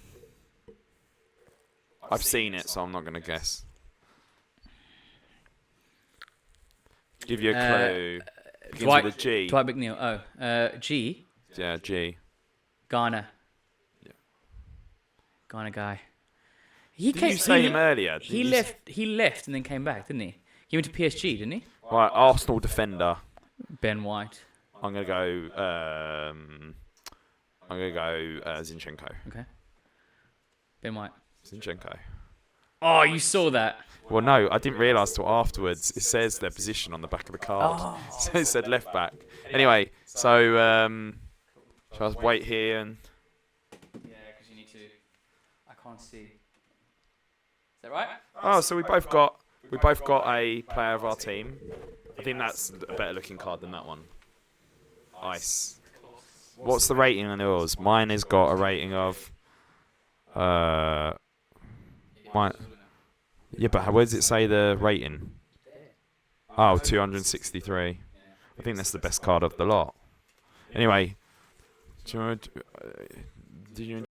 Speaker 2: I've seen it, so I'm not going to guess. Give you a clue. Begins with a G.
Speaker 3: Dwight McNeil. Oh, G.
Speaker 2: Yeah, G.
Speaker 3: Ghana.
Speaker 2: Yeah.
Speaker 3: Ghana guy. He
Speaker 2: Did you say him earlier?
Speaker 3: He left and then came back, didn't he? He went to PSG, didn't he?
Speaker 2: Right, Arsenal defender.
Speaker 3: Ben White.
Speaker 2: I'm going to go. Zinchenko.
Speaker 3: Okay. Ben White.
Speaker 2: Zinchenko.
Speaker 3: Oh, you saw that.
Speaker 2: Well, no, I didn't realise till afterwards. It says their position on the back of the card.
Speaker 3: Oh.
Speaker 2: So it said left back. Anyway, so shall I wait here and
Speaker 3: Yeah, because you need to. I can't see. Is that right?
Speaker 2: oh, so we both got a player of our team. I think that's a better looking card than that one. Ice. What's the rating on yours? Mine has got a rating of mine. Yeah, but where does it say the rating? Oh, 263. I think that's the best card of the lot. Anyway, did you